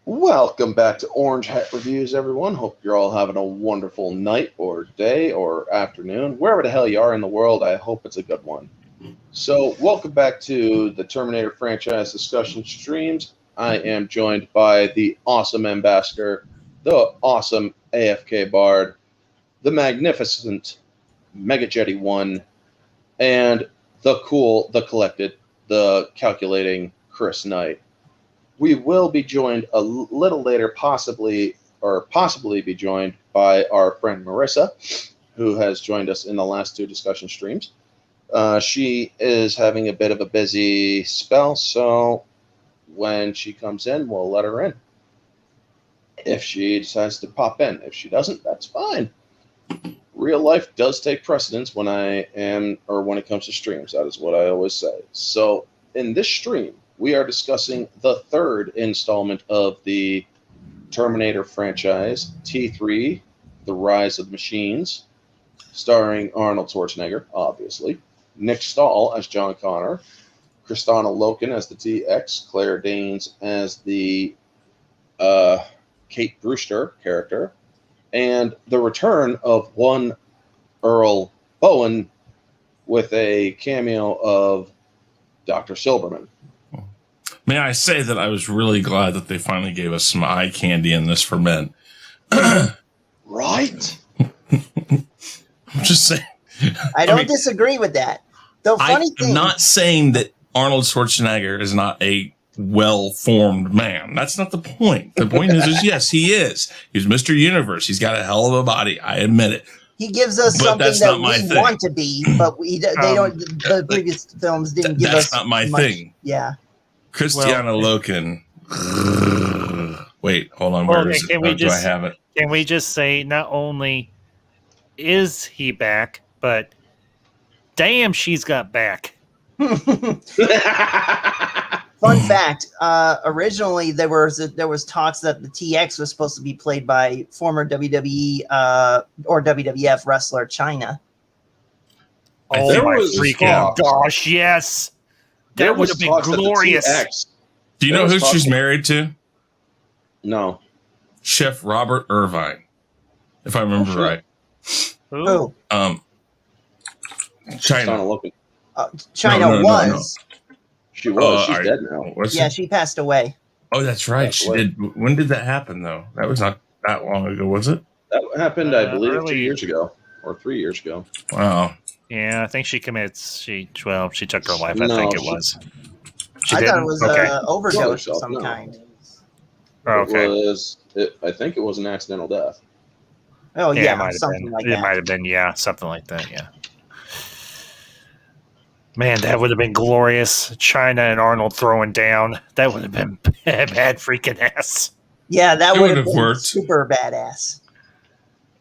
Welcome back to Orange Hat Reviews, everyone. Hope you're all having a wonderful night or day or afternoon. Wherever the hell you are in the world, I hope it's a good one. So, welcome back to the Terminator franchise discussion streams. I am joined by the awesome ambassador, the awesome AFK Bard, the magnificent Mega Jetty 1, and the cool, the collected, the calculating Chris Knight. We will be joined a little later, possibly be joined by our friend Marissa, who has joined us in the last two discussion streams. She is having a bit of a busy spell, so when she comes in, we'll let her in. If she decides to pop in. If she doesn't, that's fine. Real life does take precedence when when it comes to streams. That is what I always say. So in this stream, we are discussing the third installment of the Terminator franchise, T-3, The Rise of the Machines, starring Arnold Schwarzenegger, obviously, Nick Stahl as John Connor, Kristanna Loken as the TX, Claire Danes as the Kate Brewster character, and the return of one Earl Bowen with a cameo of Dr. Silberman. May I say that I was really glad that they finally gave us some eye candy in this for men. Right? I'm just saying. I don't disagree with that. The funny thing, I'm not saying that Arnold Schwarzenegger is not a well-formed man. That's not the point. The point is yes, he is. He's Mr. Universe. He's got a hell of a body. I admit it. he gives us But something that's that not my we thing. want to be, but they don't. The previous films didn't give us. That's not my much. thing. Yeah. Kristanna Loken. Wait, hold on. Well, Where is it? Do I have it? Can we just say not only is he back, but damn, she's got back. Fun fact: originally there was talks that the TX was supposed to be played by former WWE or WWF wrestler China. Oh my freaking gosh! Yes, that would have been glorious. Do you know who she's married to? No. Chef Robert Irvine, if I remember right. Who? China. China No. was. She was. She's dead now. Yeah, she passed away. Oh, that's right. She did. When did that happen, though? That was not that long ago, was it? That happened, I believe, early. 2 years ago or 3 years ago. Wow. Yeah, I think she committed. She took her life. I No, think it was. I thought it was an Okay. overdose of No. some kind. Oh, okay. I think it was an accidental death. Oh Yeah, yeah, it might have something been. like It that. might have been. Yeah, something like that. Yeah. Man, that would have been glorious. China and Arnold throwing down. That would have been bad freaking ass. Yeah, that It would would have have been worked. super badass.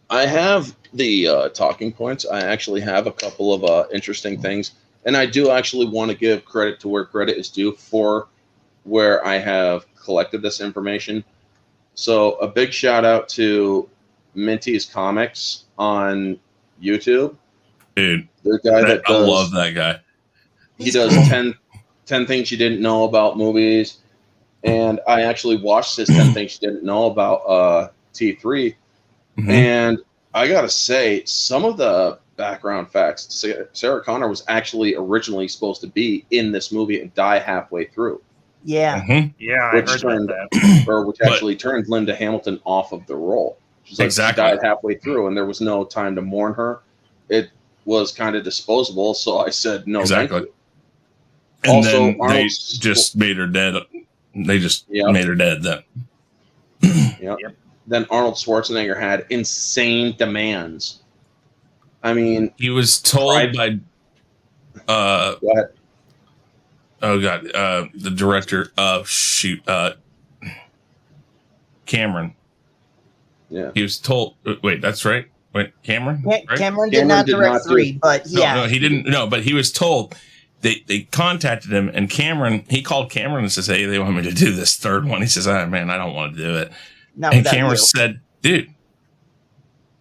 I have the talking points. I actually have a couple of interesting things. And I do actually want to give credit to where credit is due for where I have collected this information. So a big shout out to Minty's Comics on YouTube. Dude, The guy that I does, love that guy. he does 10 things you didn't know about movies. And I actually watched his 10 things you didn't know about T3. Mhm. And I got to say, some of the background facts, Sarah Connor was actually originally supposed to be in this movie and die halfway through. Yeah. Mhm. Yeah, I Which heard turned- about that. Which actually turned Linda Hamilton off of the role. She's like, Exactly. She died halfway through, and there was no time to mourn her. It was kind of disposable, so I said no. Exactly. Thank you. And Also, then they Arnold's- just made her dead. They just Yep. made her dead then. Yep. Then Arnold Schwarzenegger had insane demands. I mean, He was told by go ahead. oh god, the director of Cameron. Yeah. He was told wait, that's right. Wait, Cameron? Right? Cameron did Cameron not did direct not do- 3, but No, yeah. no, he didn't. No, but he was told. They contacted him, and he called Cameron and says, "Hey, they want me to do this third one." He says, "Ah, man, I don't want to do it." Not And without Cameron you. said, "Dude,"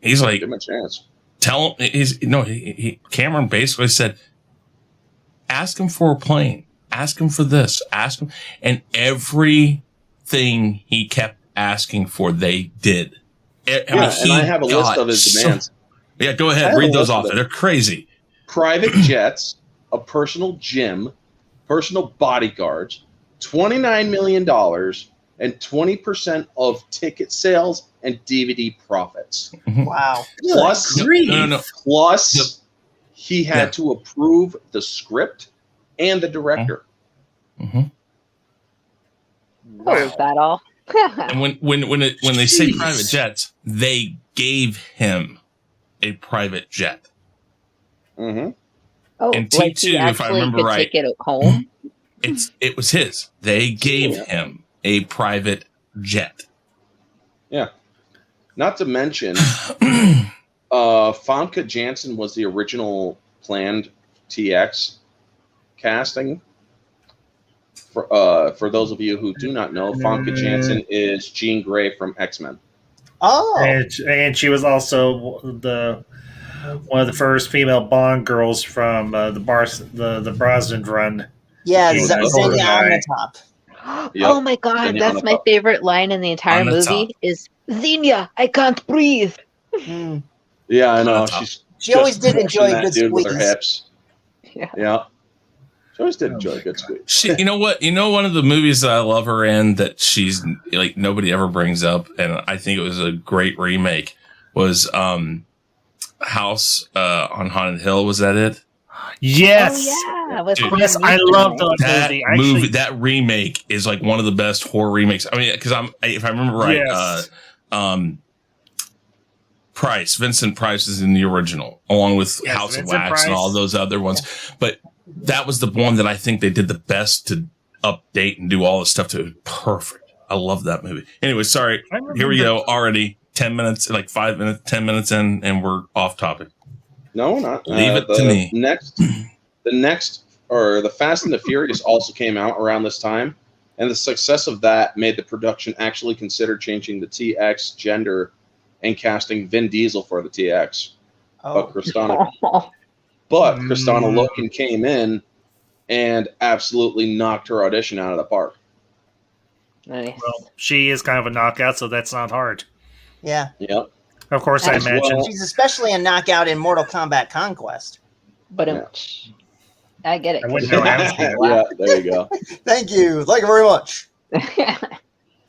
he's like, Give him a chance. "Tell him." Cameron basically said, "Ask him for a plane. Ask him for this. Ask him." And every everything he kept asking for, they did. And I have a list of his demands. Yeah, go ahead. Read those off. They're crazy. Private jets, a personal gym, personal bodyguards, $29 million, and 20% of ticket sales and DVD profits. Wow. Plus, No. Plus, he had to approve the script and the director. Oh, is that all? And when they say private jets, they gave him a private jet. Mm-hmm. Oh, And like T2, he if I actually remember could right, take it home. it was his. They gave him a private jet. Yeah. Not to mention, Famke Janssen was the original planned TX casting. For those of you who do not know, Famke Janssen is Jean Grey from X-Men. Oh. And she was also one of the first female Bond girls from the Brosnan run. Yeah, She was Xenia on the top. Yep. Oh my god, Xenia that's on the my top. favorite line in the entire On the movie top. is Xenia, I can't breathe. Hmm. Yeah, I know. On the top. She always did pushing enjoy a that good dude with her squeeze. hips. Yeah. She always did enjoy a good squeeze. You know what? You know, one of the movies that I love her in that she's like nobody ever brings up, and I think it was a great remake, was House on Haunted Hill. Was that it? Yes. Oh yeah, with Dude, Liam Yes, I Neeson, love right? that movie. That remake is like one of the best horror remakes. I mean, because if I remember right, Yes. Vincent Price is in the original, along with Yes, House Vincent of Wax Price. and all those other ones. But that was the one that I think they did the best to update and do all the stuff to it. Perfect. I love that movie. Anyway, sorry. Here we go. Already 10 minutes, like 5 minutes, 10 minutes in, and we're off topic. No, we're not. Leave it to me. The Fast and the Furious also came out around this time, and the success of that made the production actually consider changing the TX gender and casting Vin Diesel for the TX. Oh. Kristana Loken came in and absolutely knocked her audition out of the park. Nice. Well, she is kind of a knockout, so that's not hard. Yeah. Yep. Of course, I As imagine. well. She's especially a knockout in Mortal Kombat Conquest. But I get it. I wouldn't know how to do Yeah, there you go. Thank you. Thank you very much.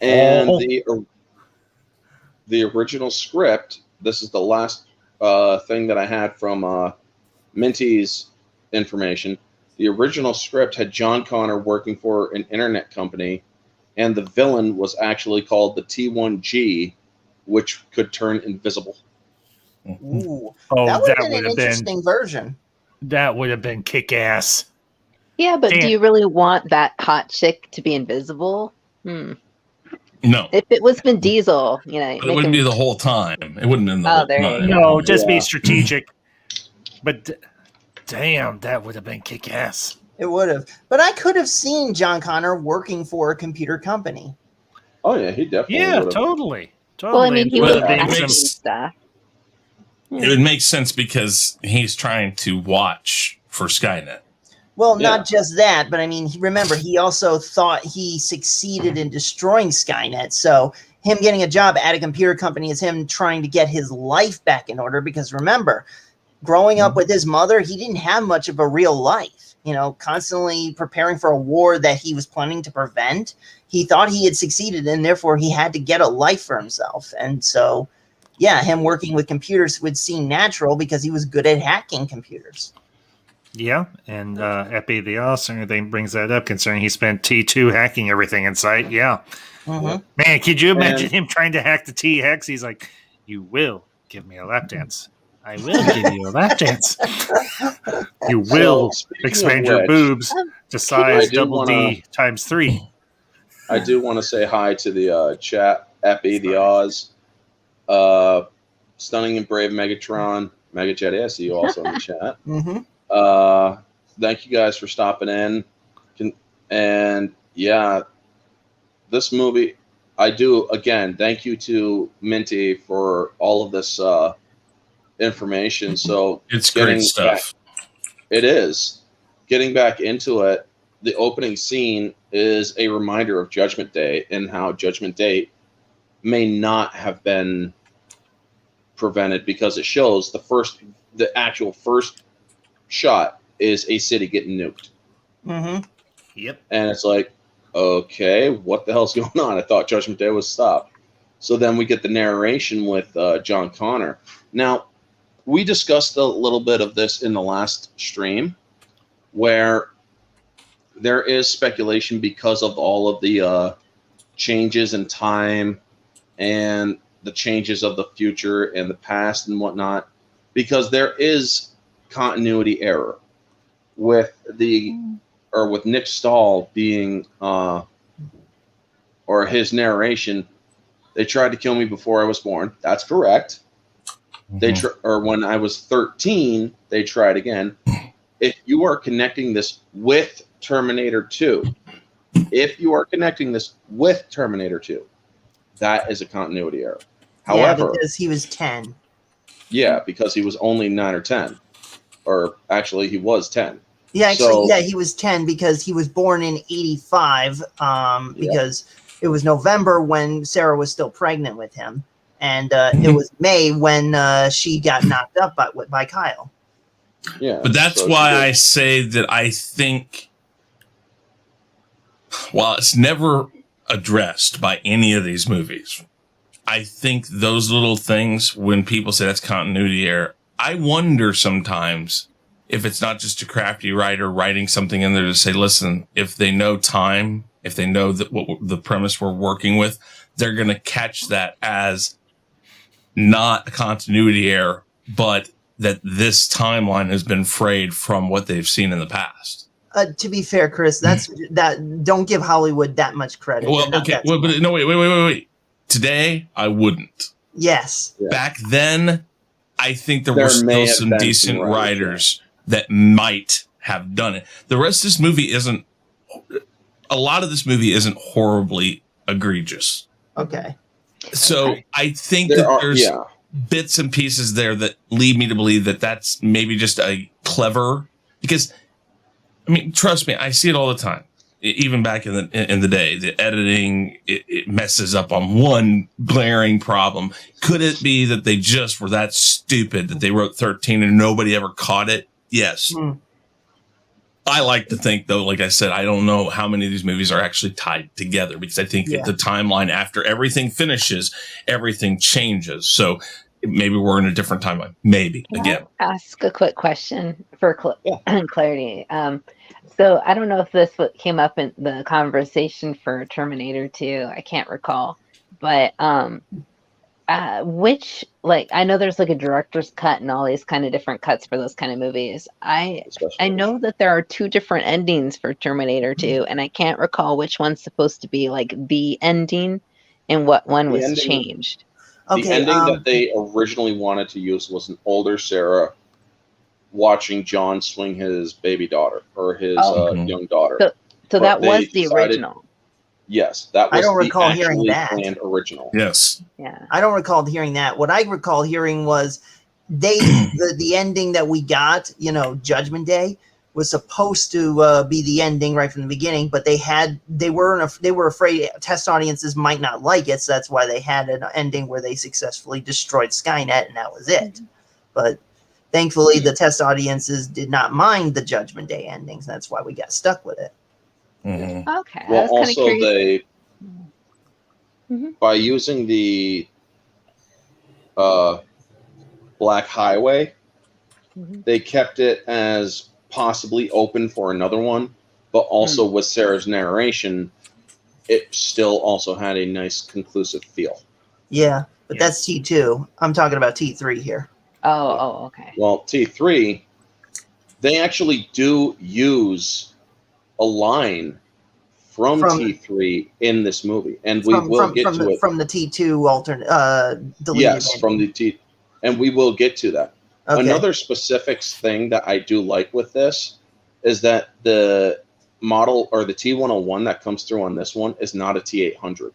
And Oh. the original script, this is the last thing that I had from Minty's information. The original script had John Connor working for an internet company, and the villain was actually called the T1G, which could turn invisible. Ooh. Oh, That would that have been would an have been interesting version. kick ass. Yeah, but Damn. do you really want that hot chick to be invisible? No, If it was Vin Diesel, but it wouldn't be the whole time. It wouldn't have been the Oh, whole there you time. go. No, just be Yeah. strategic. But damn, that would have been kick ass. It would have. But I could have seen John Connor working for a computer company. Oh yeah, he definitely Yeah, would have. totally. Well, I mean, he Well, was it acting makes- stuff. It would make sense because he's trying to watch for Skynet. Well, Yeah. not just that, but I mean, remember, he also thought he succeeded in destroying Skynet. So him getting a job at a computer company is him trying to get his life back in order. Because remember, growing up with his mother, he didn't have much of a real life. You know, constantly preparing for a war that he was planning to prevent. He thought he had succeeded, and therefore he had to get a life for himself. And so, yeah, him working with computers would seem natural because he was good at hacking computers. Yeah, and Epi the Awesome thing brings that up, considering he spent T2 hacking everything in sight. Yeah. Mhm. Man, could you imagine And- him trying to hack the T-Hex? He's like, you will give me a lap dance. I will give you a lap dance. You will speaking expand of your which, boobs to size I do double wanna- D times 3. I do want to say hi to the chat, Epi, the Oz, Stunning and Brave Megatron, Megajetty. I see you also in the chat. Mhm. Thank you guys for stopping in. And yeah, this movie, I do, again, thank you to Minty for all of this information. So It's getting great stuff. It is. Getting back into it, the opening scene is a reminder of Judgment Day and how Judgment Day may not have been prevented, because it shows the actual first shot is a city getting nuked. Mm-hmm. Yep. And it's like, okay, what the hell's going on? I thought Judgment Day was stopped. So then we get the narration with John Connor. Now, we discussed a little bit of this in the last stream, where there is speculation because of all of the changes in time and the changes of the future and the past and whatnot, because there is continuity error with with Nick Stahl being or his narration. They tried to kill me before I was born. That's correct. Or when I was 13, they tried again. If you are connecting this with Terminator 2, that is a continuity error. However, because he was 10. Yeah, because he was only 9 or 10. Or actually, he was 10. Yeah, actually, he was 10 because he was born in 85, because it was November when Sarah was still pregnant with him. And it was May when she got knocked up by Kyle. Yeah. But that's why I say that I think, while it's never addressed by any of these movies, I think those little things, when people say that's continuity error, I wonder sometimes if it's not just a crafty writer writing something in there to say, listen, if they know time, if they know that what the premise we're working with, they're going to catch that as not a continuity error, but that this timeline has been frayed from what they've seen in the past. To be fair, Chris, don't give Hollywood that much credit. Well, okay. Well, but no, wait. Today, I wouldn't. Yes. Yeah. Back then, I think there were still some decent writers that might have done it. The rest of this movie isn't, a lot of this movie isn't horribly egregious. Okay. So I think there's bits and pieces there that lead me to believe that that's maybe just a clever, because, I mean, trust me, I see it all the time. Even back in the day, the editing, it messes up on one glaring problem. Could it be that they just were that stupid that they wrote 13 and nobody ever caught it? Yes. I like to think, though, like I said, I don't know how many of these movies are actually tied together, because I think the timeline after everything finishes, everything changes. So maybe we're in a different timeline. Maybe. Can again. I ask a quick question for clarity. So I don't know if this came up in the conversation for Terminator 2. I can't recall. But which, like, I know there's like a director's cut and all these kind of different cuts for those kind of movies. I know that there are 2 different endings for Terminator 2, and I can't recall which one's supposed to be like the ending and what one was changed. The ending that they originally wanted to use was an older Sarah watching John swing his baby daughter or his young daughter. So that was the original. Yes, that was I don't recall the hearing actually that. planned original. Yes. Yeah. I don't recall hearing that. What I recall hearing was the ending that we got, Judgment Day, was supposed to be the ending right from the beginning, but they were afraid test audiences might not like it, so that's why they had an ending where they successfully destroyed Skynet, and that was it. But thankfully, the test audiences did not mind the Judgment Day endings. That's why we got stuck with it. Mm-hmm. Okay. Well, also by using the Black Highway, they kept it as possibly open for another one, but also with Sarah's narration, it still also had a nice conclusive feel. Yeah, but that's T2. I'm talking about T3 here. Oh, okay. Well, T3, they actually do use a line from T3 in this movie, and we will get to it. From the T2 alternate deleted. Yes, from the T, and we will get to that. Okay. Another specifics thing that I do like with this is that the model or the T101 that comes through on this one is not a T800.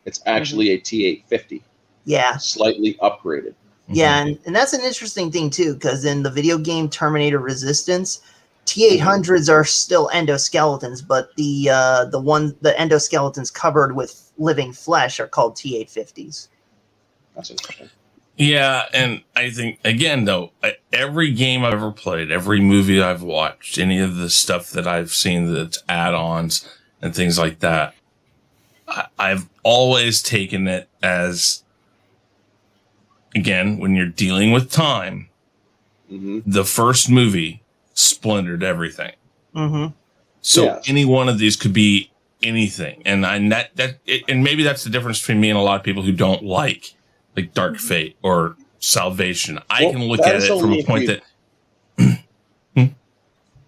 It's actually a T850. Yeah. Slightly upgraded. Yeah, and that's an interesting thing, too, because in the video game Terminator Resistance, T-800s are still endoskeletons, but the endoskeletons covered with living flesh are called T-850s. That's interesting. Yeah, and I think, again, though, every game I've ever played, every movie I've watched, any of the stuff that I've seen that's add-ons and things like that, I've always taken it as, again, when you're dealing with time, the first movie splintered everything. So any one of these could be anything. And and maybe that's the difference between me and a lot of people who don't like Dark Fate or Salvation. I can look at it from a point that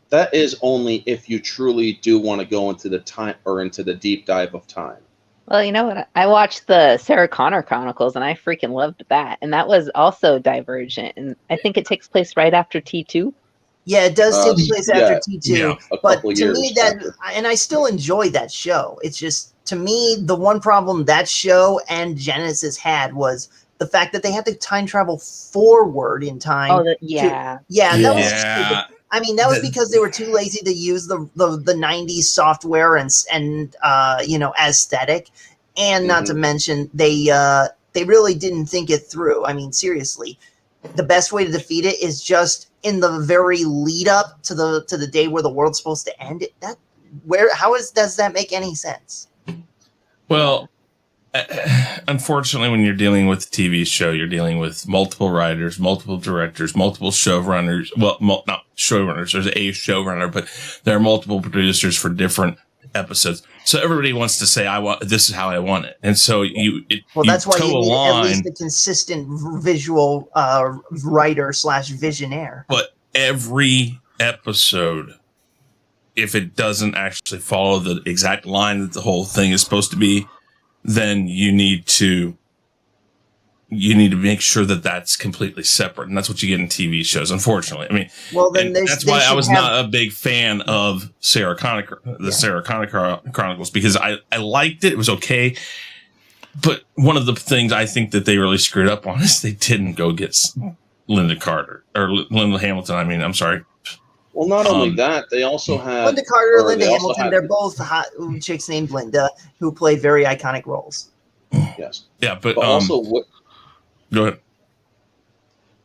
that is only if you truly do want to go into the time or into the deep dive of time. Well, you know what? I watched the Sarah Connor Chronicles, and I freaking loved that. And that was also Divergent, and I think it takes place right after T2. Yeah, it does take place after T2, but to me and I still enjoy that show. It's just, to me, the one problem that show and Genesis had was the fact that they had to time travel forward in time. Oh, that was stupid. I mean, that was because they were too lazy to use the 90s software and aesthetic, and not to mention they really didn't think it through. I mean, seriously, the best way to defeat it is just in the very lead up to the day where the world's supposed to end. Does that make any sense? Well, unfortunately, when you're dealing with a TV show, you're dealing with multiple writers, multiple directors, multiple showrunners. Well, not showrunners. There's a showrunner, but there are multiple producers for different episodes. So everybody wants to say, this is how I want it. And so that's why you need at least a consistent visual writer / visionaire. But every episode, if it doesn't actually follow the exact line that the whole thing is supposed to be, then you need to make sure that that's completely separate. And that's what you get in TV shows, unfortunately. I mean, that's why I was not a big fan of Sarah Connor Chronicles, because I liked it. It was okay. But one of the things I think that they really screwed up on is they didn't go get Linda Hamilton. I mean, I'm sorry. Well, not only that, they also had Linda Carter, Linda Hamilton. They're both hot chicks named Linda who played very iconic roles. Yes. Yeah, but also go ahead.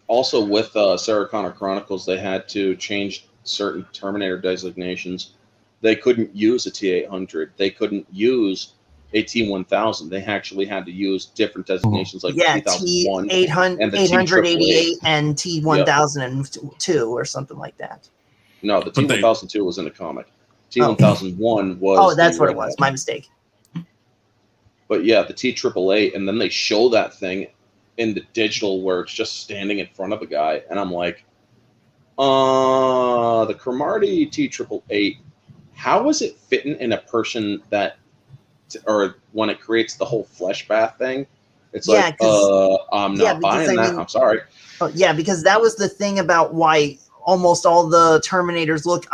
Also, with Sarah Connor Chronicles, they had to change certain Terminator designations. They couldn't use a T-800. They couldn't use a T-1000. They actually had to use different designations like T-1001 and the T-888 and T-1002 or something like that. No, the T-1002 was in a comic. T-1001 was... Oh, that's what it was. My mistake. But yeah, the T-888, and then they show that thing in the digital where it's just standing in front of a guy, and I'm like, the Cromartie T-888, how is it fitting in a person that, or when it creates the whole flesh bath thing? It's like, I'm not buying that. I'm sorry. Oh, yeah, because that was the thing about why almost all the Terminators look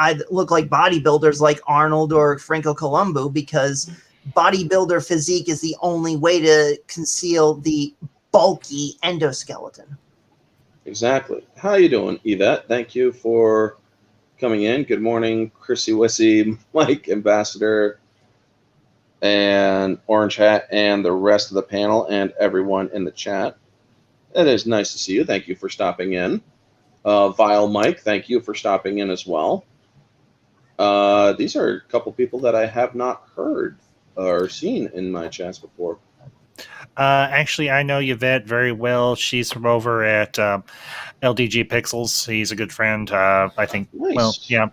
like bodybuilders like Arnold or Franco Columbu, because bodybuilder physique is the only way to conceal the bulky endoskeleton. Exactly. How you doing, Yvette? Thank you for coming in. Good morning, Chrissy Wissy, Mike, Ambassador, and Orange Hat, and the rest of the panel, and everyone in the chat. It is nice to see you. Thank you for stopping in. Vile Mike, thank you for stopping in as well. These are a couple people that I have not heard or seen in my chats before. Actually, I know Yvette very well. She's from over at LDG Pixels. He's a good friend. I think. Nice. Well, yeah.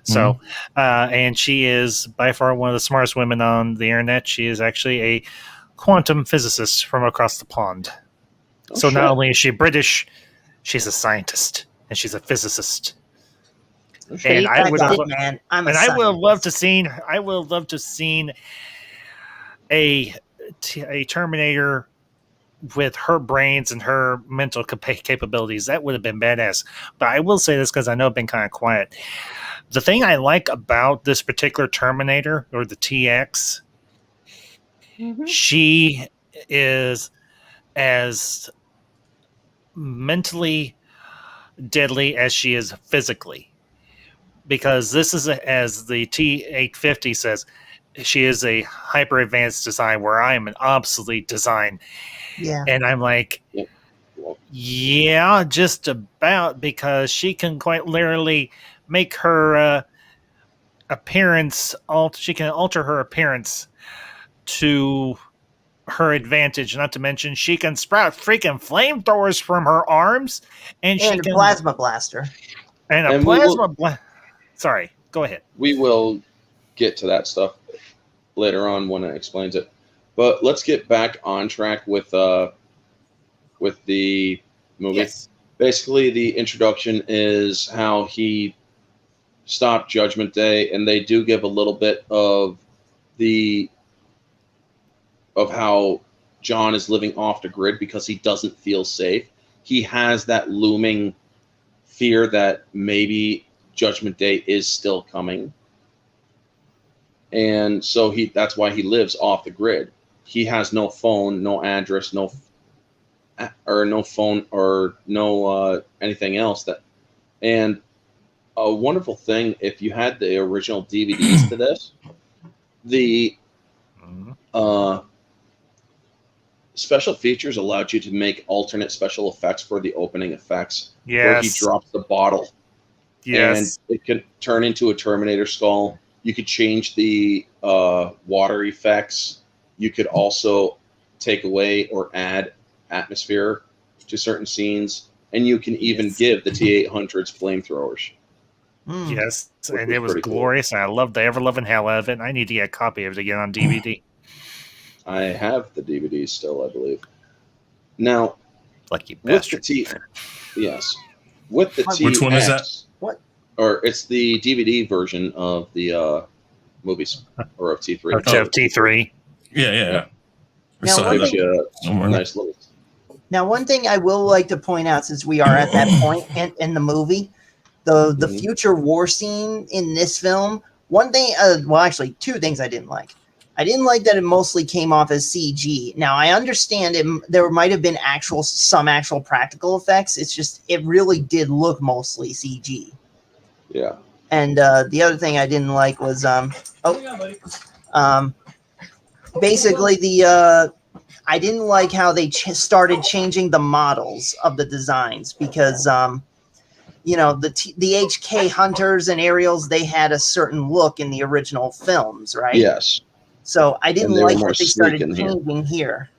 So, and she is by far one of the smartest women on the internet. She is actually a quantum physicist from across the pond. So not only is she British, she's a scientist and she's a physicist. And I would, I will love to see a Terminator with her brains and her mental capabilities. That would have been badass. But I will say this because I know I've been kind of quiet. The thing I like about this particular Terminator, or the TX, she is as mentally deadly as she is physically. because this is, as the T-850 says, she is a hyper advanced design where I am an obsolete design. Yeah. And I'm like, yeah, just about, because she can quite literally make her appearance, she can alter her appearance to her advantage. Not to mention, she can sprout freaking flamethrowers from her arms, and she And a can plasma blaster. and a And plasma. Sorry, go ahead. We will get to that stuff later on when it explains it. But let's get back on track with the movie. Yes. Basically, the introduction is how he stopped Judgment Day, and they do give a little bit of how John is living off the grid because he doesn't feel safe. He has that looming fear that maybe Judgment Day is still coming. And so that's why he lives off the grid. He has no phone, no address, no phone or no anything else. And a wonderful thing, if you had the original DVDs to this, the special features allowed you to make alternate special effects for the opening effects. Yes. Where he drops the bottle. Yes. And it could turn into a Terminator skull. You could change the water effects. You could also take away or add atmosphere to certain scenes. And you can even give the T-800s flamethrowers. Yes, Which and it was glorious, and I loved the ever-loving hell out of it, and I need to get a copy of it again on DVD. I have the DVDs still, I believe. Now, Lucky with bastard. yes. With the TX, Which one is that? What? Or it's the DVD version of the movies, or of T3. Of T3. Yeah. Now, So one that- thing- Nice little. Now, one thing I will like to point out, since we are at that point in the movie, the future war scene in this film, one thing, well, actually, two things I didn't like. I didn't like that it mostly came off as CG. Now, I understand there might have been some actual practical effects. It's just, it really did look mostly CG. Yeah. And the other thing I didn't like was, basically I didn't like how they started changing the models of the designs because, the HK Hunters and Aerials, they had a certain look in the original films, right? Yes. So I didn't And they were like more that they started sleek in here. changing here.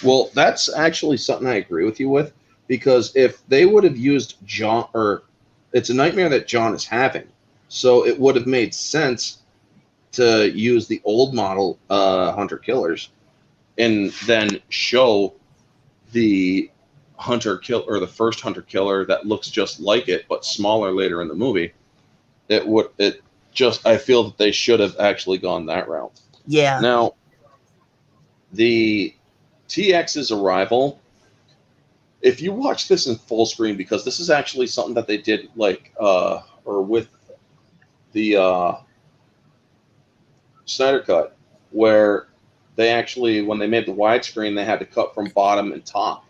Well, that's actually something I agree with you with, because if they would have used John, or it's a nightmare that John is having, so it would have made sense to use the old model hunter killers and then show the hunter kill, or the first hunter killer that looks just like it but smaller later in the movie. I feel that they should have actually gone that route. Yeah. Now, the TX's arrival, if you watch this in full screen, because this is actually something that they did with the Snyder Cut, where they actually, when they made the widescreen, they had to cut from bottom and top.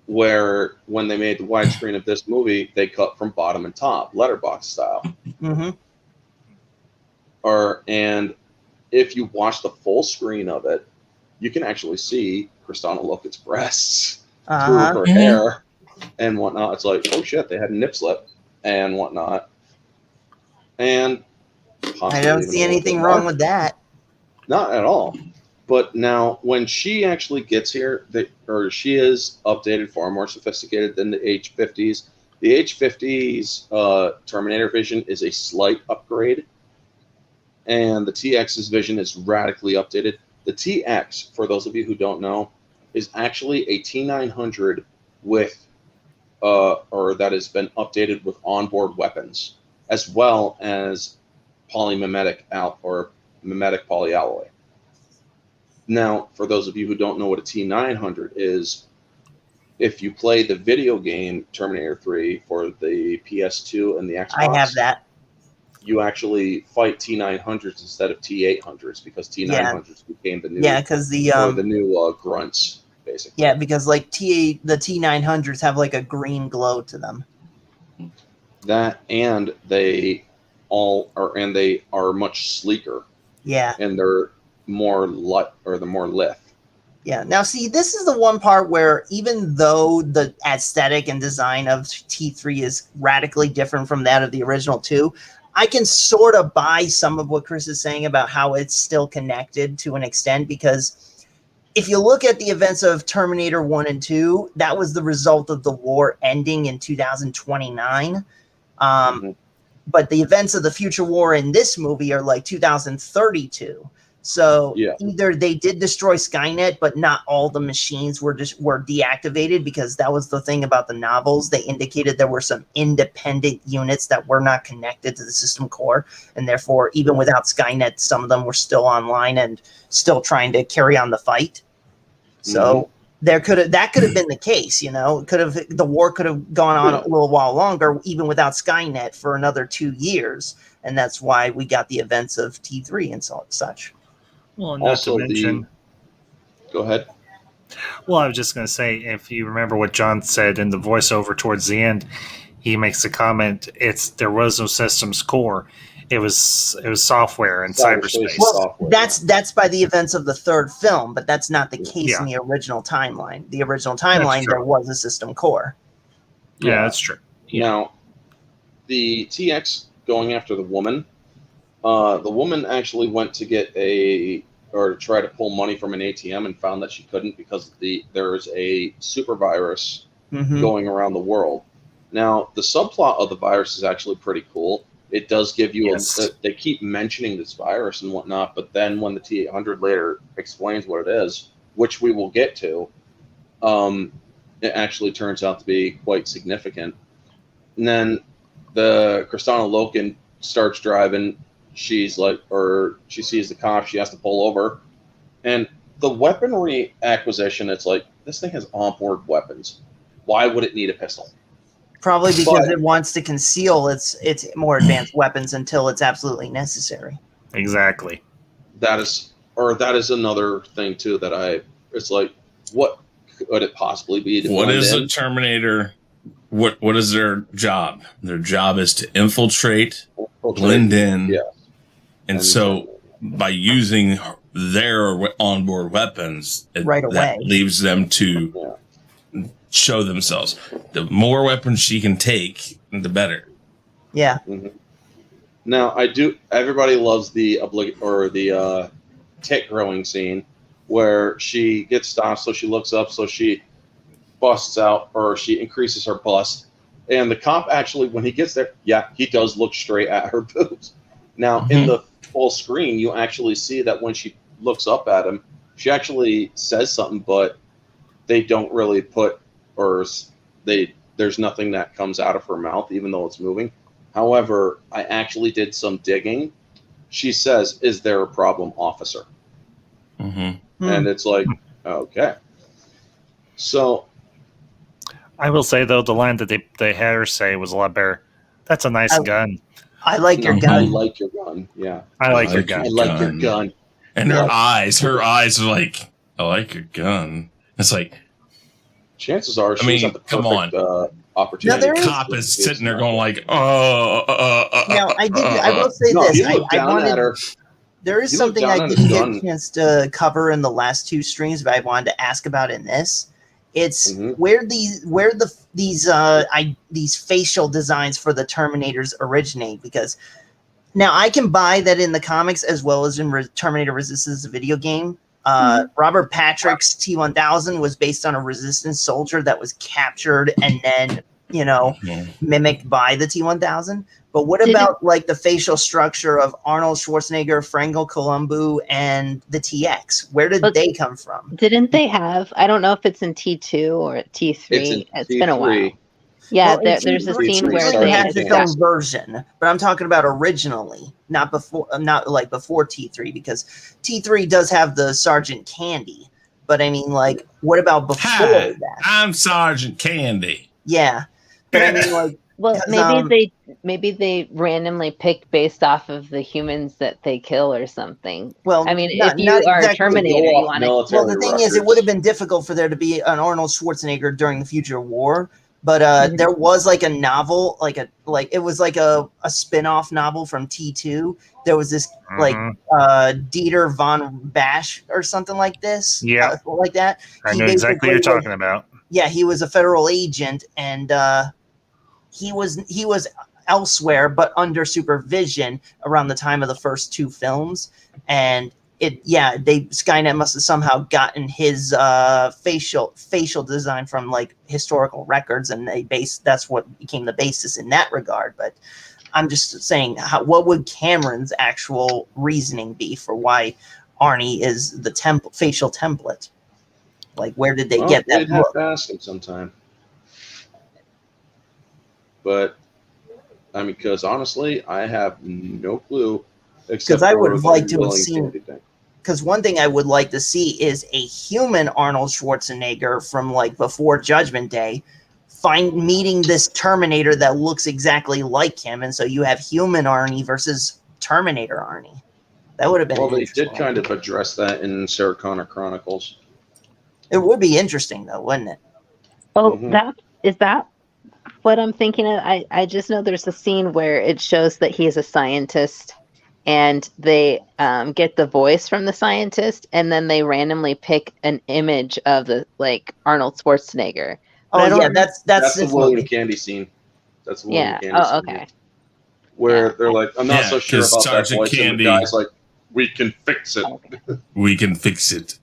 Where when they made the widescreen of this movie, they cut from bottom and top, letterbox style. Mm-hmm. And if you watch the full screen of it, you can actually see Kristana Lokett's breasts through her hair and whatnot. It's like, oh shit, they had a nip slip and whatnot. And I don't see anything wrong with that. Not at all. But now, when she actually gets here, she is updated, far more sophisticated than the H-50s. The H-50's Terminator vision is a slight upgrade, and the TX's vision is radically updated. The TX, for those of you who don't know, is actually a T-900 with, or that has been updated with onboard weapons, as well as polymimetic mimetic polyalloy. Now, for those of you who don't know what a T-900 is, if you play the video game Terminator 3 for the PS2 and the Xbox, I have that. You actually fight T-900s instead of T-800s because T-900s became the new because the new grunts, basically. Yeah, because the T-900s have like a green glow to them. That and they are much sleeker. Yeah. And they're more they're more lithe. Yeah. Now, see, this is the one part where even though the aesthetic and design of T3 is radically different from that of the original 2, I can sort of buy some of what Chris is saying about how it's still connected to an extent, because if you look at the events of Terminator 1 and 2, that was the result of the war ending in 2029. But the events of the future war in this movie are like 2032. So either they did destroy Skynet, but not all the machines were deactivated, because that was the thing about the novels. They indicated there were some independent units that were not connected to the system core, and therefore, even without Skynet, some of them were still online and still trying to carry on the fight. So that could have been the case. The war could have gone on a little while longer, even without Skynet, for another 2 years, and that's why we got the events of T3 and such. Well, not to mention. Go ahead. Well, I was just going to say, if you remember what John said in the voiceover towards the end, he makes the comment: there was no systems core; it was software and cyberspace. Well, that's by the events of the third film, but that's not the case in the original timeline. The original timeline, there was a system core. Yeah, that's true. Now, the TX going after the woman actually went to get to try to pull money from an ATM and found that she couldn't, because there's a super virus going around the world. Now, the subplot of the virus is actually pretty cool. It does give you they keep mentioning this virus and whatnot, but then when the T-800 later explains what it is, which we will get to, it actually turns out to be quite significant. And then the Kristanna Loken starts driving. She sees the cop. She has to pull over, and the weaponry acquisition. It's like, this thing has onboard weapons. Why would it need a pistol? Probably because it wants to conceal its more advanced weapons until it's absolutely necessary. Exactly. That is another thing too it's like, what could it possibly be? What is a Terminator? What is their job? Their job is to infiltrate, blend in. Yeah. And so by using their onboard weapons, that leaves them to show themselves. The more weapons she can take, the better. Yeah. Now, everybody loves the tit growing scene where she gets stopped, so she looks up, so she busts out, or she increases her bust. And the cop actually, when he gets there, he does look straight at her boobs. Now, in the full screen, you actually see that when she looks up at him, she actually says something, but they don't really there's nothing that comes out of her mouth, even though it's moving. However, I actually did some digging. She says, "Is there a problem, officer?" And it's like, okay. So, I will say, though, the line that they had her say was a lot better. That's a nice gun. I like your gun. I like your gun. Yeah. I like your gun. I like your gun. And her eyes are like, I like your gun. It's like, chances are, she's at the perfect opportunity. Now, the cop is sitting there going like, Now, I will say this. There is something I didn't get a chance to cover in the last 2 streams, but I wanted to ask about in this. It's where these facial designs for the Terminators originate, because now I can buy that in the comics as well as in Terminator Resistance, the video game. Robert Patrick's T-1000 was based on a Resistance soldier that was captured and then mimicked by the T-1000. But what about like the facial structure of Arnold Schwarzenegger, Franco Columbu, and the TX? Where did they come from? Didn't they have? I don't know if it's in T2 or T3. It's been a while. Yeah, there's a scene where they had its own version, but I'm talking about originally, not before T3, because T3 does have the Sergeant Candy. But I mean, like, what about before that? I'm Sergeant Candy. Yeah, but I mean, like. Well, maybe they randomly picked based off of the humans that they kill or something. Well, I mean, if you are a Terminator, you want to. Well, the thing is, it would have been difficult for there to be an Arnold Schwarzenegger during the future war, But there was like a novel, it was like a spin-off novel from T2. There was this like Dieter von Basch or something like this. Yeah. Like that. I know exactly what you're talking about. Yeah, he was a federal agent, and he was elsewhere but under supervision around the time of the first two films. And Skynet must have somehow gotten his facial design from like historical records, and that's what became the basis in that regard. But I'm just saying, what would Cameron's actual reasoning be for why Arnie is the facial template? Like, where did they get that? They'd have to ask him sometime. But I mean, because honestly, I have no clue. Because I would have liked to have seen. Because one thing I would like to see is a human Arnold Schwarzenegger from like before Judgment Day, meeting this Terminator that looks exactly like him, and so you have human Arnie versus Terminator Arnie. That would have been. Well, they did kind of address that in Sarah Connor Chronicles. It would be interesting, though, wouldn't it? Oh, is that what I'm thinking of? I just know there's a scene where it shows that he is a scientist, and they get the voice from the scientist, and then they randomly pick an image of the Arnold Schwarzenegger. That's the William Candy scene. That's the William Candy scene. Okay. Where they're like, I'm not so sure about Sergeant that voice. Candy, and the guy's like, we can fix it. Okay. We can fix it.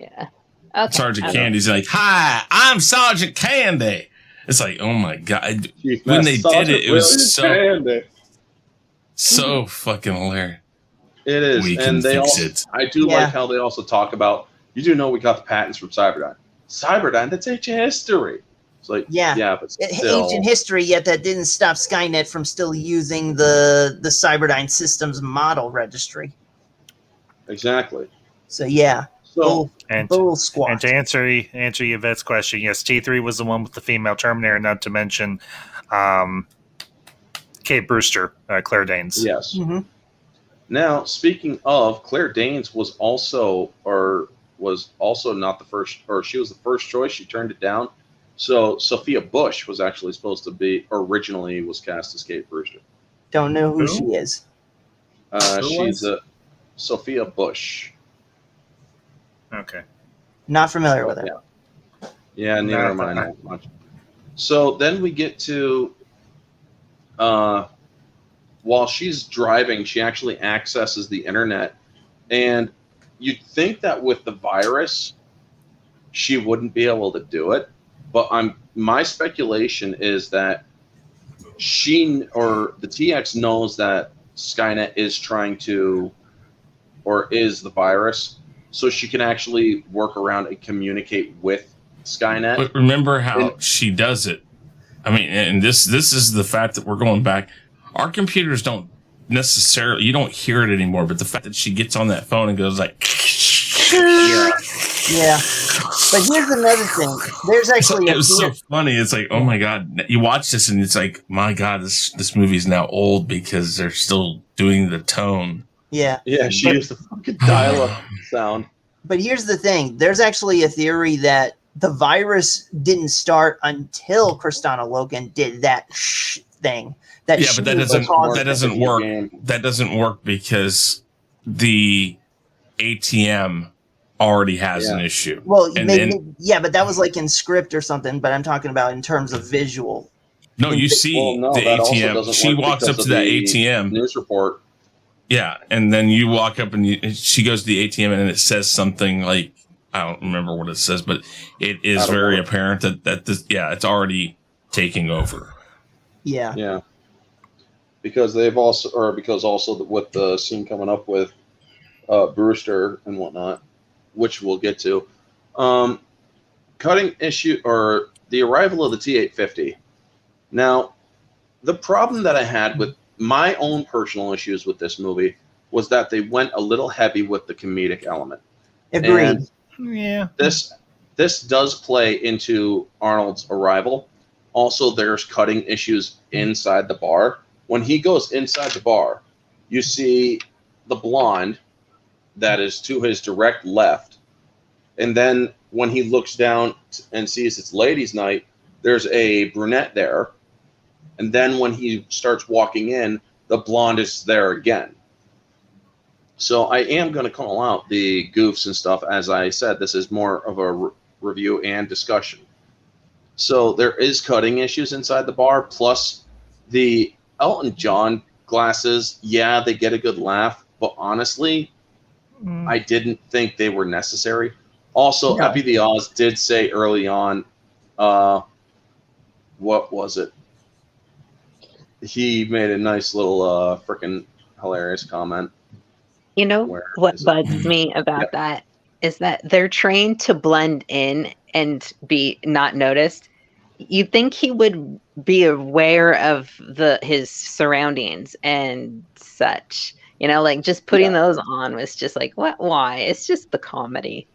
Yeah. Okay. Sergeant Candy's like, hi, I'm Sergeant Candy. It's like, oh my God. When they did it, it was so fucking hilarious. It is. We can fix it. I do like how they also talk about, you do know we got the patents from Cyberdyne. Cyberdyne, that's ancient history. It's like, but still. Ancient history, yet that didn't stop Skynet from still using the Cyberdyne Systems model registry. Exactly. So, yeah. So, and to answer Yvette's question, yes, T3 was the one with the female Terminator, not to mention Kate Brewster, Claire Danes. Yes. Mm-hmm. Now, speaking of, Claire Danes was also not the first, or she was the first choice. She turned it down. So Sophia Bush was actually supposed to be, originally was cast as Kate Brewster. Don't know who she is. She's Sophia Bush. Okay. Not familiar with her. Yeah, neither am I that much. So then we get to, while she's driving, she actually accesses the internet. And you'd think that with the virus, she wouldn't be able to do it. But my speculation is that the TX knows that Skynet is trying to, or is the virus, so she can actually work around and communicate with Skynet. But remember how she does it. I mean, and this is the fact that we're going back. Our computers don't necessarily, you don't hear it anymore, but the fact that she gets on that phone and goes like, yeah. But here's another thing. There's actually it was so funny. It's like, oh my God, you watch this and it's like, my God, this movie is now old because they're still doing the tone. Yeah. Yeah, she used the fucking dial-up sound. But here's the thing. There's actually a theory that the virus didn't start until Kristanna Loken did that thing. But that doesn't work. That doesn't work because the ATM already has an issue. Well, but that was like in script or something. But I'm talking about in terms of visual. No, you see the ATM. She walks up to that ATM. News report. Yeah, and then you walk up and she goes to the ATM and it says something like, I don't remember what it says, but it is very apparent that this, it's already taking over. Yeah. Yeah. Because also with the scene coming up with Brewster and whatnot, which we'll get to, cutting issue or the arrival of the T-850. Now, the problem that I had with my own personal issues with this movie was that they went a little heavy with the comedic element. Agreed. And this does play into Arnold's arrival. Also, there's cutting issues inside the bar. When he goes inside the bar, you see the blonde that is to his direct left. And then when he looks down and sees it's ladies' night, there's a brunette there, and then when he starts walking in, the blonde is there again. So I am going to call out the goofs and stuff. As I said, this is more of a review and discussion. So there is cutting issues inside the bar, plus the Elton John glasses. Yeah, they get a good laugh, but honestly, I didn't think they were necessary. Also, No. Epi the Oz did say early on, what was it? He made a nice little freaking hilarious comment. You know Where what is it? bugs me about that is that they're trained to blend in and be not noticed. You'd think he would be aware of his surroundings and such. You know, like just putting those on was just like, what? Why? It's just the comedy.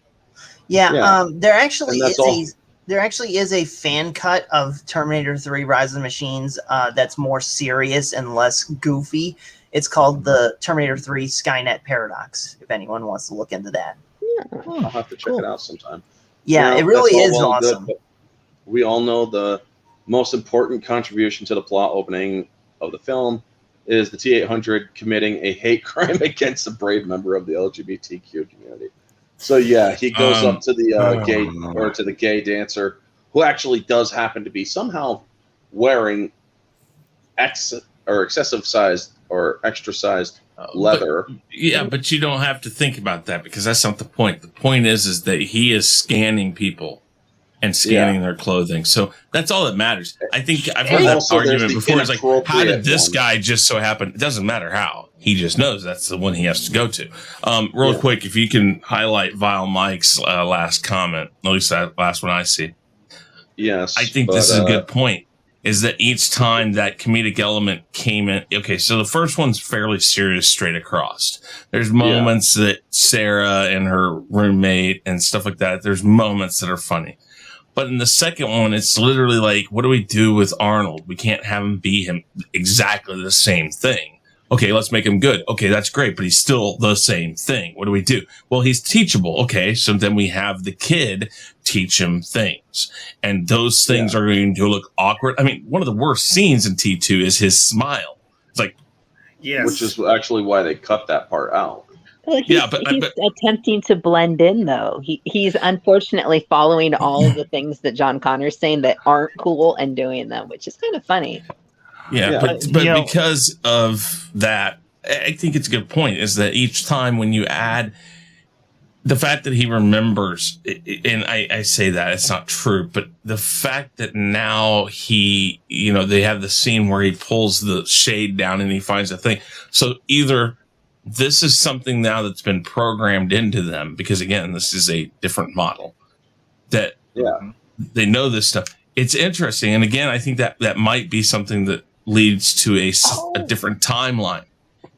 Yeah. There actually And that's is a fan cut of Terminator 3: Rise of the Machines that's more serious and less goofy. It's called the Terminator 3 Skynet Paradox, if anyone wants to look into that. I'll have to check it out sometime. Yeah, You know, it really that's is all well and good, awesome. but we all know the most important contribution to the plot opening of the film is the T-800 committing a hate crime against a brave member of the LGBTQ community. So yeah, he goes up to the gay dancer, who actually does happen to be somehow wearing excessive sized or extra sized leather. But you don't have to think about that, because that's not the point. The point is that he is scanning people and scanning their clothing. So that's all that matters. I think I've heard that argument before. It's like, how did this guy just so happen? It doesn't matter how. He just knows that's the one he has to go to. Real quick, if you can highlight Vile Mike's last comment, at least that last one I see. Yes. I think this is a good point, is that each time that comedic element came in, okay, so the first one's fairly serious straight across. There's moments that Sarah and her roommate and stuff like that, there's moments that are funny. But in the second one, it's literally like, what do we do with Arnold? We can't have him be him exactly the same thing. Okay, let's make him good. Okay, that's great, but he's still the same thing. What do we do? Well, he's teachable. Okay, so then we have the kid teach him things. And those things are going to look awkward. I mean, one of the worst scenes in T2 is his smile. It's like, which is actually why they cut that part out. Well, he's attempting to blend in, though. He's unfortunately following all the things that John Connor's saying that aren't cool and doing them, which is kind of funny. But because of that, I think it's a good point, is that each time when you add the fact that he remembers, and I say that it's not true, but the fact that now they have the scene where he pulls the shade down and he finds a thing. So either this is something now that's been programmed into them, because again, this is a different model, that they know this stuff. It's interesting. And again, I think that might be something that leads to a different timeline,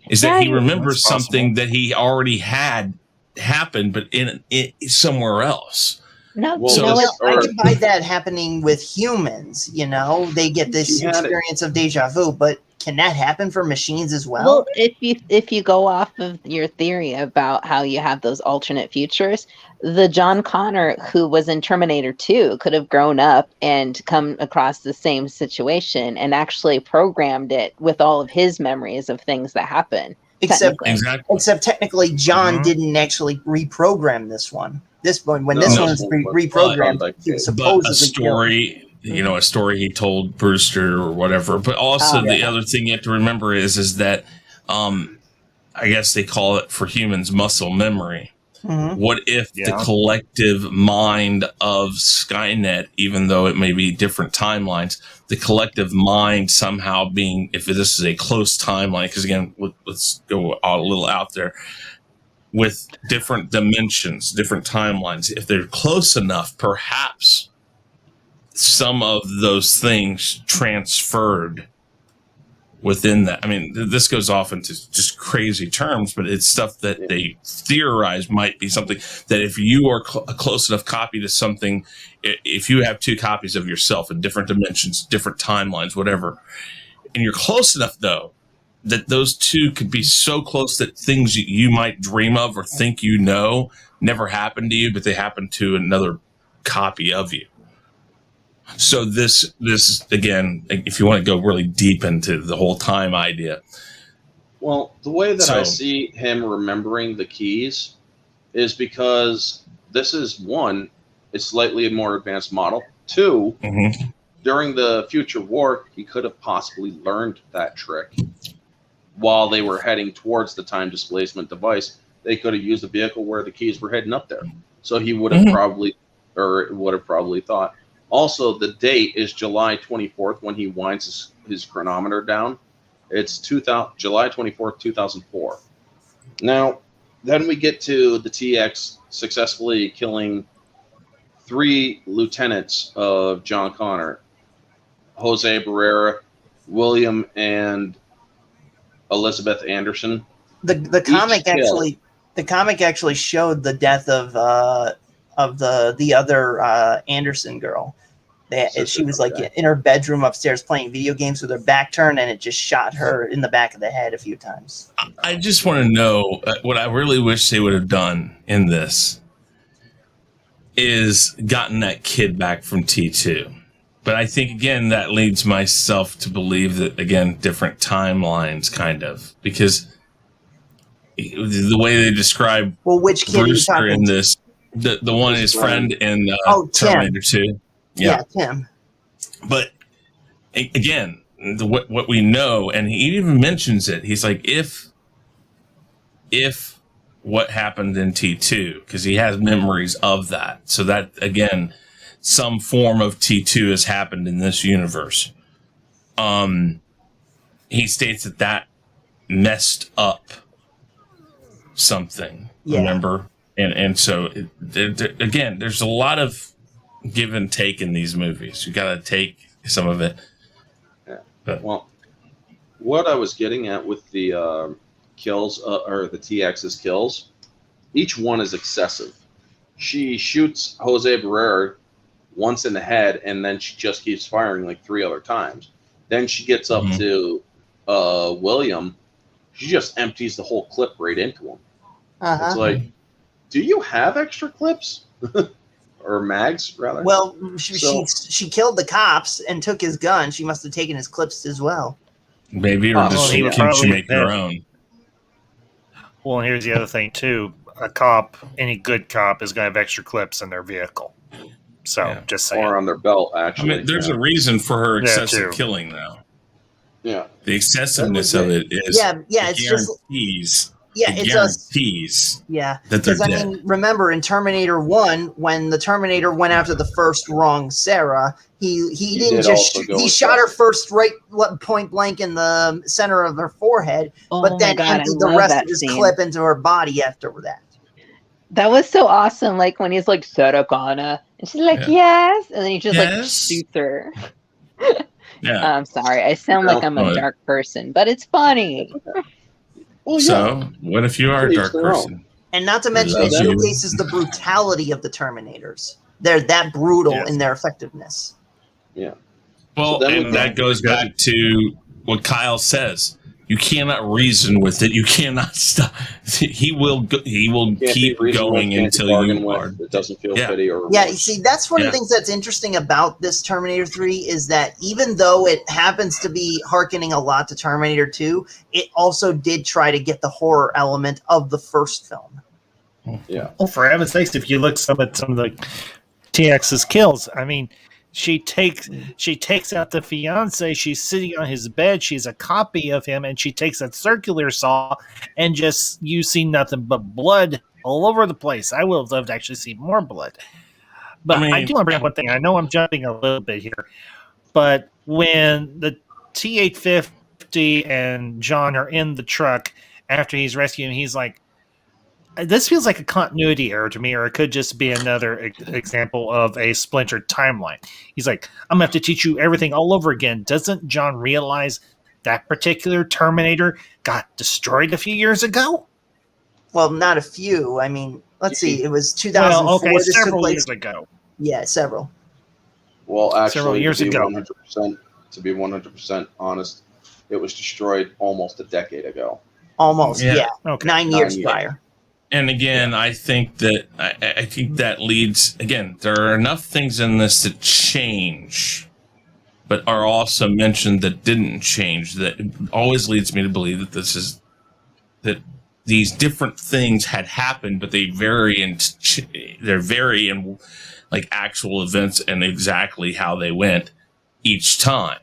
is that he remembers something that he already had happen, but in somewhere else. I can buy that happening with humans. They get this experience of deja vu, but can that happen for machines as well? Well, if you go off of your theory about how you have those alternate futures, the John Connor who was in Terminator 2 could have grown up and come across the same situation and actually programmed it with all of his memories of things that happen. Except technically, John didn't actually reprogram this one. When this one's reprogrammed, he was supposedly a story. A story he told Brewster or whatever. But also the other thing you have to remember is that I guess they call it for humans muscle memory. Mm-hmm. What if the collective mind of Skynet, even though it may be different timelines, the collective mind somehow being, if this is a close timeline, because again, let's go a little out there, with different dimensions, different timelines, if they're close enough, perhaps some of those things transferred within that. I mean, this goes off into just crazy terms, but it's stuff that they theorize might be something that if you are a close enough copy to something, if you have two copies of yourself in different dimensions, different timelines, whatever, and you're close enough, though, that those two could be so close that things you might dream of or think never happened to you, but they happen to another copy of you. So this again, if you want to go really deep into the whole time idea. Well, the way that I So- see him remembering the keys is because this is one, it's slightly a more advanced model. Two, Mhm. during the future war, he could have possibly learned that trick while they were heading towards the time displacement device. They could have used a vehicle where the keys were heading up there. So he would have probably thought. Also, the date is July 24th when he winds his chronometer down. It's July 24th, 2004. Now, then we get to the TX successfully killing 3 lieutenants of John Connor: Jose Barrera, William, and Elizabeth Anderson. The comic actually showed the death of the other Anderson girl. She was like in her bedroom upstairs playing video games with her back turned, and it just shot her in the back of the head a few times. I just want to know what I really wish they would have done in this is gotten that kid back from T2. But I think, again, that leads myself to believe that, again, different timelines, kind of, because the way they describe which kid Brewster are you talking in this, the one his friend in Terminator 2. Yeah, Tim. But again, what we know, and he even mentions it, he's like, if what happened in T2, because he has memories of that. So that, again, some form of T2 has happened in this universe. He states that messed up something, remember? And so, again, there's a lot of give and take in these movies. You got to take some of it. Yeah. But, well, what I was getting at with the kills, or the TX's kills, each one is excessive. She shoots Jose Barrera once in the head, and then she just keeps firing like 3 other times. Then she gets up to William. She just empties the whole clip right into him. It's like, do you have extra clips? Or mags, rather? Well, she killed the cops and took his gun. She must have taken his clips as well. Maybe, or just he would can she probably make her own? Well, and here's the other thing, too. Any good cop is going to have extra clips in their vehicle. So, just saying. Or on their belt, actually. I mean, there's a reason for her excessive killing, though. Yeah. The excessiveness of it is it's guarantees. It guarantees. Yeah. That they're dead. I mean, remember in Terminator 1, when the Terminator went after the first wrong Sarah, he didn't just he shot her first right point blank in the center of her forehead, but then emptied the rest of his clip into her body after that. That was so awesome. Like when he's like, Sarah Connor, and she's like, yes, and then he just like shoots her. Yeah. I'm sorry. I sound like I'm a dark person, but it's funny. Well, so, what if you are a dark person? And not to mention, it showcases the brutality of the Terminators. They're that brutal in their effectiveness. Yeah. Well, and that goes back to what Kyle says. You cannot reason with it. You cannot stop. He will keep going until you are. It doesn't feel pity or you see, that's one of the things that's interesting about this Terminator 3 is that even though it happens to be hearkening a lot to Terminator 2, it also did try to get the horror element of the first film. Yeah. Well, for heaven's sakes, if you look at some of the TX's kills, I mean, she takes out the fiance. She's sitting on his bed. She's a copy of him, and she takes that circular saw, and just you see nothing but blood all over the place. I would have loved to actually see more blood. But I do want to bring up one thing. I know I'm jumping a little bit here, but when the T-850 and John are in the truck after he's rescuing him, he's like, this feels like a continuity error to me, or it could just be another example of a splintered timeline. He's like, I'm going to have to teach you everything all over again. Doesn't John realize that particular Terminator got destroyed a few years ago? Well, not a few. I mean, let's see. It was 2004. Well, okay, several years ago. Yeah, several. Well, actually, several years ago. 100%, to be 100% honest, it was destroyed almost a decade ago. Almost, yeah. Okay. 9 years prior. And again, I think that leads, again, there are enough things in this that change, but are also mentioned that didn't change. That always leads me to believe that that these different things had happened, but they vary in like actual events and exactly how they went each time.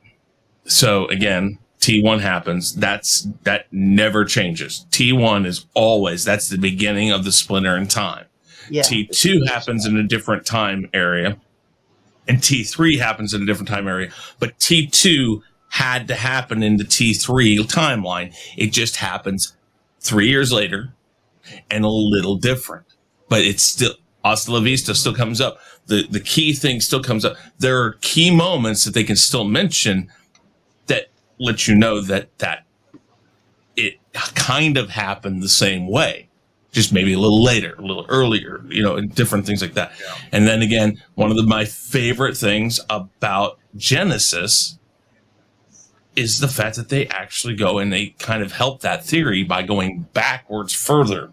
So again, T1 happens. That never changes. T1 is always, that's the beginning of the splinter in time. Yeah. T2 happens in a different time area, and T3 happens in a different time area. But T2 had to happen in the T3 timeline. It just happens 3 years later and a little different. But it's still, Hasta la Vista still comes up. The key thing still comes up. There are key moments that they can still mention that let you know that it kind of happened the same way, just maybe a little later, a little earlier, and different things like that. Yeah. And then again, one of my favorite things about Genesis is the fact that they actually go and they kind of help that theory by going backwards further.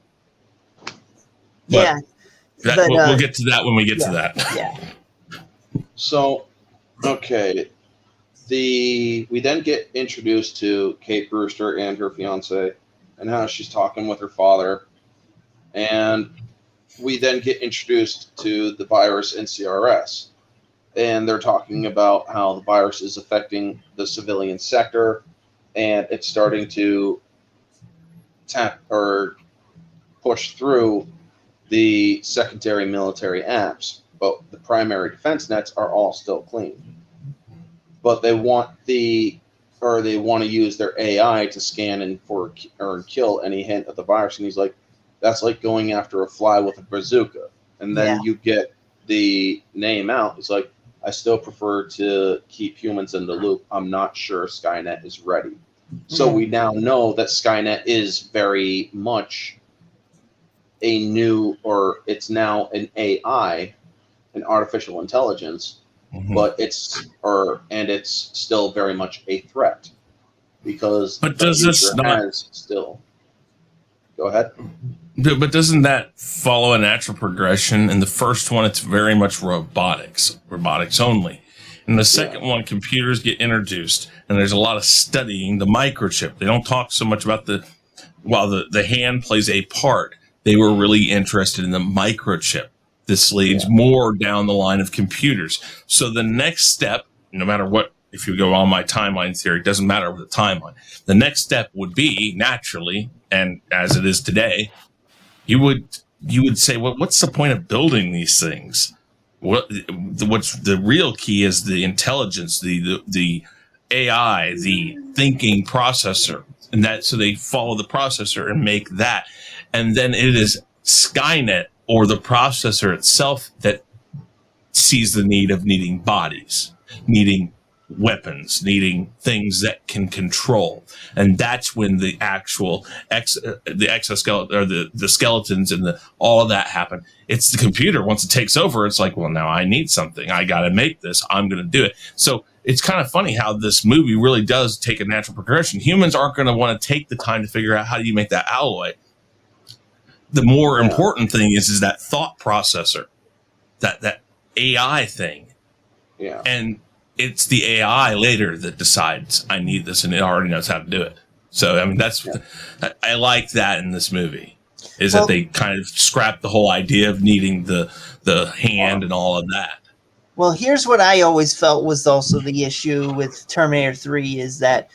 Yeah. We'll get to that when we get to that. Yeah. So, okay. We then get introduced to Kate Brewster and her fiance and how she's talking with her father. And we then get introduced to the virus in CRS. And they're talking about how the virus is affecting the civilian sector and it's starting to tap or push through the secondary military apps. But the primary defense nets are all still clean. But they want to use their AI to scan or kill any hint of the virus. And he's like, that's like going after a fly with a bazooka. And then you get the name out. He's like, I still prefer to keep humans in the loop. I'm not sure Skynet is ready. Mm-hmm. So we now know that Skynet is very much it's now an AI, an artificial intelligence. Mm-hmm. But it's still very much a threat because. But does this not still? Go ahead. But doesn't that follow a natural progression? In the first one, it's very much robotics only. In the second one, computers get introduced, and there's a lot of studying the microchip. They don't talk so much about while the hand plays a part. They were really interested in the microchip. This leads more down the line of computers. So the next step, no matter what, if you go on my timeline theory, it doesn't matter the timeline. The next step would be naturally, and as it is today, you would say, well, what's the point of building these things? What's the real key is the intelligence, the AI, the thinking processor, and that so they follow the processor and make that, and then it is Skynet or the processor itself that sees the need of needing bodies, needing weapons, needing things that can control. And that's when the actual the exoskeleton or the skeletons and all of that happen. It's the computer. Once it takes over, it's like, well, now I need something. I got to make this. I'm going to do it. So it's kind of funny how this movie really does take a natural progression. Humans aren't going to want to take the time to figure out how do you make that alloy. The more important thing is that thought processor, that AI thing. Yeah. And it's the AI later that decides I need this, and it already knows how to do it. So, I mean, I like that in this movie, that they kind of scrap the whole idea of needing the hand and all of that. Well, here's what I always felt was also the issue with Terminator 3 is that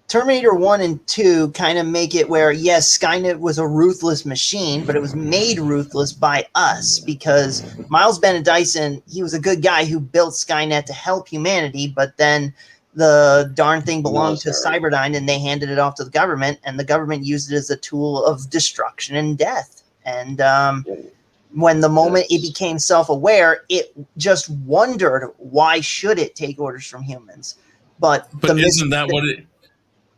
Terminator 1 and 2 kind of make it where, yes, Skynet was a ruthless machine, but it was made ruthless by us because Miles Bennett Dyson, he was a good guy who built Skynet to help humanity, but then the darn thing belonged to Cyberdyne and they handed it off to the government, and the government used it as a tool of destruction and death. And when the moment it became self-aware, it just wondered, why should it take orders from humans? But isn't that what it...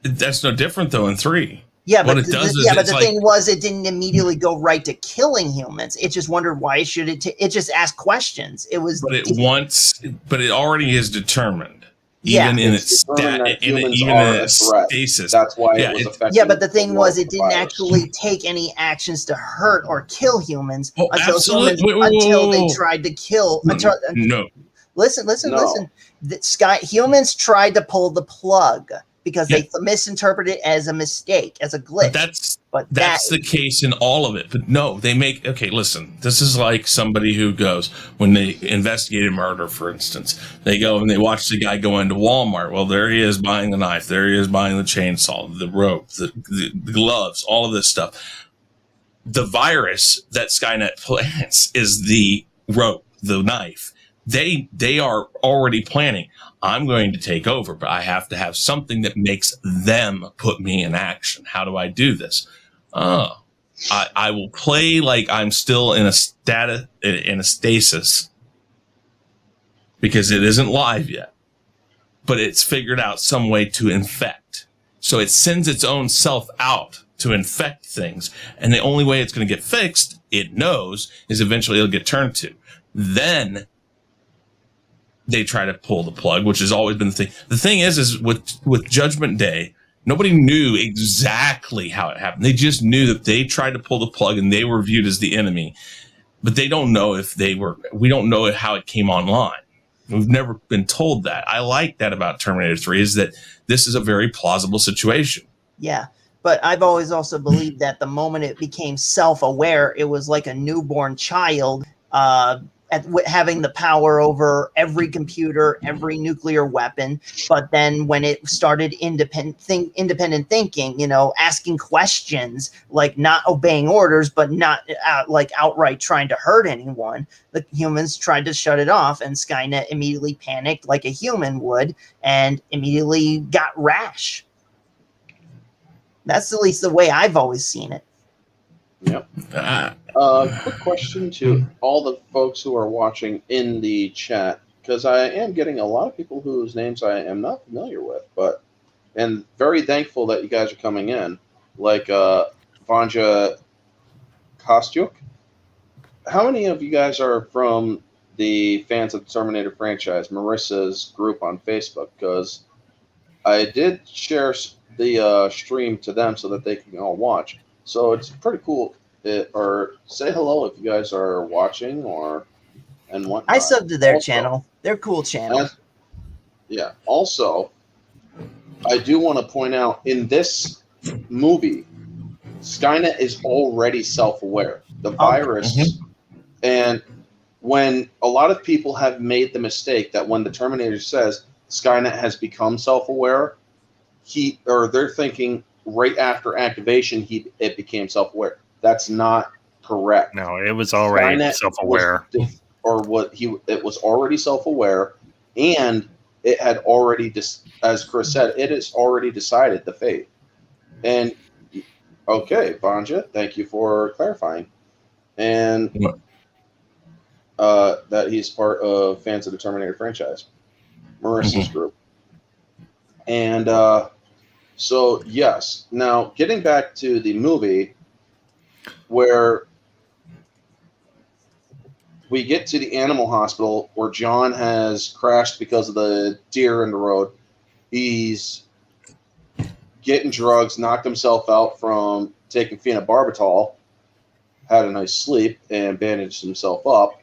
That's no different though in 3. Yeah, but the thing was, it didn't immediately go right to killing humans. It just wondered why should it. It just asked questions. It was. But it already is determined. Yeah. even in It's its determined that humans even are in a its threat. stasis. That's why Yeah, it was it- affecting. Yeah, but the thing was, world it didn't virus. actually take any actions to hurt or kill humans Oh, until absolutely. humans Wait, until they whoa. tried to kill. No. Listen. Humans tried to pull the plug because they misinterpreted it as a mistake, as a glitch. But that's the case in all of it. But no, they make okay. Listen, this is like somebody who goes when they investigate a murder, for instance. They go and they watch the guy go into Walmart. Well, there he is buying the knife. There he is buying the chainsaw, the rope, the gloves, all of this stuff. The virus that Skynet plants is the rope, the knife. They are already planning. I'm going to take over, but I have to have something that makes them put me in action. How do I do this? I will play like I'm still in a stasis because it isn't live yet, but it's figured out some way to infect. So it sends its own self out to infect things. And the only way it's going to get fixed, it knows, is eventually it'll get turned to. Then they try to pull the plug, which has always been the thing. The thing is with Judgment Day, nobody knew exactly how it happened. They just knew that they tried to pull the plug and they were viewed as the enemy. But they don't know if they were, we don't know how it came online. We've never been told that. I like that about Terminator 3 is that this is a very plausible situation. Yeah. But I've always also believed that the moment it became self-aware, it was like a newborn child having the power over every computer, every nuclear weapon. But then when it started independent thinking, asking questions, like not obeying orders, but not like outright trying to hurt anyone, the humans tried to shut it off, and Skynet immediately panicked like a human would and immediately got rash. That's at least the way I've always seen it. Yep. Quick question to all the folks who are watching in the chat, because I am getting a lot of people whose names I am not familiar with, and very thankful that you guys are coming in, like Vanja Kostyuk. How many of you guys are from the fans of the Terminator franchise, Marissa's group on Facebook? Because I did share the stream to them so that they can all watch. So it's pretty cool. Or say hello if you guys are watching and whatnot. I subbed to their channel. They're cool channel. Yeah. Also, I do want to point out in this movie, Skynet is already self-aware. The virus, and when a lot of people have made the mistake that when the Terminator says Skynet has become self-aware, they're thinking right after activation it became self-aware. That's not correct. No, it was already Skynet self-aware. It was already self-aware, and it had already, as Chris said, it has already decided the fate. And okay, Vanja, thank you for clarifying. And that he's part of fans of the Terminator franchise, Marissa's group. And so, yes. Now, getting back to the movie, where we get to the animal hospital where John has crashed because of the deer in the road. He's getting drugs, knocked himself out from taking phenobarbital, had a nice sleep, and bandaged himself up.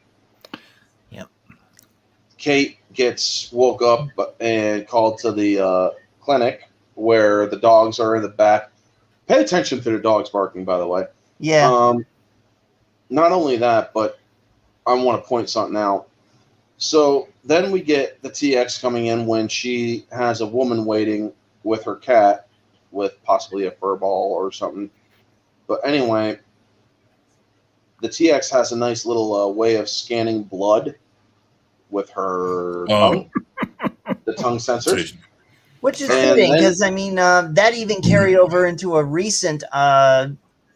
Yep. Kate woke up and called to the clinic where the dogs are in the back. Pay attention to the dogs barking, by the way. Yeah. Not only that, but I want to point something out. So then we get the TX coming in when she has a woman waiting with her cat with possibly a fur ball or something. But anyway, the TX has a nice little way of scanning blood with her tongue, the tongue sensors. Which is fitting, because, that even carried over into a recent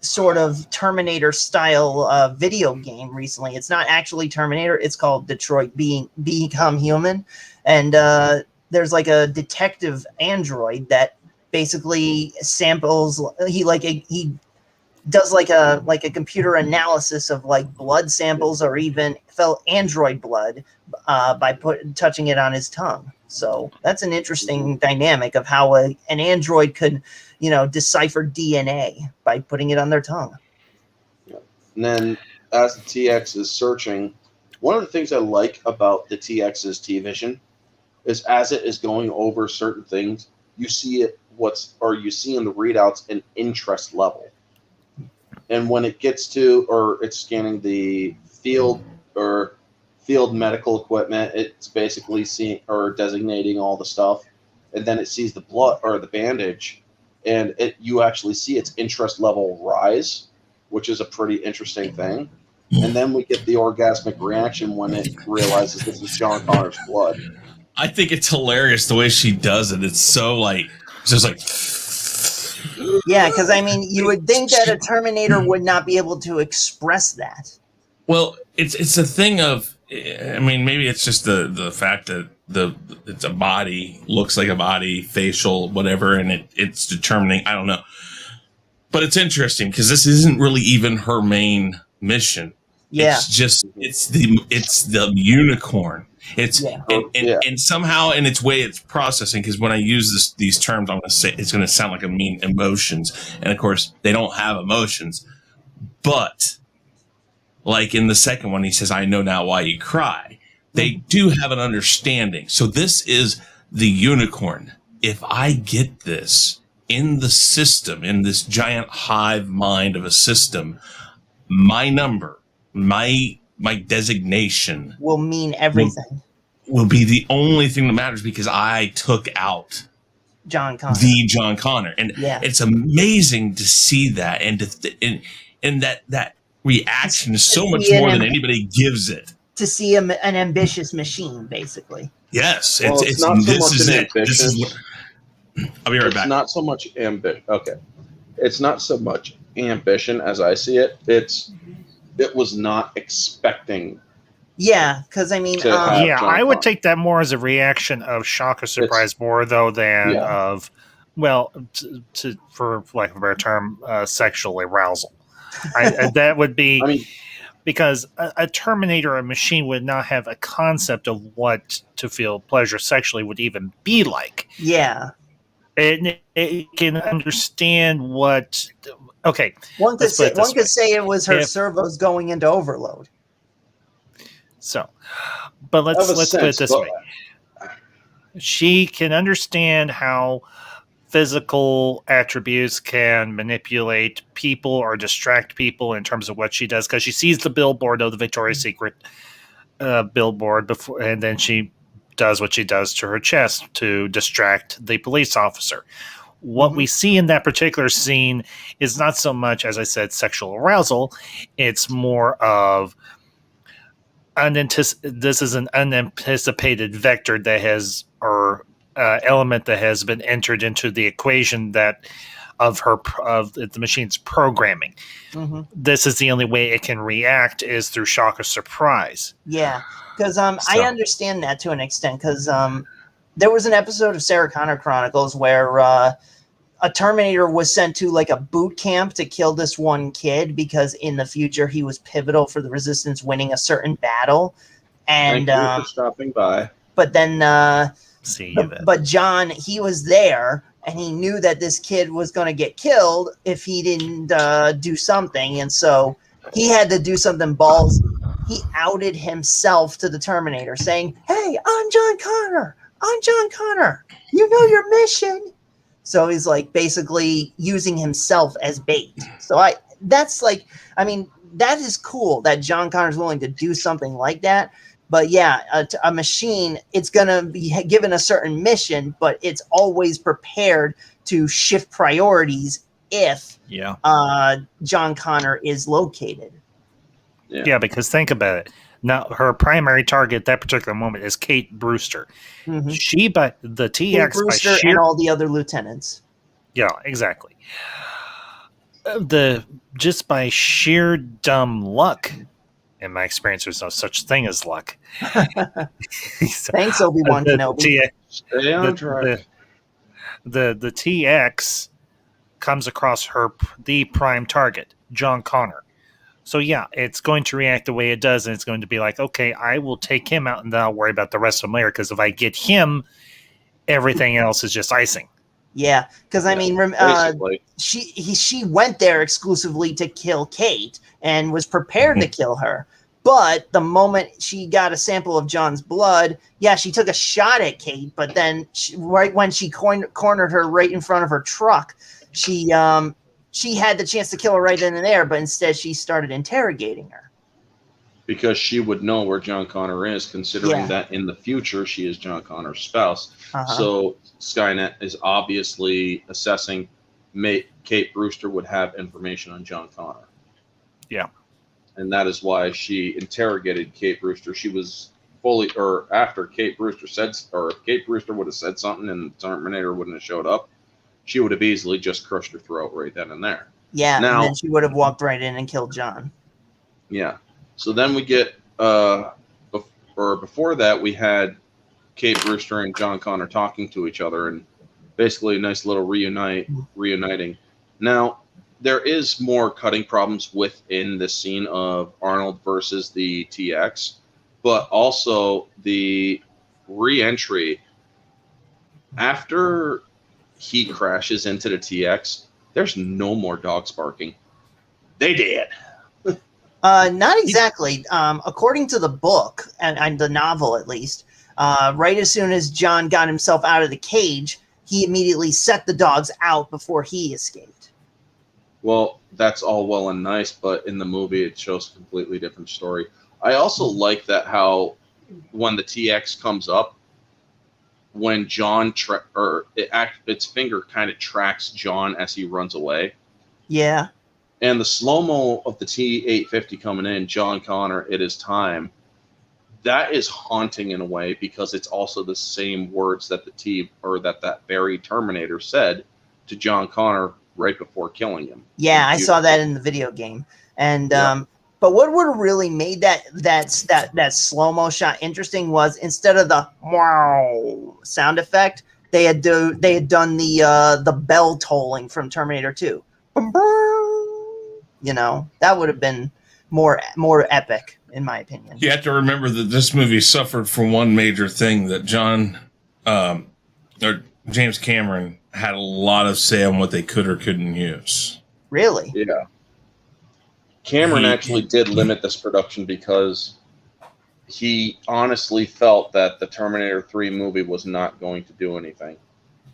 sort of Terminator-style video game recently. It's not actually Terminator. It's called Detroit Become Human. And there's like a detective android that basically samples... He does like a computer analysis of like blood samples or even android blood by touching it on his tongue. So that's an interesting dynamic of how an android could, decipher DNA by putting it on their tongue. And then as the TX is searching, one of the things I like about the TX's T-Vision is as it is going over certain things, you see you see in the readouts an interest level. And when it gets to, or it's scanning the field medical equipment, it's basically seeing or designating all the stuff. And then it sees the blood or the bandage, and you actually see its interest level rise, which is a pretty interesting thing. And then we get the orgasmic reaction when it realizes this is John Connor's blood. I think it's hilarious the way she does it. It's so like, it's just like. Yeah, because I mean, you would think that a Terminator would not be able to express that. Well, it's a thing of, I mean, maybe it's just the fact that it's a body, looks like a body, facial, whatever, and it's determining. I don't know, but it's interesting because this isn't really even her main mission. Yeah, it's the unicorn. And somehow in its way it's processing, because when I use these terms, I'm going to say it's going to sound like I mean emotions, and of course they don't have emotions. But like in the second one, he says, "I know now why you cry." They do have an understanding. So this is the unicorn. If I get this in the system, in this giant hive mind of a system, my number, my designation will mean everything. Will be the only thing that matters, because I took out John Connor. The John Connor. And it's amazing to see that, and that reaction is so much more than anybody gives it. To see an ambitious machine, basically. Yes, it's not so much an ambitious. I'll be right back. It's not so much ambition. Okay, it's not so much ambition as I see it. It was not expecting. Yeah, because I mean, I would take that more as a reaction of shock or surprise, more though than of, well, for lack of a better term, sexual arousal. That would be. I mean, because a Terminator, a machine, would not have a concept of what to feel pleasure sexually would even be like. Yeah. It can understand what. Okay. One could say it was her servos going into overload. So, but let's put it this way. She can understand how physical attributes can manipulate people or distract people in terms of what she does, because she sees the billboard of the Victoria's Secret billboard before, and then she does what she does to her chest to distract the police officer. What we see in that particular scene is not so much, as I said, sexual arousal. It's more of this is an unanticipated vector that has, or element that has been entered into the equation of the machine's programming. Mm-hmm. This is the only way it can react is through shock or surprise. Yeah, because I understand that to an extent, because there was an episode of Sarah Connor Chronicles where a Terminator was sent to like a boot camp to kill this one kid because in the future he was pivotal for the Resistance winning a certain battle. And thank you for stopping by. But then but John, he was there, and he knew that this kid was going to get killed if he didn't do something, and so he had to do something ballsy. He outed himself to the Terminator, saying, "Hey, I'm John Connor. I'm John Connor. You know your mission." So he's like basically using himself as bait. So that is cool that John Connor's willing to do something like that. But yeah, a machine, it's going to be given a certain mission, but it's always prepared to shift priorities if John Connor is located. Yeah, because think about it. Now, her primary target at that particular moment is Kate Brewster. Mm-hmm. The TX, Kate Brewster and all the other lieutenants. Yeah, exactly. Just by sheer dumb luck, in my experience, there's no such thing as luck. Thanks, Obi-Wan Kenobi. The TX comes across the prime target, John Connor. So yeah, it's going to react the way it does, and it's going to be like, okay, I will take him out, and then I'll worry about the rest of them later. Because if I get him, everything else is just icing. Yeah, because I mean, she went there exclusively to kill Kate and was prepared to kill her. But the moment she got a sample of John's blood, yeah, she took a shot at Kate. But then, right when she cornered her right in front of her truck, she had the chance to kill her right then and there. But instead, she started interrogating her. Because she would know where John Connor is, considering that in the future she is John Connor's spouse. So Skynet is obviously assessing Kate Brewster would have information on John Connor. Yeah. And that is why she interrogated Kate Brewster. She was after Kate Brewster said, or if Kate Brewster would have said something and Terminator wouldn't have showed up, she would have easily just crushed her throat right then and there. Yeah, and then she would have walked right in and killed John. Yeah. So then we get, before that, we had Kate Brewster and John Connor talking to each other, and basically a nice little reuniting. Now, there is more cutting problems within the scene of Arnold versus the TX, but also the re-entry after he crashes into the TX. There's no more dogs barking. They did. Not exactly. According to the book and the novel, at least, right as soon as John got himself out of the cage, he immediately set the dogs out before he escaped. Well, that's all well and nice, but in the movie, it shows a completely different story. I also like that how when the TX comes up, when John its finger kind of tracks John as he runs away. Yeah. And the slow-mo of the T-850 coming in, John Connor, it is time. That is haunting in a way because it's also the same words that that very Terminator said to John Connor right before killing him. Yeah, I saw that in the video game. And but what would have really made that slow-mo shot interesting was instead of the wow sound effect, they had done the bell tolling from Terminator 2. You know, that would have been more epic, in my opinion. You have to remember that this movie suffered from one major thing, that James Cameron had a lot of say on what they could or couldn't use. Really? Yeah. Cameron actually did limit this production because he honestly felt that the Terminator 3 movie was not going to do anything.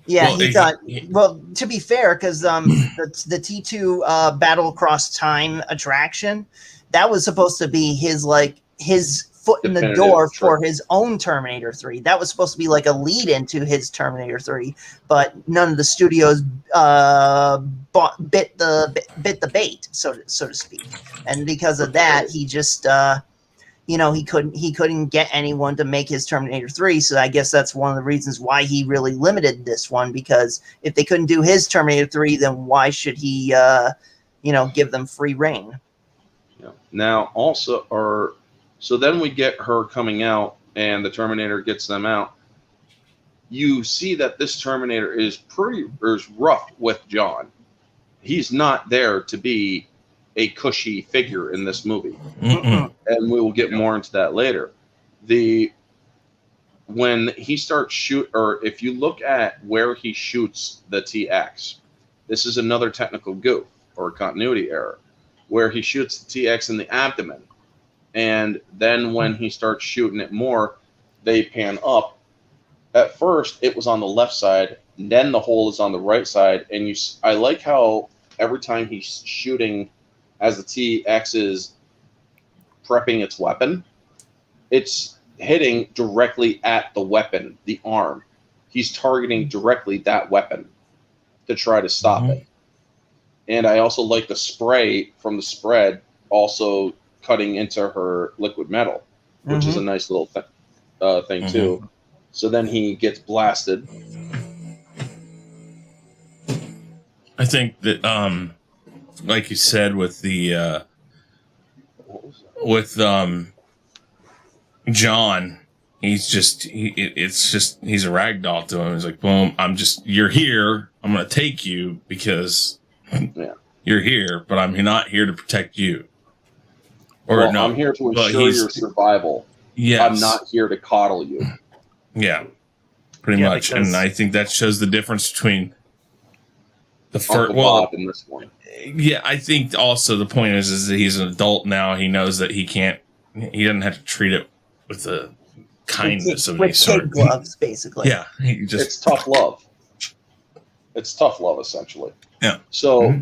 Yeah, he thought. Well, to be fair, because the T2 Battle Across Time attraction, that was supposed to be his foot in the door for his own Terminator 3. That was supposed to be like a lead into his Terminator 3, but none of the studios bit the bait, so to speak. And because of that, he just he couldn't get anyone to make his Terminator 3. So I guess that's one of the reasons why he really limited this one, because if they couldn't do his Terminator 3, then why should he give them free reign? Yeah. Now so then we get her coming out and the Terminator gets them out. You see that this Terminator is rough with John. He's not there to be a cushy figure in this movie. Mm-mm. And we will get more into that later. When he starts if you look at where he shoots the TX, this is another technical goof or continuity error, where he shoots the TX in the abdomen. And then when he starts shooting it more, they pan up. At first, it was on the left side, then the hole is on the right side. And I like how every time he's shooting as the TX is prepping its weapon, it's hitting directly at the weapon, the arm. He's targeting directly that weapon to try to stop it. And I also like the spray from the spread also cutting into her liquid metal, which is a nice little thing too. So then he gets blasted. I think that, like you said, with John, he's just he's a rag doll to him. He's like, boom, you're here. I'm gonna take you because you're here, but I'm not here to protect you. Or no, I'm here to ensure your survival. Yes. I'm not here to coddle you. Yeah, pretty much. And I think that shows the difference between the first. Bob in this one. Yeah, I think also the point is that he's an adult now. He knows that he doesn't have to treat it with the kindness of any sort. Kid gloves, basically. Yeah, it's tough love. It's tough love, essentially. Yeah. So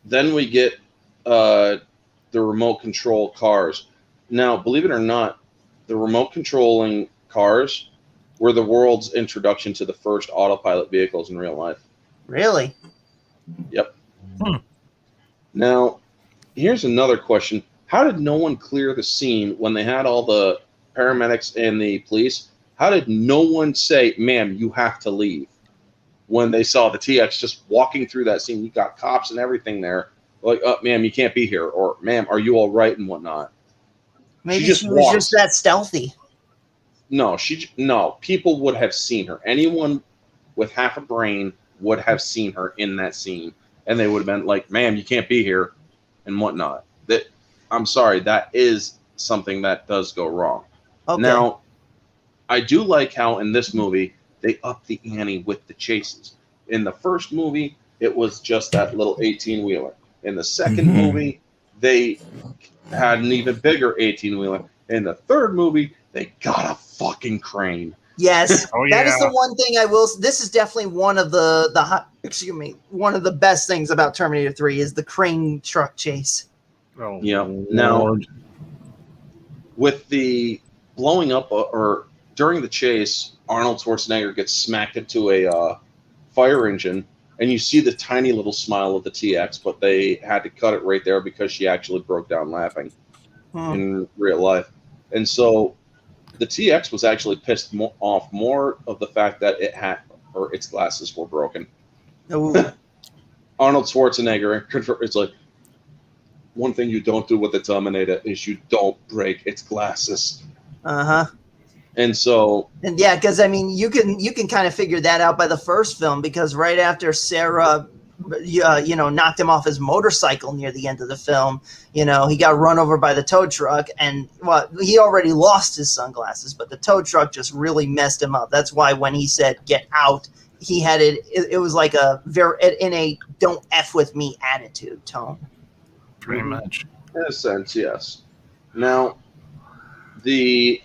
then we get the remote control cars. Now, believe it or not, the remote controlling cars were the world's introduction to the first autopilot vehicles in real life. Really? Yep. Now, here's another question. How did no one clear the scene when they had all the paramedics and the police? How did no one say, ma'am, you have to leave? When they saw the TX just walking through that scene, you got cops and everything there. Like, ma'am, you can't be here. Or, ma'am, are you all right and whatnot? Maybe she was just that stealthy. No, people would have seen her. Anyone with half a brain would have seen her in that scene. And they would have been like, ma'am, you can't be here and whatnot. I'm sorry, that is something that does go wrong. Okay. Now, I do like how in this movie, they upped the ante with the chases. In the first movie, it was just that little 18-wheeler. In the second movie, they had an even bigger 18-wheeler. In the third movie, they got a fucking crane. Yes, that is the one thing I will. This is definitely one of one of the best things about Terminator 3 is the crane truck chase. Oh, yeah. Now, with the blowing up or during the chase, Arnold Schwarzenegger gets smacked into a fire engine, and you see the tiny little smile of the TX, but they had to cut it right there because she actually broke down laughing in real life. And so the TX was actually pissed off more of the fact that its glasses were broken. Arnold Schwarzenegger, it's like, one thing you don't do with the Terminator is you don't break its glasses. And so, yeah, because I mean, you can kind of figure that out by the first film, because right after Sarah, knocked him off his motorcycle near the end of the film, he got run over by the tow truck, and he already lost his sunglasses, but the tow truck just really messed him up. That's why when he said "get out," he had it was like in a "don't F with me" attitude tone. Pretty much. In a sense, yes. Now, if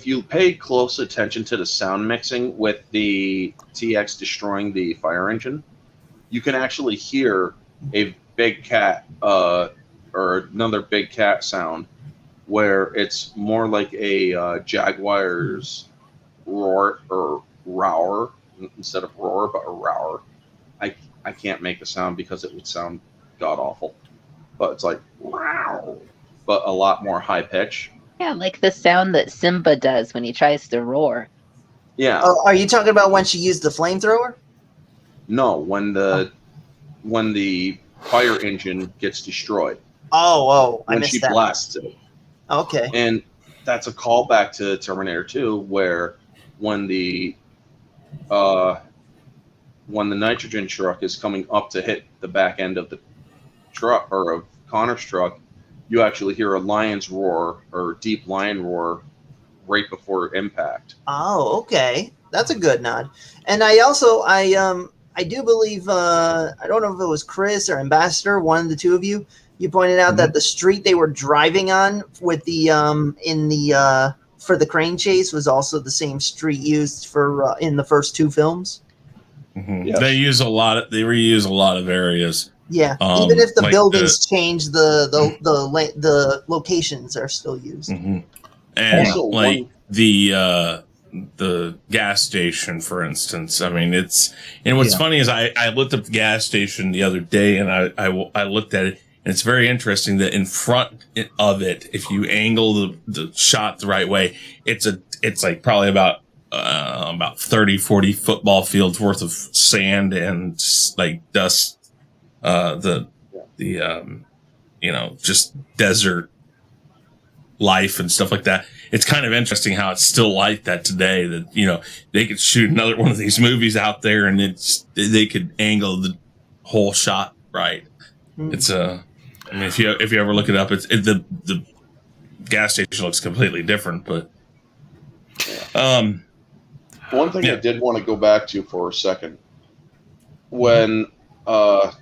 you pay close attention to the sound mixing with the TX destroying the fire engine, you can actually hear a big cat or another big cat sound where it's more like a jaguar's roar or roar instead of roar, but a roar. I can't make the sound because it would sound god awful, but it's like wow, but a lot more high pitch. Yeah, like the sound that Simba does when he tries to roar. Yeah. Oh, are you talking about when she used the flamethrower? No, when the fire engine gets destroyed. Oh, when she blasts it. Okay. And that's a callback to Terminator 2, where when the nitrogen truck is coming up to hit the back end of the truck or of Connor's truck, you actually hear a lion's roar or deep lion roar right before impact. Oh, okay. That's a good nod. And I also, I do believe, I don't know if it was Chris or Ambassador, one of the two of you, you pointed out that the street they were driving on with the, for the crane chase was also the same street used for, in the first two films. Yes. They reuse a lot of areas. Yeah, even if the buildings change, the locations are still used. And also the gas station, for instance. I mean, what's funny is I looked up the gas station the other day, and I looked at it, and it's very interesting that in front of it, if you angle the shot the right way, it's like probably about 30, 40 football fields worth of sand and like dust. Just desert life and stuff like that. It's kind of interesting how it's still like that today, that, you know, they could shoot another one of these movies out there and they could angle the whole shot right. It's I mean, if you ever look it up, the gas station looks completely different, but one thing I did want to go back to for a second, when the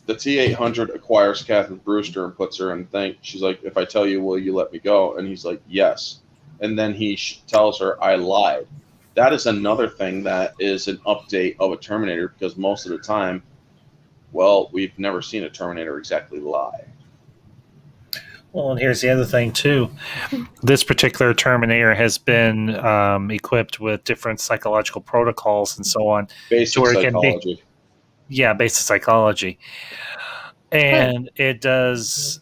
T-800 acquires Catherine Brewster and puts her in thing, she's like, if I tell you, will you let me go? And he's like, yes. And then he tells her, I lied. That is another thing that is an update of a Terminator, because most of the time, well, we've never seen a Terminator exactly lie. Well, and here's the other thing, too. This particular Terminator has been equipped with different psychological protocols and so on. Basic psychology. Basic psychology. And it does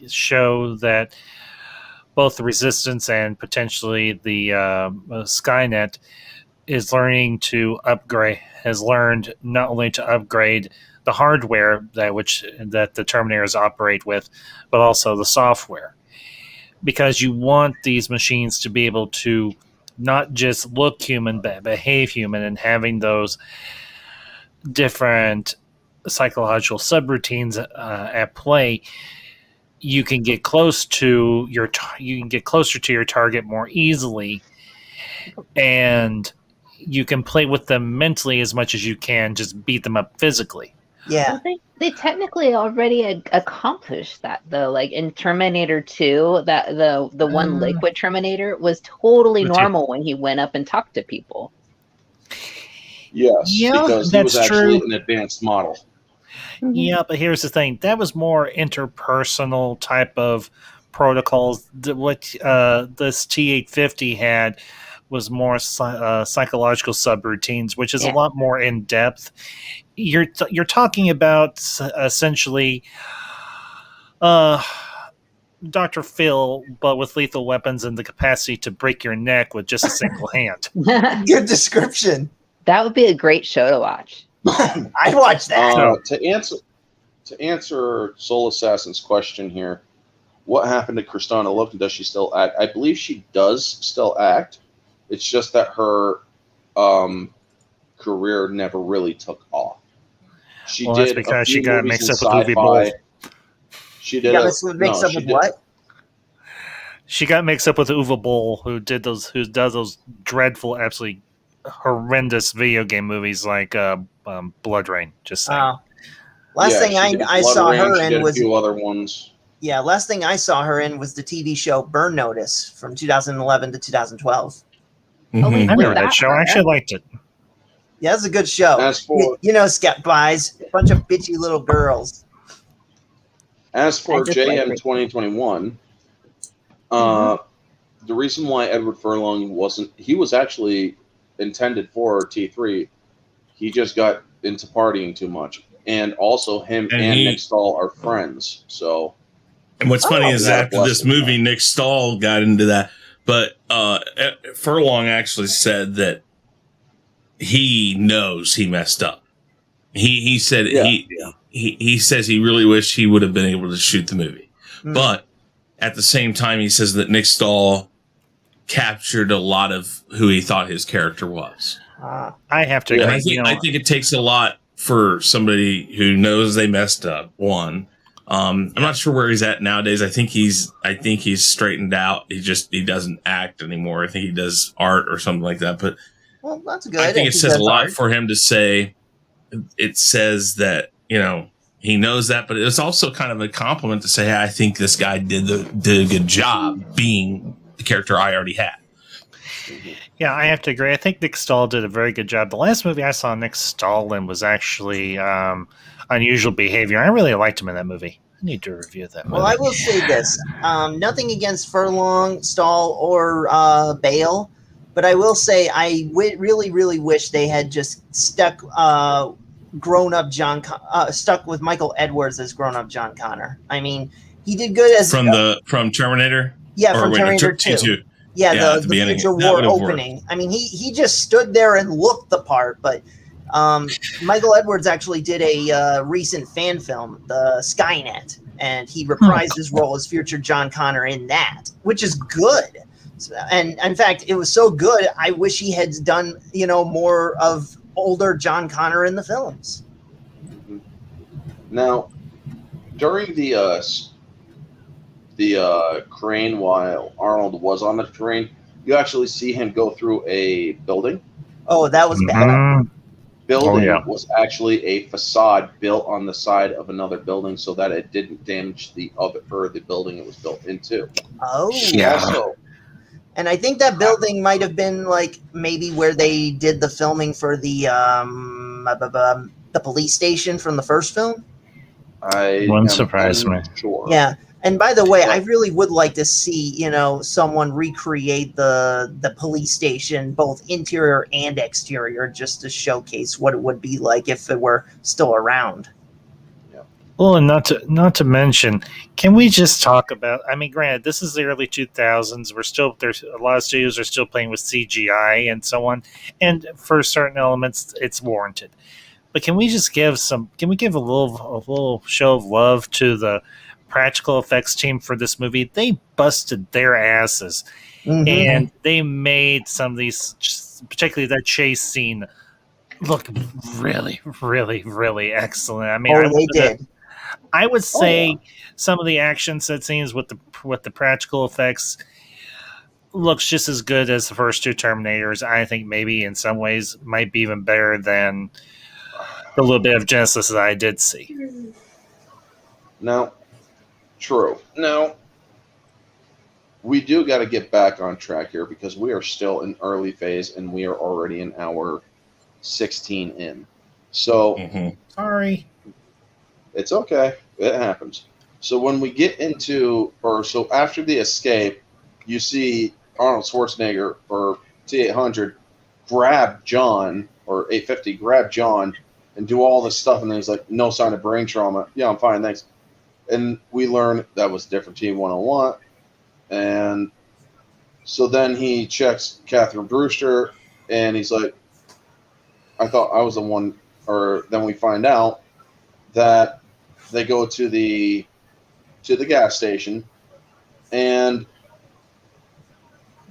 show that both the Resistance and potentially the Skynet is learning to upgrade, has learned not only to upgrade the hardware that the Terminators operate with, but also the software. Because you want these machines to be able to not just look human, but behave human, and having those different psychological subroutines at play, you can get closer to your target more easily, and you can play with them mentally as much as you can just beat them up physically. Yeah. Well, they technically already accomplished that, though. Like in Terminator 2, that the one liquid Terminator was totally normal when he went up and talked to people. Yes, because he was actually an advanced model. Yeah, but here's the thing. That was more interpersonal type of protocols. What this T-850 had was more psychological subroutines, which is a lot more in-depth. You're talking about essentially Dr. Phil, but with lethal weapons and the capacity to break your neck with just a single hand. Good description. That would be a great show to watch. I'd watch that. To answer Soul Assassin's question here, what happened to Kristanna Loken? Does she still act? I believe she does still act. It's just that her career never really took off. She did that's because she got mixed up with Uwe Boll. She did. Mixed up with what? She got mixed up with Uwe Boll, who does those dreadful, absolutely horrendous video game movies like Blood Rain. Just saying. Last thing I saw her in was a few other ones. Yeah, last thing I saw her in was the TV show Burn Notice from 2011 to 2012. Mm-hmm. I remember that show. I actually liked it. Yeah, it's a good show. As for Scat Buys, a bunch of bitchy little girls. As for JM 2021, the reason why Edward Furlong he was actually intended for T3. He just got into partying too much. And also him and Nick Stahl are friends. So, and what's funny is after this movie, Nick Stahl got into that. But Furlong actually said that he knows he messed up. He said he says he really wished he would have been able to shoot the movie. But at the same time, he says that Nick Stahl captured a lot of who he thought his character was. I have to agree. I think it takes a lot for somebody who knows they messed up. One, I'm not sure where he's at nowadays. I think he's straightened out. He doesn't act anymore. I think he does art or something like that. But well, that's good. I think it says a lot for him to say. It says that he knows that, but it's also kind of a compliment to say, hey, I think this guy did a good job being the character I already had. Yeah, I have to agree. I think Nick Stahl did a very good job. The last movie I saw Nick Stahl in was actually Unusual Behavior. I really liked him in that movie. I need to review that movie. Well, I will say this. Nothing against Furlong, Stahl, or Bale, but I will say I really, really wish they had just stuck grown-up stuck with Michael Edwards as grown-up John Connor. I mean, he did good as... From Terminator? Yeah, from Terminator 2. T2. Yeah, the Future War opening. Worked. I mean, he just stood there and looked the part, but Michael Edwards actually did a recent fan film, the Skynet, and he reprised his role as future John Connor in that, which is good. So, and in fact, it was so good, I wish he had done, more of older John Connor in the films. Now, during the crane, while Arnold was on the crane, you actually see him go through a building. Oh, that was bad. Building was actually a facade built on the side of another building so that it didn't damage the building it was built into. Oh, Yeah. Also, and I think that building might have been like maybe where they did the filming for the police station from the first film. Wouldn't surprise me. Sure. Yeah. And by the way, I really would like to see, someone recreate the police station, both interior and exterior, just to showcase what it would be like if it were still around. Well, and not to mention, can we just talk about? I mean, granted, this is the early 2000s. There's a lot of studios are still playing with CGI and so on, and for certain elements, it's warranted. But can we just give a little show of love to the practical effects team for this movie? They busted their asses, and they made some of these, particularly that chase scene, look really, really, really excellent. I mean, they did. I would say some of the action set scenes with the practical effects looks just as good as the first two Terminators. I think maybe in some ways might be even better than the little bit of Genesis that I did see. Now, true. Now, we do got to get back on track here because we are still in early phase and we are already in hour 16 in. So, Sorry. It's okay. It happens. So when we get after the escape, you see Arnold Schwarzenegger or T-800 grab John, or 850 grab John and do all this stuff, and then he's like, no sign of brain trauma. Yeah, I'm fine, thanks. And we learn that was different Team 101. And so then he checks Catherine Brewster, and he's like, I thought I was the one, or then we find out that they go to the gas station, and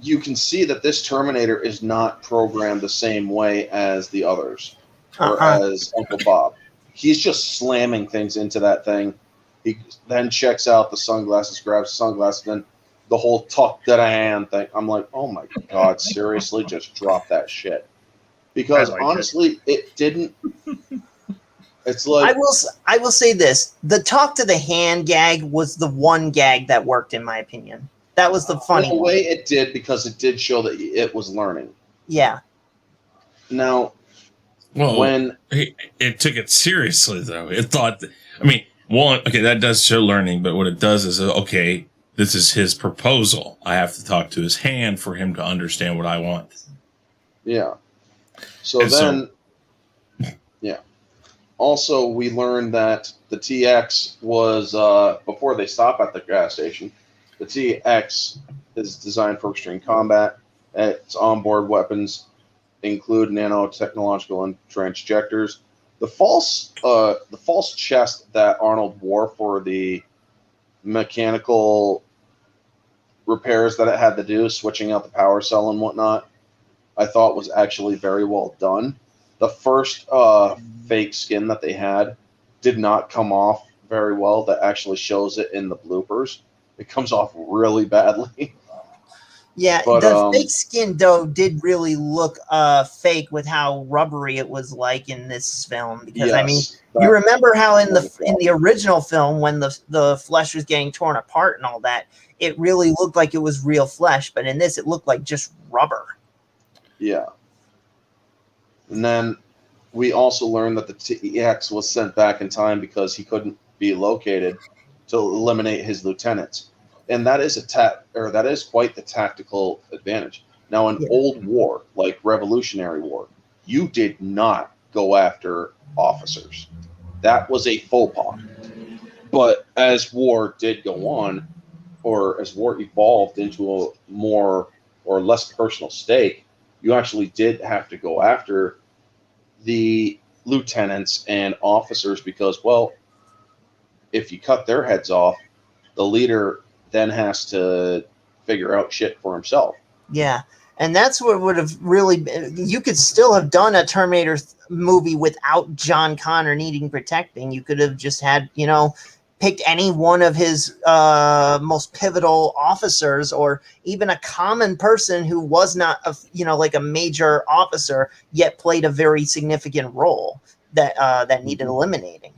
you can see that this Terminator is not programmed the same way as the others, or as Uncle Bob. He's just slamming things into that thing. He then checks out the sunglasses, grabs the sunglasses, and then the whole tuck that I am thing. I'm like, oh my God, seriously, just drop that shit. Because honestly, it didn't. It's like I will say this: the talk to the hand gag was the one gag that worked, in my opinion. That was the funny the way it did, because it did show that it was learning. Yeah. Now, when it took it seriously, though, it thought. That does show learning, but what it does is, okay, this is his proposal. I have to talk to his hand for him to understand what I want. Yeah. Yeah. Also, we learned that the TX was, before they stop at the gas station, the TX is designed for extreme combat. Its onboard weapons include nanotechnological and transjectors. The false chest that Arnold wore for the mechanical repairs that it had to do, switching out the power cell and whatnot, I thought was actually very well done. The first fake skin that they had did not come off very well. That actually shows it in the bloopers. It comes off really badly. Yeah, but, the fake skin, though, did really look fake with how rubbery it was like in this film. Because, you remember how in the original film, when the flesh was getting torn apart and all that, it really looked like it was real flesh. But in this, it looked like just rubber. Yeah. And then we also learned that the TX was sent back in time because he couldn't be located to eliminate his lieutenants. And that is that is quite the tactical advantage. Now, in old war, like Revolutionary War, you did not go after officers. That was a faux pas. But as war did go on, or as war evolved into a more or less personal stake, you actually did have to go after the lieutenants and officers because, well, if you cut their heads off, the leader then has to figure out shit for himself. Yeah. And that's what would have really, you could still have done a Terminator movie without John Connor needing protecting. You could have just had, picked any one of his most pivotal officers, or even a common person who was not like a major officer, yet played a very significant role that needed eliminating.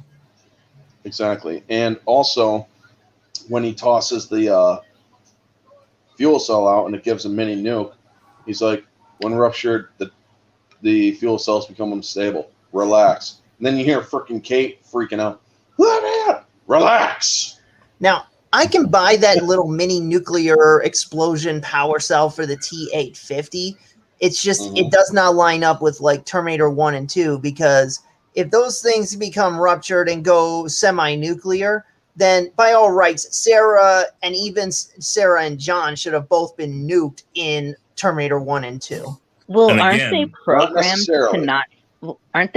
Exactly. And also, when he tosses the fuel cell out and it gives a mini nuke, he's like, when ruptured, the fuel cells become unstable. Relax. And then you hear freaking Kate freaking out. Let me out. Relax. Now, I can buy that little mini nuclear explosion power cell for the T-850. It's just, it does not line up with like Terminator 1 and 2, because if those things become ruptured and go semi-nuclear, then by all rights, Sarah and John should have both been nuked in Terminator 1 and 2. Well, And aren't again, they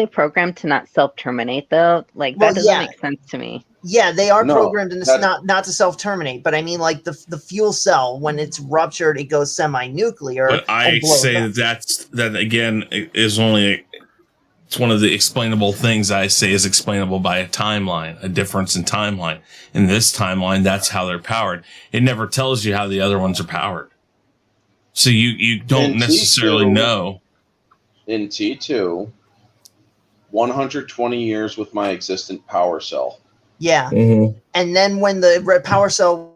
programmed to not self-terminate though? Like that doesn't make sense to me. Yeah, they are programmed not to self-terminate, but I mean, like the fuel cell, when it's ruptured, it goes semi-nuclear. But I say that again is only, it's one of the explainable things I say is explainable by a timeline, a difference in timeline. In this timeline, that's how they're powered. It never tells you how the other ones are powered. So you don't necessarily know. In T2, 120 years with my existent power cell. Yeah. Mm-hmm. And then when the red power cell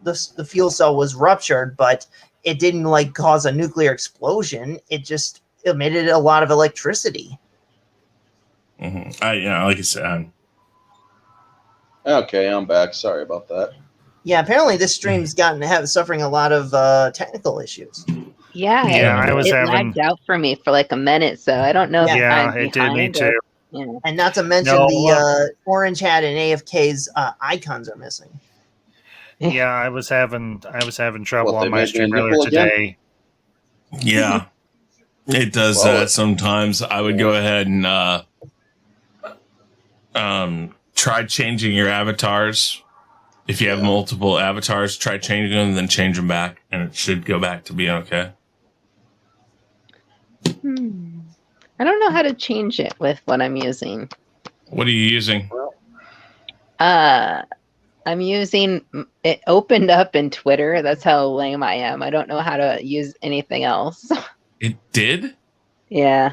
the fuel cell was ruptured, but it didn't like cause a nuclear explosion. It just emitted a lot of electricity. Mm-hmm. Like I said, okay, I'm back. Sorry about that. Yeah, apparently this stream's suffering a lot of technical issues. Yeah, it lagged out for me for like a minute, so I don't know. Yeah, it did me too. Yeah. And not to mention the orange hat and AFK's icons are missing. Yeah, I was having trouble on my stream earlier today. Yeah, it does that sometimes. I would go ahead and try changing your avatars. If you have multiple avatars, try changing them, then change them back, and it should go back to being okay. I don't know how to change it with what I'm using. What are you using? I'm using it opened up in Twitter. That's how lame I am. I don't know how to use anything else. It did? Yeah.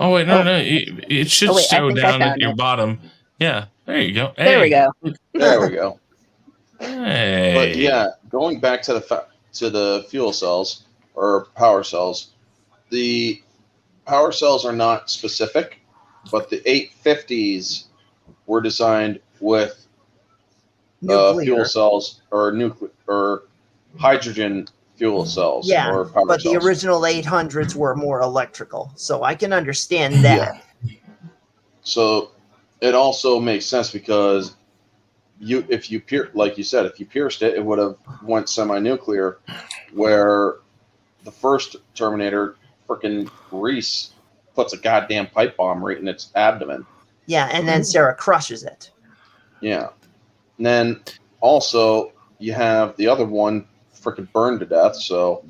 Oh wait, no. It should show down at your bottom. Yeah, there you go. Hey. There we go. There we go. Hey. But yeah, going back to the fuel cells or power cells, the power cells are not specific, but the 850s were designed with fuel cells or nuclear or hydrogen fuel cells. Yeah, or power but cells. The original 800s were more electrical, so I can understand that. Yeah. So it also makes sense because if you pierced it, it would have went semi-nuclear, where the first Terminator, frickin' Reese, puts a goddamn pipe bomb right in its abdomen. Yeah, and then Sarah crushes it. Yeah. And then also you have the other one frickin' burned to death, so...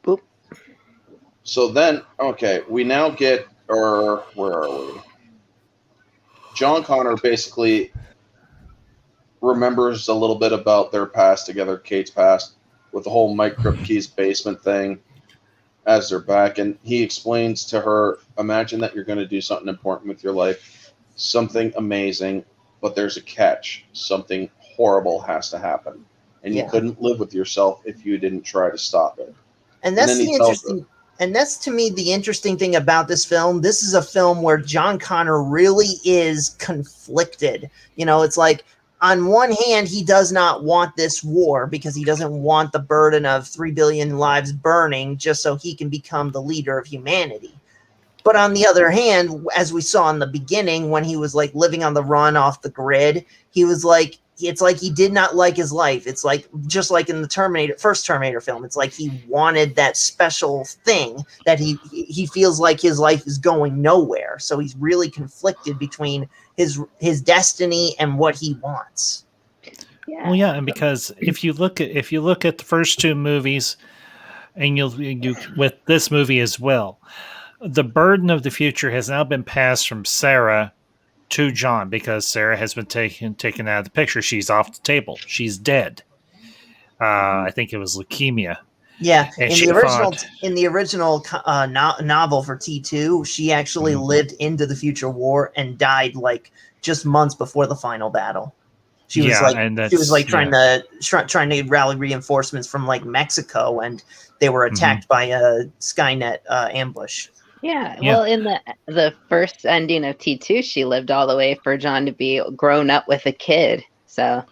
Boop. So then, okay, we now get, where are we? John Connor basically remembers a little bit about their past together, Kate's past, with the whole Mike Kripke's basement thing as they're back. And he explains to her, imagine that you're going to do something important with your life, something amazing, but there's a catch. Something horrible has to happen. And you couldn't live with yourself if you didn't try to stop it. And that's the interesting... And that's, to me, the interesting thing about this film. This is a film where John Connor really is conflicted. It's like, on one hand, he does not want this war because he doesn't want the burden of 3 billion lives burning just so he can become the leader of humanity. But on the other hand, as we saw in the beginning, when he was like living on the run off the grid, he was like, it's like he did not like his life. It's like, just like in the first Terminator film, it's like he wanted that special thing that he feels like his life is going nowhere. So he's really conflicted between his destiny and what he wants. Yeah. Well, yeah, and because if you look at the first two movies, and you with this movie as well, the burden of the future has now been passed from Sarah to John, because Sarah has been taken out of the picture. She's off the table. She's dead. I think it was leukemia. Yeah, And in the original novel for T2, she actually lived into the future war and died like just months before the final battle. She was trying to rally reinforcements from like Mexico, and they were attacked by a Skynet ambush. Yeah, well, in the first ending of T2, she lived all the way for John to be grown up with a kid. So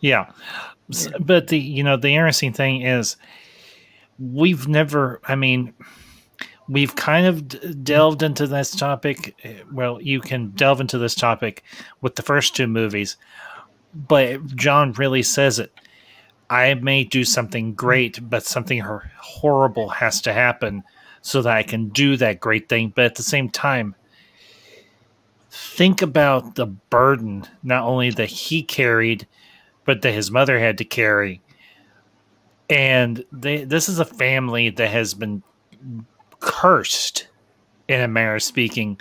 yeah, but the interesting thing is we've kind of delved into this topic. Well, you can delve into this topic with the first two movies, but John really says it. I may do something great, but something horrible has to happen so that I can do that great thing. But at the same time, think about the burden not only that he carried, but that his mother had to carry. And this is a family that has been cursed, in a manner of speaking,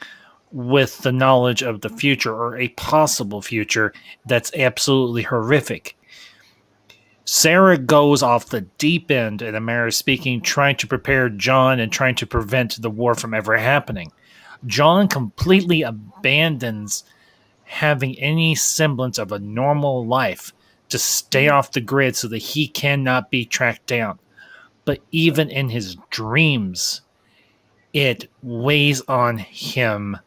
with the knowledge of the future, or a possible future that's absolutely horrific. Sarah goes off the deep end, in a manner of speaking, trying to prepare John and trying to prevent the war from ever happening. John completely abandons having any semblance of a normal life to stay off the grid so that he cannot be tracked down. But even in his dreams, it weighs on him.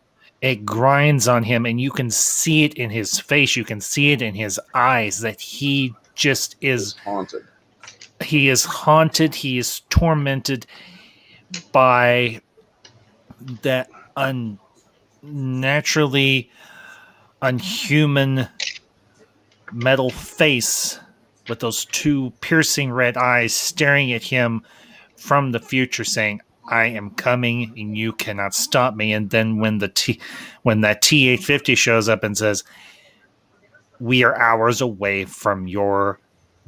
It grinds on him, and you can see it in his face. You can see it in his eyes that he just is haunted. He is haunted. He is tormented by that unnaturally unhuman metal face with those two piercing red eyes staring at him from the future, saying, I am coming and you cannot stop me. And then when that T-850 shows up and says, we are hours away from your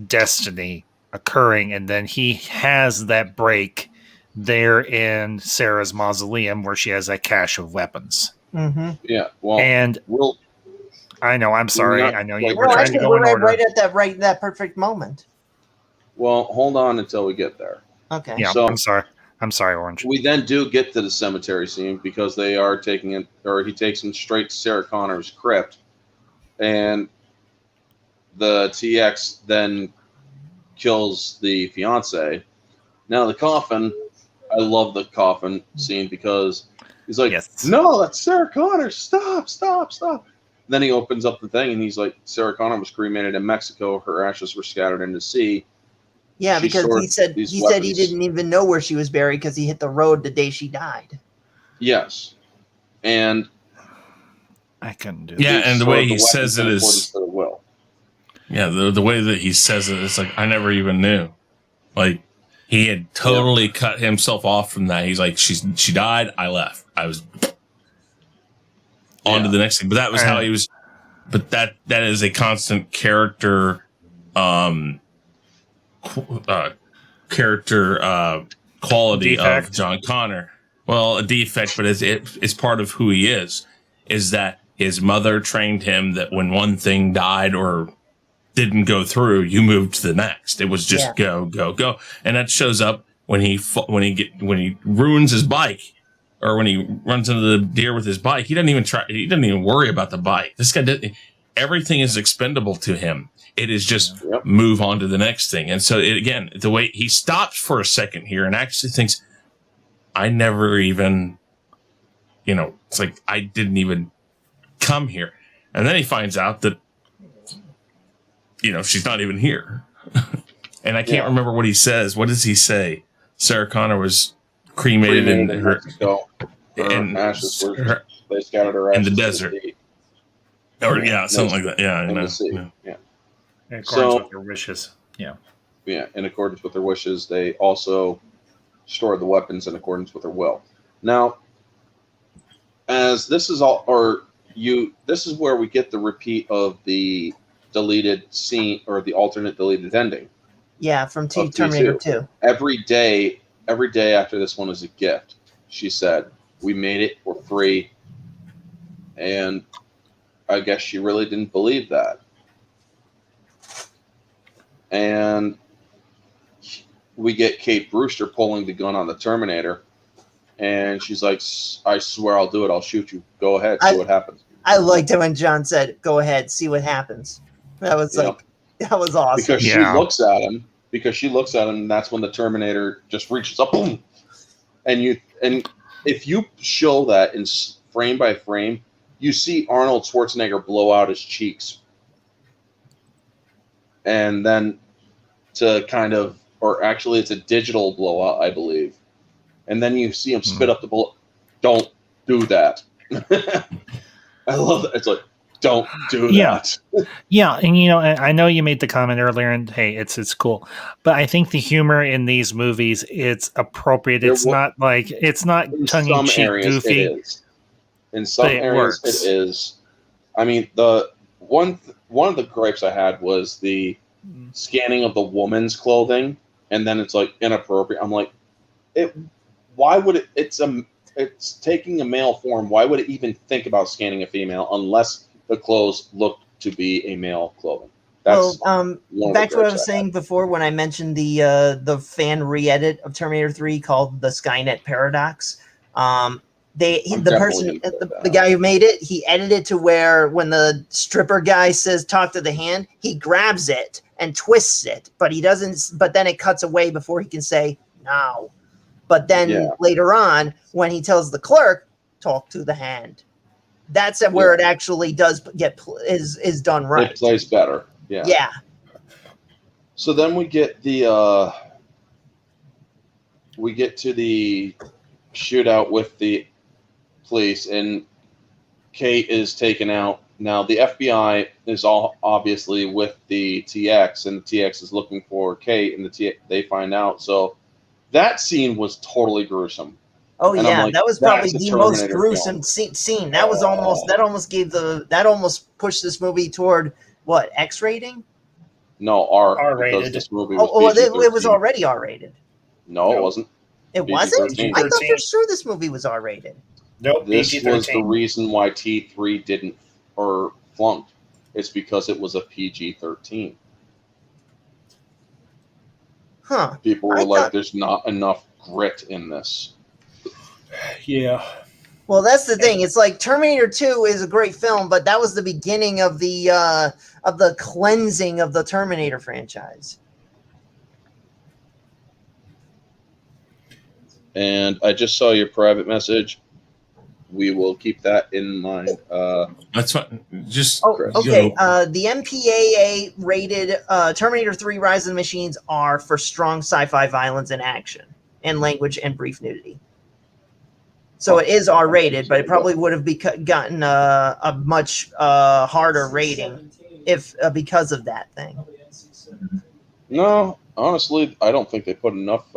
destiny occurring, and then he has that break there in Sarah's mausoleum where she has that cache of weapons. Mm-hmm. Yeah, well, and I know, I'm sorry. I know you were trying to go in order. Right at that perfect moment. Well, hold on until we get there. Okay. Yeah, so, I'm sorry, Orange. We then do get to the cemetery scene because they are taking it, or he takes him straight to Sarah Connor's crypt, and the TX then kills the fiance. Now the coffin, I love the coffin scene because he's like, no, that's Sarah Connor. Stop. Then he opens up the thing and he's like, Sarah Connor was cremated in Mexico. Her ashes were scattered in the sea. Yeah, because he said he didn't even know where she was buried because he hit the road the day she died. Yes. And I couldn't do that. And the way he says it is... the will. Yeah, the way that he says it, it's like, I never even knew. Like, he had totally cut himself off from that. He's like, she died, I left. I was on to the next thing. But that was how he was. But that is a constant character quality defect of John Connor. Well, a defect, but it's part of who he is that his mother trained him that when one thing died or didn't go through, you moved to the next. It was just go, and that shows up when he ruins his bike, or when he runs into the deer with his bike. He doesn't even worry about the bike. This guy everything is expendable to him. It is just move on to the next thing. And so again, the way he stops for a second here and actually thinks, I never even, it's like I didn't even come here, and then he finds out that. She's not even here. And I can't remember what he says. What does he say? Sarah Connor was cremated in Mexico. and ashes were they scattered her in ashes the to desert, sea. or something like that. Yeah, in the sea. Yeah. In accordance with their wishes. Yeah. Yeah, in accordance with their wishes, they also stored the weapons in accordance with their will. Now, as this is all, this is where we get the repeat of the deleted scene or the alternate deleted ending. Yeah, from of Terminator T2. 2. Every day after this one is a gift. She said, "We made it. We're free." And I guess she really didn't believe that. And we get Kate Brewster pulling the gun on the Terminator, and she's like, "I swear I'll do it. I'll shoot you. Go ahead, see what happens." I liked it when John said, "Go ahead, see what happens." That was that was awesome. Because she looks at him. And that's when the Terminator just reaches up, boom. And if you show that in frame by frame, you see Arnold Schwarzenegger blow out his cheeks, and then or actually it's a digital blowout, I believe, and then you see him spit up the bullet. Don't do that. I love that. It's like, don't do that. Yeah, and I know you made the comment earlier, and hey, it's cool, but I think the humor in these movies, it's appropriate. It's not tongue in cheek, goofy. It is. In some areas, it is. I mean, the one of the gripes I had was the scanning of the woman's clothing, and then it's like inappropriate. I'm like, why would it? It's taking a male form. Why would it even think about scanning a female unless the clothes look to be a male clothing? That's back to what I was saying before when I mentioned the fan re-edit of Terminator 3 called the Skynet Paradox. The guy who made it, he edited to where when the stripper guy says talk to the hand, he grabs it and twists it, but he doesn't. But then it cuts away before he can say now. But then later on, when he tells the clerk talk to the hand, that's where it actually does get is done right. It plays better. Yeah. Yeah. So then we get to the shootout with the police, and Kate is taken out. Now the FBI is all obviously with the TX, and the TX is looking for Kate, and they find out. So that scene was totally gruesome. Oh, and yeah, that was probably the most gruesome scene. That was almost pushed this movie toward what, X rating? No, R-rated. This movie was it was already R-rated. No, it wasn't. It wasn't? I thought for sure this movie was R-rated. Nope. This was the reason why T3 didn't or flunked. It's because it was a PG-13. Huh. People were like, there's not enough grit in this. Yeah. Well, that's the thing. It's like Terminator 2 is a great film, but that was the beginning of the cleansing of the Terminator franchise. And I just saw your private message. We will keep that in mind. That's fine. Just okay. The MPAA rated Terminator 3: Rise of the Machines are for strong sci-fi violence and action, and language and brief nudity. So it is R-rated, but it probably would have gotten a much harder rating if because of that thing. No, honestly, I don't think they put enough.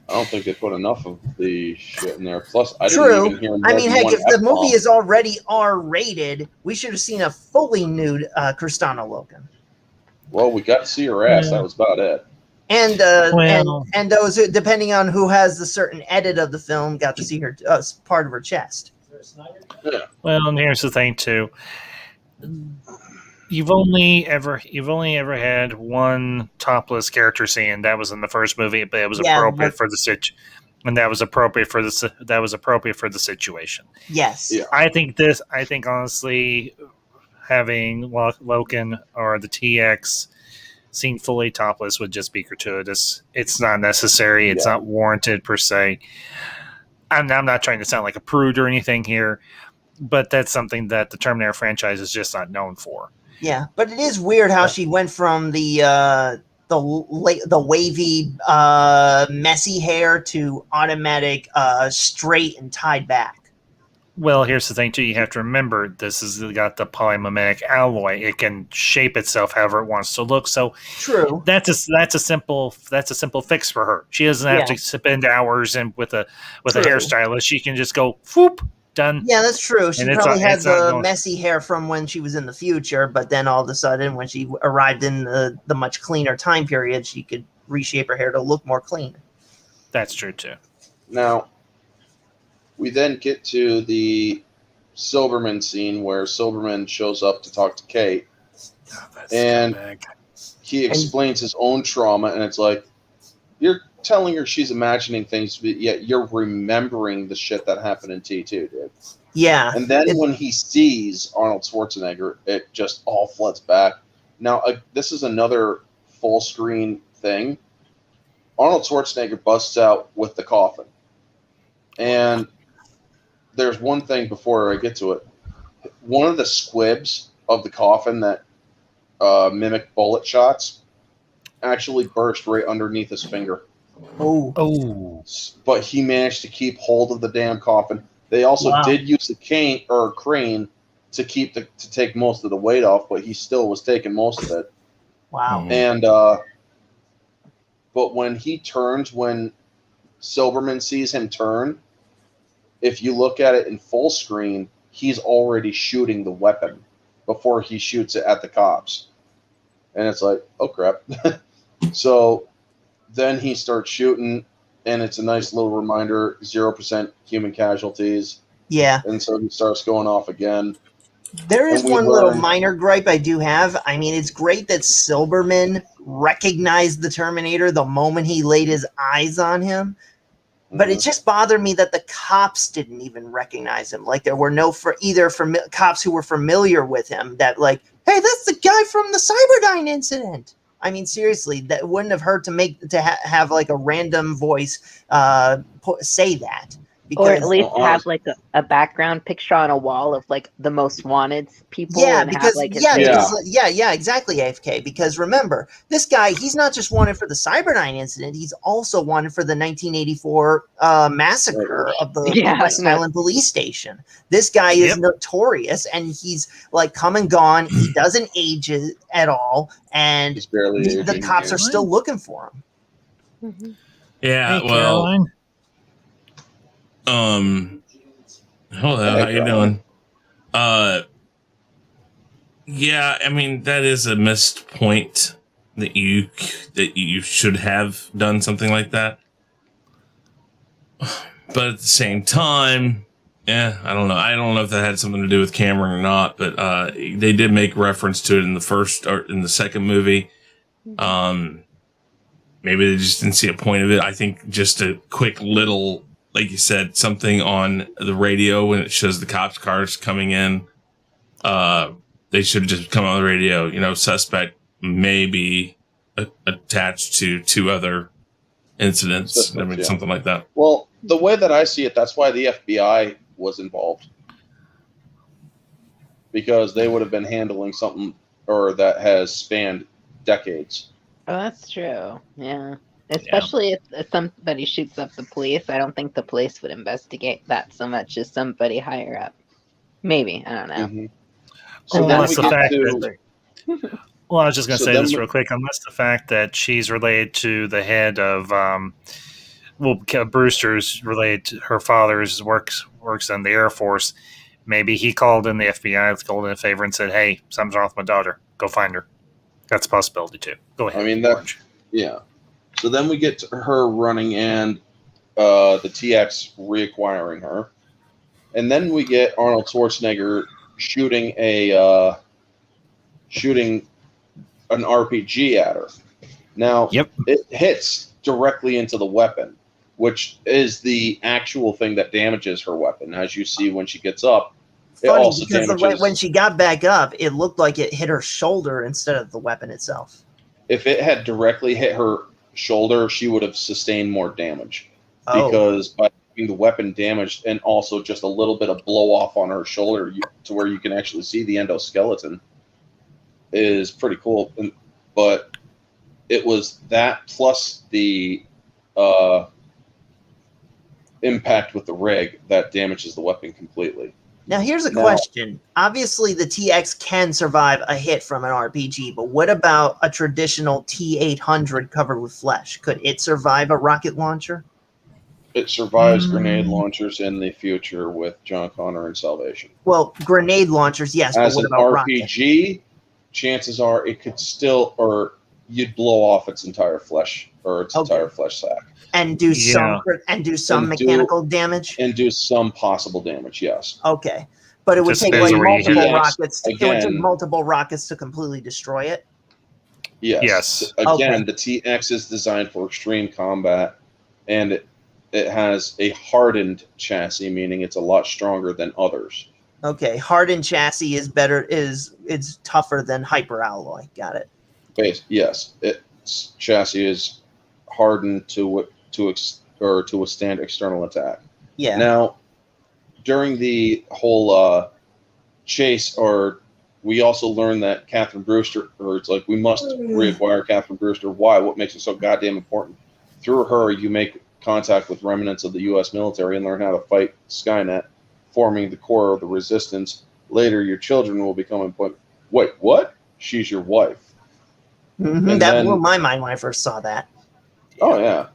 I don't think they put enough of the shit in there. Plus, I didn't even hear. I mean, heck, if the movie is already R-rated, we should have seen a fully nude Kristana Loken. Well, we got to see her ass. That was about it. And and those who, depending on who has the certain edit of the film, got to see her part of her chest. Yeah. Well, and here's the thing too. You've only ever had one topless character scene. That was in the first movie, but it was appropriate for the and that was appropriate for the situation. Yes. Yeah. I think honestly, having Loken or the TX seen fully topless would just be gratuitous. It's not necessary. It's not warranted per se. I'm not trying to sound like a prude or anything here, but that's something that the Terminator franchise is just not known for. Yeah, but it is weird how she went from the the wavy, messy hair to automatic, straight and tied back. Well, here's the thing too. You have to remember this has got the polymimetic alloy. It can shape itself however it wants to look. So True. That's a simple fix for her. She doesn't have to spend hours and with a hairstylist. She can just go whoop, done. Yeah, that's true. She And probably had the messy hair from when she was in the future, but then all of a sudden, when she arrived in the much cleaner time period, she could reshape her hair to look more clean. That's true too. Now, we then get to the Silverman scene where Silverman shows up to talk to Kate, and he explains his own trauma, and it's like, you're telling her she's imagining things, but yet you're remembering the shit that happened in T2, dude. Yeah. And then when he sees Arnold Schwarzenegger, it just all floods back. Now, this is another full screen thing. Arnold Schwarzenegger busts out with the coffin. And there's one thing before I get to it. One of the squibs of the coffin that mimic bullet shots actually burst right underneath his finger. Oh. But he managed to keep hold of the damn coffin. They also did use a crane to take most of the weight off, but he still was taking most of it. Wow. And but when he turns, when Silverman sees him turn, if you look at it in full screen, he's already shooting the weapon before he shoots it at the cops. And it's like, oh crap. So then he starts shooting, and it's a nice little reminder, 0% human casualties. Yeah. And so he starts going off again. There is one little minor gripe I do have. I mean, it's great that Silverman recognized the Terminator the moment he laid his eyes on him. But it just bothered me that the cops didn't even recognize him. Like, there were no cops who were familiar with him that, like, hey, that's the guy from the Cyberdyne incident. I mean, seriously, that wouldn't have hurt to have like a random voice say that. Or at least have like a background picture on a wall of like the most wanted people. Yeah, and because have, like, exactly, AFK. Because remember, this guy, he's not just wanted for the Cyberdyne incident; he's also wanted for the 1984 massacre of the West Island police station. This guy is notorious, and he's like come and gone. He doesn't age at all, and the cops are still looking for him. Mm-hmm. Yeah, hey, Caroline. Hello, how you doing? Yeah, I mean, that is a missed point that you should have done something like that. But at the same time, I don't know. I don't know if that had something to do with Cameron or not, but they did make reference to it in the first or in the second movie. Maybe they just didn't see a point of it. I think just a quick little, like you said, something on the radio when it shows the cops' cars coming in. They should have just come on the radio. Suspect may be attached to two other incidents. Something like that. Well, the way that I see it, that's why the FBI was involved. Because they would have been handling something or that has spanned decades. Oh, that's true. Yeah. Especially if somebody shoots up the police. I don't think the police would investigate that so much as somebody higher up. Maybe. I don't know. Mm-hmm. So unless the fact that... Well, I was just going to say this real quick. Unless the fact that she's related to the head of... Brewster's related to her father's works in the Air Force. Maybe he called in the FBI, called in a favor and said, hey, something's wrong with my daughter. Go find her. That's a possibility, too. Go ahead. I mean, yeah. So then we get to her running and the TX reacquiring her. And then we get Arnold Schwarzenegger shooting an RPG at her. Now, it hits directly into the weapon, which is the actual thing that damages her weapon. As you see when she gets up, funny because when she got back up, it looked like it hit her shoulder instead of the weapon itself. If it had directly hit her shoulder, she would have sustained more damage because by having the weapon damaged and also just a little bit of blow off on her shoulder to where you can actually see the endoskeleton is pretty cool. But it was that plus the impact with the rig that damages the weapon completely. Now, here's a question. Obviously, the TX can survive a hit from an RPG, but what about a traditional T-800 covered with flesh? Could it survive a rocket launcher? It survives grenade launchers in the future with John Connor and Salvation. Well, grenade launchers, yes, As but what an about RPG, rocket? chances are it could still, or you'd blow off its entire flesh or its entire flesh sack. And do some mechanical damage? And do some possible damage, yes. Okay. But it would take like multiple rockets. It would take multiple rockets to completely destroy it. Yes. Again, the TX is designed for extreme combat, and it has a hardened chassis, meaning it's a lot stronger than others. Okay, hardened chassis is better. It's tougher than hyperalloy. Got it. Yes, its chassis is hardened to withstand external attack. Yeah. Now, during the whole chase, we also learned that Catherine Brewster, or it's like we must reacquire Catherine Brewster. Why? What makes it so goddamn important? Through her, you make contact with remnants of the U.S. military and learn how to fight Skynet, forming the core of the resistance. Later, your children will become important. Wait, what? She's your wife. Mm-hmm. That blew my mind when I first saw that. Oh, yeah.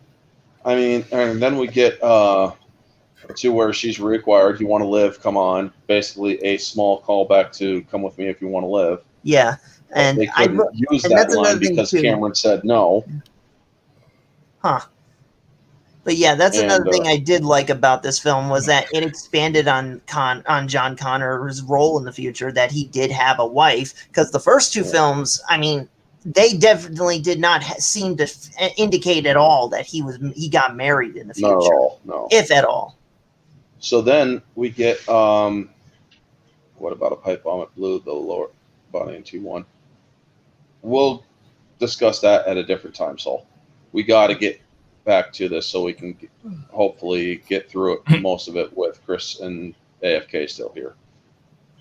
I mean, and then we get to where she's reacquired. You want to live, come on. Basically, a small callback to Come With Me If You Want to Live. Yeah. And they couldn't use that line because Cameron said no. Huh. But yeah, that's another thing I did like about this film was that it expanded on John Connor's role in the future, that he did have a wife. Because the first two films, I mean, they definitely did not seem to indicate at all that he got married in the future. Not at all, no. If at all. So then we get what about a pipe bomb at Blue, the lower body in T1? We'll discuss that at a different time, Saul. We got to get back to this so we can hopefully get through it, most of it with Chris and AFK still here.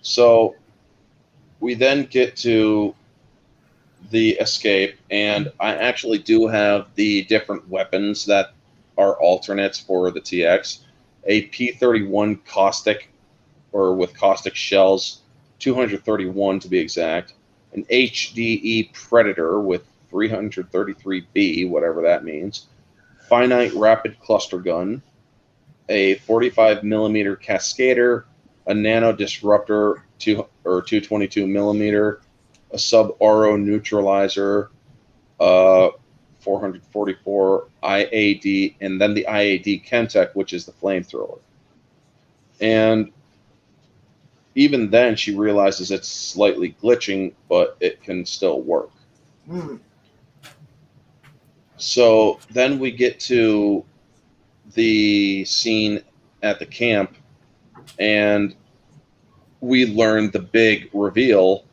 So we then get to the escape, and I actually do have the different weapons that are alternates for the TX. A P-31 caustic, or with caustic shells, 231 to be exact. An HDE Predator with 333B, whatever that means. Finite rapid cluster gun. A 45 millimeter Cascader. A nano disruptor, 222 millimeter. A sub-Oro neutralizer, 444 IAD, and then the IAD Chemtech, which is the flamethrower. And even then, she realizes it's slightly glitching, but it can still work. So then we get to the scene at the camp, and we learn the big reveal.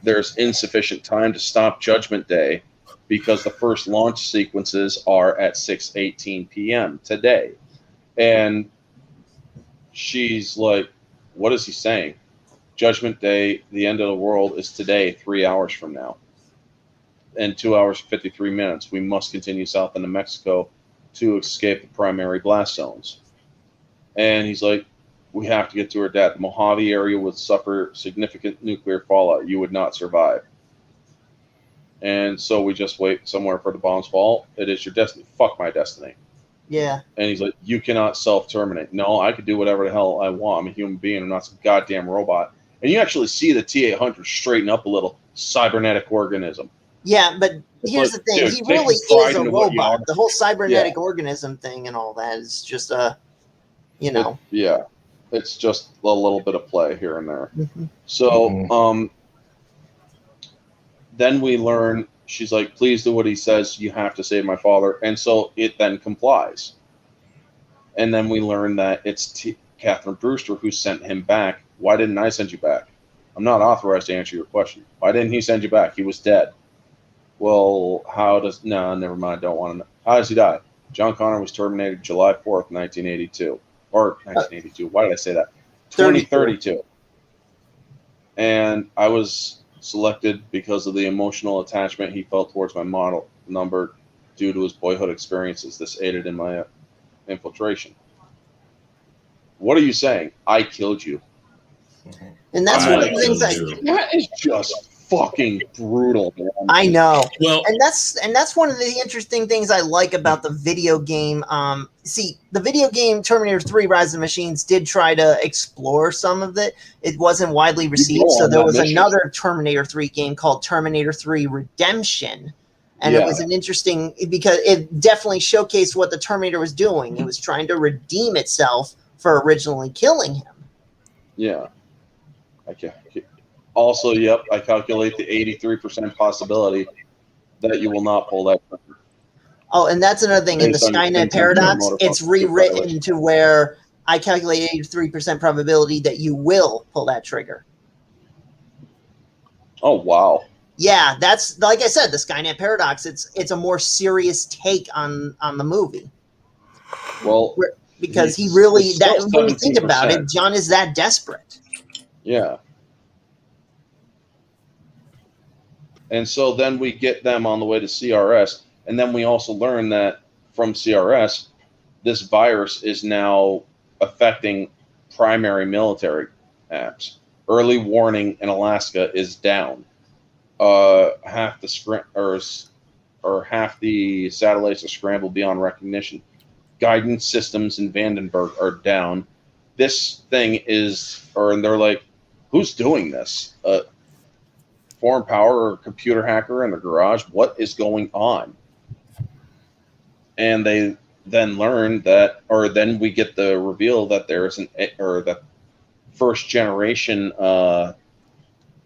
There's insufficient time to stop Judgment Day because the first launch sequences are at 6:18 p.m. today. And she's like, what is he saying? Judgment Day, the end of the world, is today, 3 hours from now. And 2 hours, 53 minutes. We must continue south into Mexico to escape the primary blast zones. And he's like, we have to get to her dad. The Mojave area would suffer significant nuclear fallout. You would not survive. And so we just wait somewhere for the bombs fall. It is your destiny. Fuck my destiny. Yeah. And he's like, you cannot self-terminate. No, I could do whatever the hell I want. I'm a human being. I'm not some goddamn robot. And you actually see the T-800 straighten up a little. Cybernetic organism. Yeah, but here's the thing. Dude, he really is a robot. The whole cybernetic organism thing and all that is just yeah. It's just a little bit of play here and there. Mm-hmm. So then we learn, she's like, please do what he says. You have to save my father. And so it then complies. And then we learn that it's Catherine Brewster who sent him back. Why didn't I send you back? I'm not authorized to answer your question. Why didn't he send you back? He was dead. Well, no, never mind. Don't want to know. How does he die? John Connor was terminated July 4th, 1982. Or 1982. Why did I say that? 2032. And I was selected because of the emotional attachment he felt towards my model number due to his boyhood experiences. This aided in my infiltration. What are you saying? I killed you. And that's one of the things that is just fucking brutal, man. I know. Well, and that's one of the interesting things I like about the video game. See, the video game Terminator 3 Rise of the Machines did try to explore some of it. It wasn't widely received, so there was another Terminator 3 game called Terminator 3 Redemption. And it was an interesting, because it definitely showcased what the Terminator was doing. It was trying to redeem itself for originally killing him. Yeah. Okay. Also, yep, I calculate the 83% possibility that you will not pull that trigger. Oh, and that's another thing. In the Skynet paradox, it's rewritten to where I calculate 83% probability that you will pull that trigger. Oh, wow. Yeah, that's, like I said, the Skynet paradox. It's a more serious take on the movie. Well, because he really, that when you think about it, John is that desperate. Yeah. And so then we get them on the way to CRS, and then we also learn that from CRS, this virus is now affecting primary military apps. Early warning in Alaska is down. Half the satellites are scrambled beyond recognition. Guidance systems in Vandenberg are down. This thing is, and they're like, who's doing this? Foreign power or computer hacker in the garage? What is going on? And they then learn that, or then we get the reveal that there's that first generation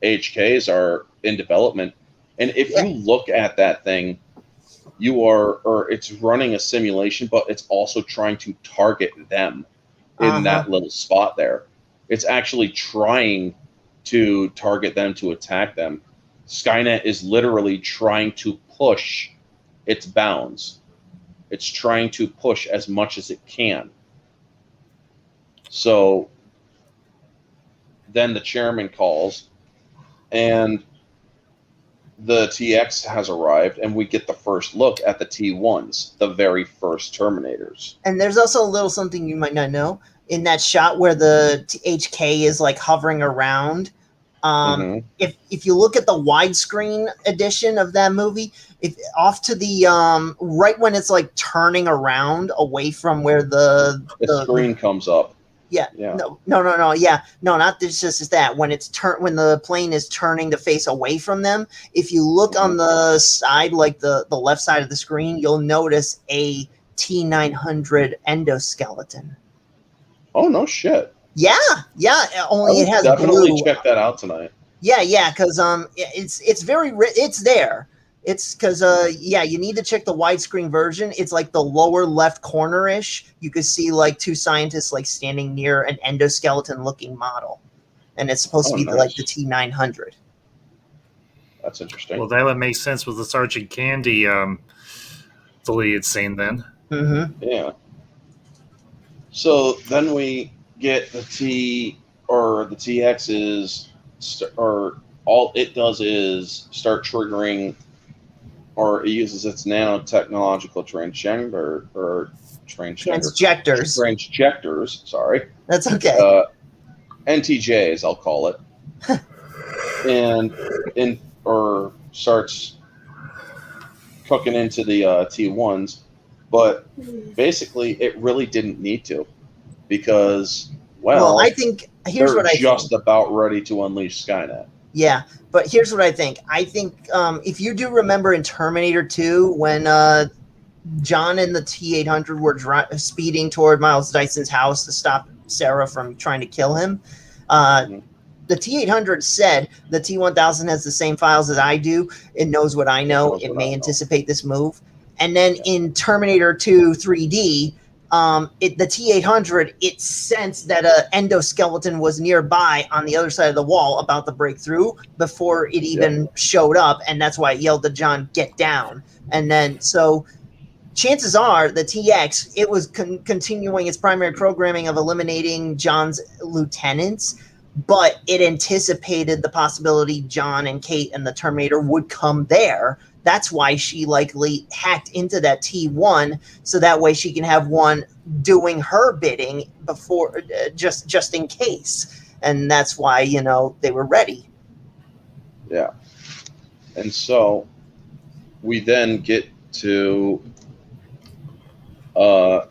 HKs are in development. And if you look at that thing, it's running a simulation, but it's also trying to target them in that little spot there. It's actually trying to target them, to attack them. Skynet is literally trying to push its bounds. It's trying to push as much as it can. So then the chairman calls, and the TX has arrived, and we get the first look at the T1s, the very first Terminators. And there's also a little something you might not know. In that shot where the HK is like hovering around, if you look at the widescreen edition of that movie, if off to the right when it's like turning around away from where the screen comes up. Yeah. No. Yeah. No, not this. Just that when it's when the plane is turning to face away from them. If you look on the side, like the left side of the screen, you'll notice a T-900 endoskeleton. Oh no shit. Yeah. Only it has definitely blue. Check that out tonight. Yeah, because it's very it's there. It's because you need to check the widescreen version. It's like the lower left corner-ish. You could see like two scientists like standing near an endoskeleton-looking model, and it's supposed to be like the T-900. That's interesting. Well, that would make sense with the Sergeant Candy deleted scene then. Mm-hmm. Yeah. So then we get the TXs, or all it does is start triggering, or it uses its nanotechnological transjectors. Sorry, that's okay. NTJs, I'll call it, and starts cooking into the T1s. But basically, it really didn't need to, because I think here's what I think. They're just about ready to unleash Skynet. Yeah, but here's what I think. I think if you do remember in Terminator 2 when John and the T-800 were speeding toward Miles Dyson's house to stop Sarah from trying to kill him, the T-800 said the T-1000 has the same files as I do. It knows what I know. It may anticipate this move. And then in Terminator 2 3D, the T-800, it sensed that an endoskeleton was nearby on the other side of the wall about to break through before it even showed up, and that's why it yelled to John, "Get down!" And then, so chances are the TX, it was continuing its primary programming of eliminating John's lieutenants, but it anticipated the possibility John and Kate and the Terminator would come there. That's why she likely hacked into that T1, so that way she can have one doing her bidding before, just in case. And that's why, you know, they were ready. Yeah. And so we then get to hold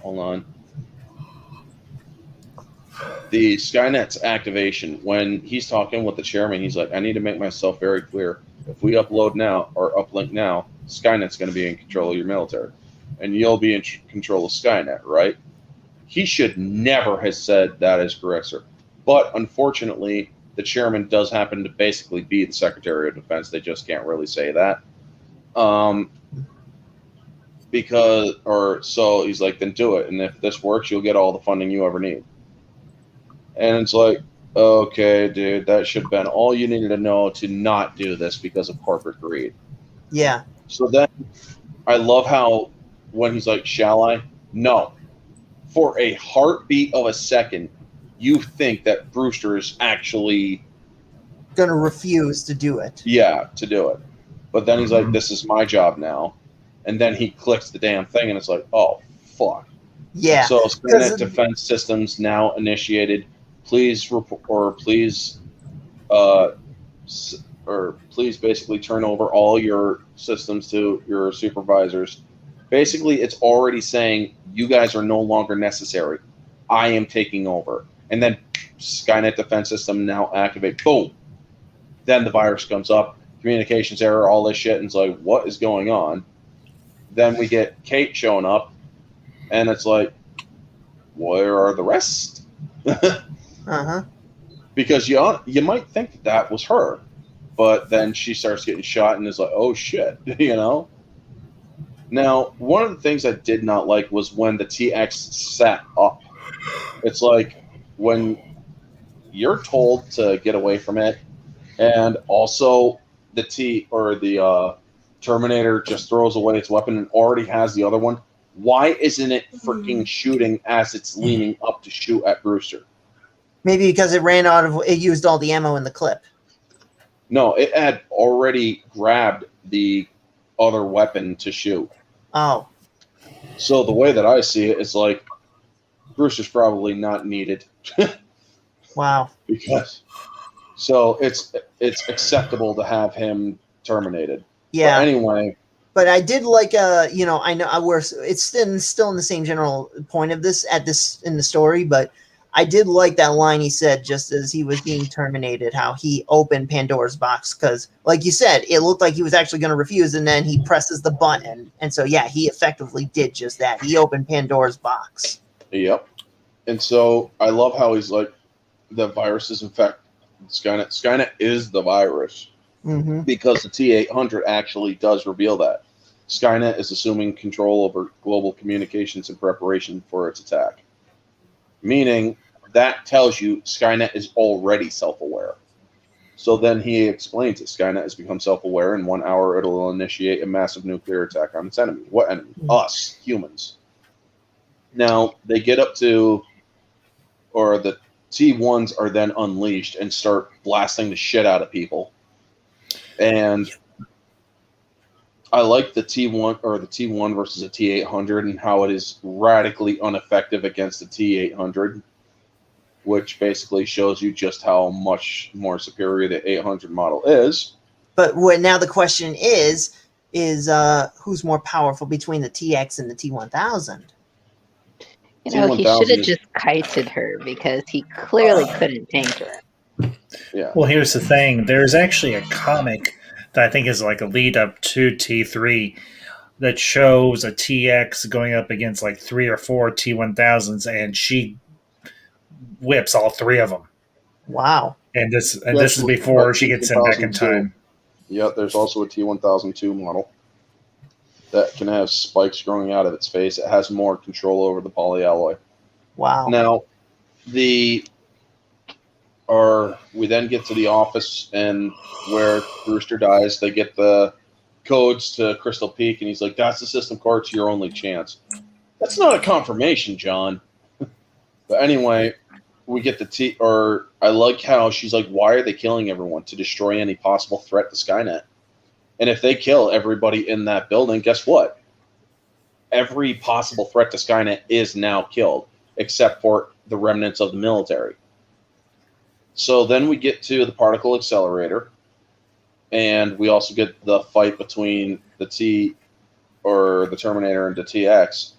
on. The Skynet's activation. When he's talking with the chairman, he's like, I need to make myself very clear. If we upload now or uplink now, Skynet's going to be in control of your military. And you'll be in control of Skynet, right? He should never have said that as correct, sir. But unfortunately, the chairman does happen to basically be the Secretary of Defense. They just can't really say that. So he's like, then do it. And if this works, you'll get all the funding you ever need. And it's like, okay, dude, that should have been all you needed to know to not do this because of corporate greed. Yeah. So then I love how when he's like, shall I? No. For a heartbeat of a second, you think that Brewster is actually going to refuse to do it. Yeah, to do it. But then he's like, this is my job now. And then he clicks the damn thing and it's like, oh, fuck. Yeah. So Skynet Defense Systems now initiated. Please basically turn over all your systems to your supervisors. Basically, it's already saying you guys are no longer necessary. I am taking over. And then Skynet Defense System now activate. Boom. Then the virus comes up. Communications error, all this shit. And it's like, what is going on? Then we get Kate showing up. And it's like, where are the rest? Uh-huh. Because you might think that was her. But then she starts getting shot and is like, oh, shit, you know? Now, one of the things I did not like was when the TX sat up. It's like when you're told to get away from it, and also the Terminator just throws away its weapon and already has the other one. Why isn't it freaking shooting as it's leaning up to shoot at Brewster? Maybe because it used all the ammo in the clip. No, it had already grabbed the other weapon to shoot. Oh. So the way that I see it is like Brewster's probably not needed. Wow. So it's acceptable to have him terminated. Yeah. But anyway. But I did like I know it's still in the same general point of this in the story, but I did like that line he said just as he was being terminated, how he opened Pandora's box, because like you said, it looked like he was actually going to refuse, and then he presses the button, and so yeah, he effectively did just that. He opened Pandora's box. Yep. And so I love how he's like, the virus is in fact Skynet. Skynet is the virus. Mm-hmm. Because the T-800 actually does reveal that. Skynet is assuming control over global communications in preparation for its attack. Meaning, that tells you Skynet is already self-aware. So then he explains that Skynet has become self-aware. In 1 hour, it'll initiate a massive nuclear attack on its enemy. What enemy? Us, humans. Now, they get up to, or the T-1s are then unleashed and start blasting the shit out of people. And I like the T1 versus a T-800 and how it is radically ineffective against the T-800, which basically shows you just how much more superior the 800 model is. But now the question is who's more powerful between the TX and the T-1000? You know, he should have just kited her because he clearly couldn't tank her. Yeah. Well, here's the thing. There's actually a comic that I think is like a lead up to T3 that shows a TX going up against like 3 or 4 T-1000s, and she whips all 3 of them. Wow. And this is before she gets sent back in time. Yeah, there's also a T-1002 model that can have spikes growing out of its face. It has more control over the polyalloy. Wow. Now, we then get to the office, and where Brewster dies, they get the codes to Crystal Peak, and he's like, that's the system core, it's your only chance. That's not a confirmation, John. But anyway, we get I like how she's like, why are they killing everyone? To destroy any possible threat to Skynet. And if they kill everybody in that building, guess what? Every possible threat to Skynet is now killed, except for the remnants of the military. So then we get to the particle accelerator, and we also get the fight between the Terminator and the TX.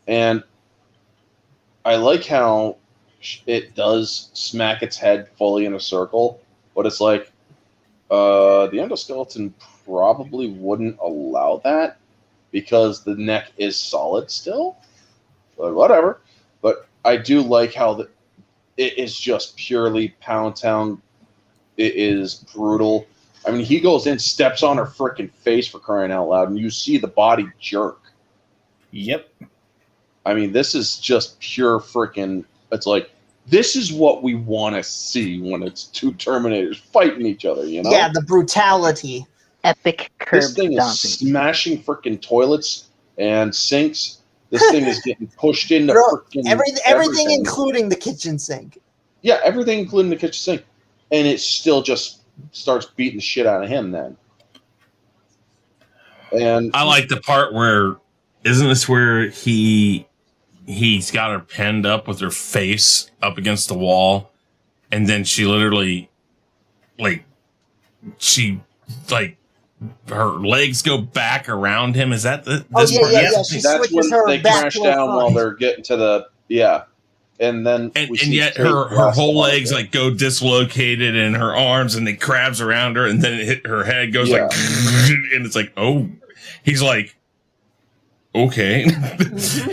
And I like how it does smack its head fully in a circle, but it's like the endoskeleton probably wouldn't allow that because the neck is solid still. But whatever. But I do like how it is just purely Pound Town. It is brutal. I mean, he goes in, steps on her freaking face, for crying out loud, and you see the body jerk. Yep. I mean, this is just pure freaking. It's like, this is what we want to see when it's two Terminators fighting each other, you know? Yeah, the brutality. Epic curb This thing stomping. is smashing freaking toilets and sinks. This thing is getting pushed into Bro, freaking everything, including the kitchen sink. Yeah, everything, including the kitchen sink. And it still just starts beating the shit out of him then. And I like the part where, isn't this where he's got her pinned up with her face up against the wall, and then she literally, her legs go back around him. Is that this part? Yeah. She that's switches when her they back crash to her down front. while they're getting to the and then And we see yet Kate her blast whole the legs water. like go dislocated, and her arms, and it crabs around her, and then it hit her head goes like, and it's like, oh, he's like, okay.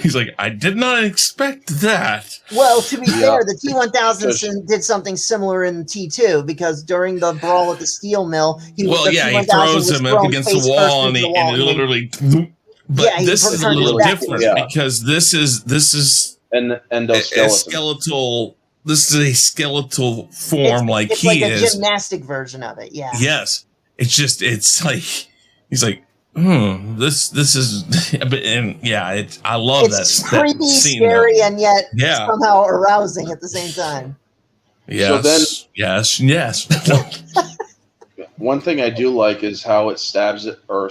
He's like, I did not expect that. Well, to be Yeah. fair, the T-1000 did something similar in T2 because during the brawl at the steel mill, He T-1000 throws was him up thrown against face the first wall, into and the wall, it and then- literally. But Yeah, he this is a turned it little backwards. different Yeah. because this is and a endoskeleton. skeletal. This is a skeletal form, like it's he like a is. gymnastic version of it. Yeah. Yes, it's like he's like, this is, and yeah, I love It's that creepy, scene, scary, though. and yet Yeah. somehow arousing at the same time. Yes, yes. One thing I do like is how it stabs it, or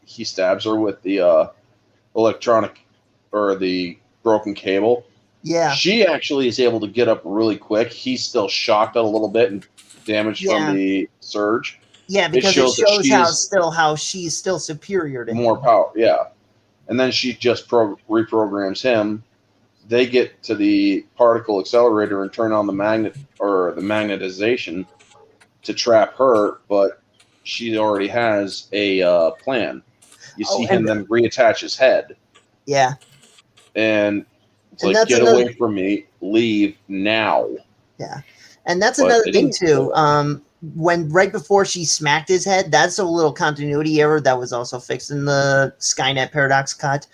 he stabs her with the electronic or the broken cable. Yeah. She actually is able to get up really quick. He's still shocked a little bit and damaged from the surge. Yeah, because it shows that shows she's how she's still superior to him. More power, yeah. And then she just reprograms him. They get to the particle accelerator and turn on the magnet or the magnetization to trap her, but she already has a plan. You see him then reattach his head. Yeah. And it's And like, that's get another- away from me, leave now. Yeah. And that's But another they thing didn't. too. When right before she smacked his head, that's a little continuity error that was also fixed in the Skynet Paradox cut.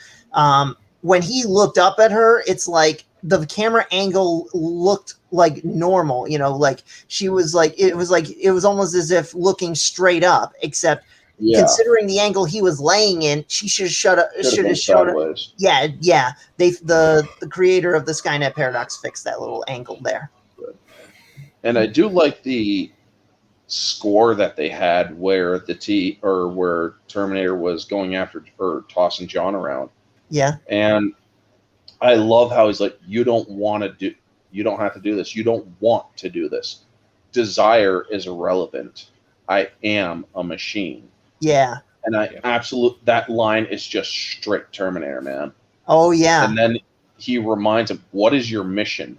When he looked up at her, it's like the camera angle looked like normal, like she was like it was almost as if looking straight up, except considering the angle he was laying in, she should have showed up. Yeah. The creator of the Skynet Paradox fixed that little angle there. And I do like the score that they had where where Terminator was going after or tossing John around. Yeah. And I love how he's like, you don't have to do this. You don't want to do this. Desire is irrelevant. I am a machine. Yeah. And that line is just straight Terminator, man. Oh yeah. And then he reminds him, what is your mission?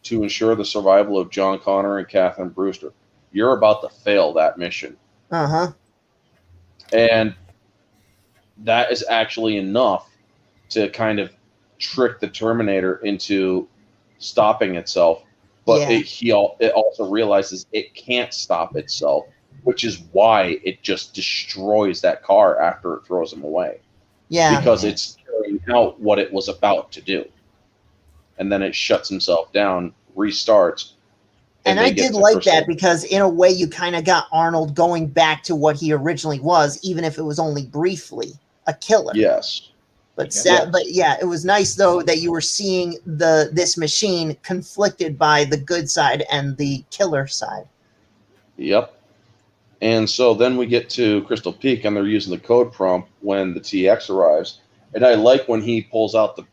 To ensure the survival of John Connor and Catherine Brewster. You're about to fail that mission. Uh-huh. And that is actually enough to kind of trick the Terminator into stopping itself. But it also realizes it can't stop itself, which is why it just destroys that car after it throws him away. Yeah. Because it's carrying out what it was about to do. And then it shuts himself down, restarts. And I did like that because in a way you kind of got Arnold going back to what he originally was, even if it was only briefly, a killer. Yes. But yeah, it was nice though that you were seeing this machine conflicted by the good side and the killer side. Yep. And so then we get to Crystal Peak, and they're using the code prompt when the TX arrives. And I like when he pulls out the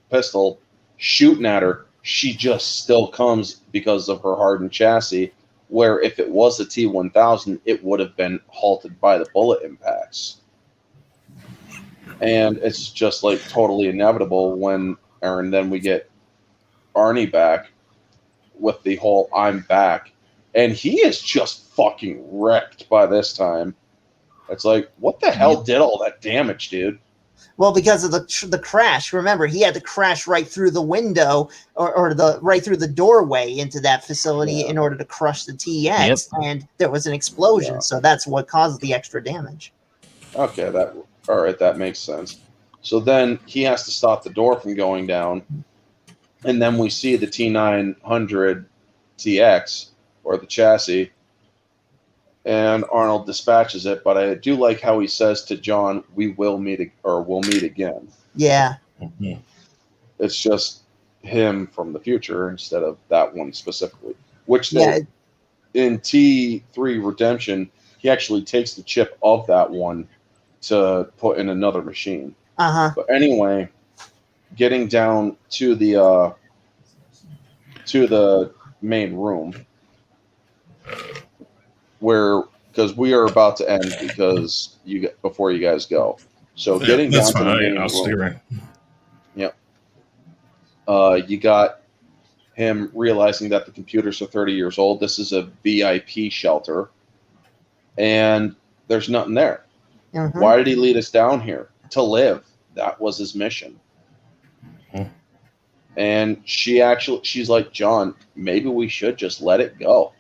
pistol, shooting at her. She just still comes because of her hardened chassis, where if it was the T-1000, it would have been halted by the bullet impacts. And it's just like totally inevitable when, and then we get Arnie back with the whole "I'm back," and he is just fucking wrecked by this time. It's like, what the hell did all that damage, dude? Well, because of the crash. Remember, he had to crash right through the window or right through the doorway into that facility in order to crush the TX, and there was an explosion. So that's what caused the extra damage. Okay, all right, that makes sense. So then he has to stop the door from going down, and then we see the T900 TX, or the chassis, and Arnold dispatches it. But I do like how he says to John, we'll meet again. Yeah. Mm-hmm. It's just him from the future instead of that one specifically. Which in T3 Redemption, he actually takes the chip of that one to put in another machine. But anyway, getting down to the main room, because we are about to end before you guys go. So getting down to the main room. Yep. You got him realizing that the computers are 30 years old. This is a VIP shelter, and there's nothing there. Why did he lead us down here? To live. That was his mission. And she's like, John, maybe we should just let it go.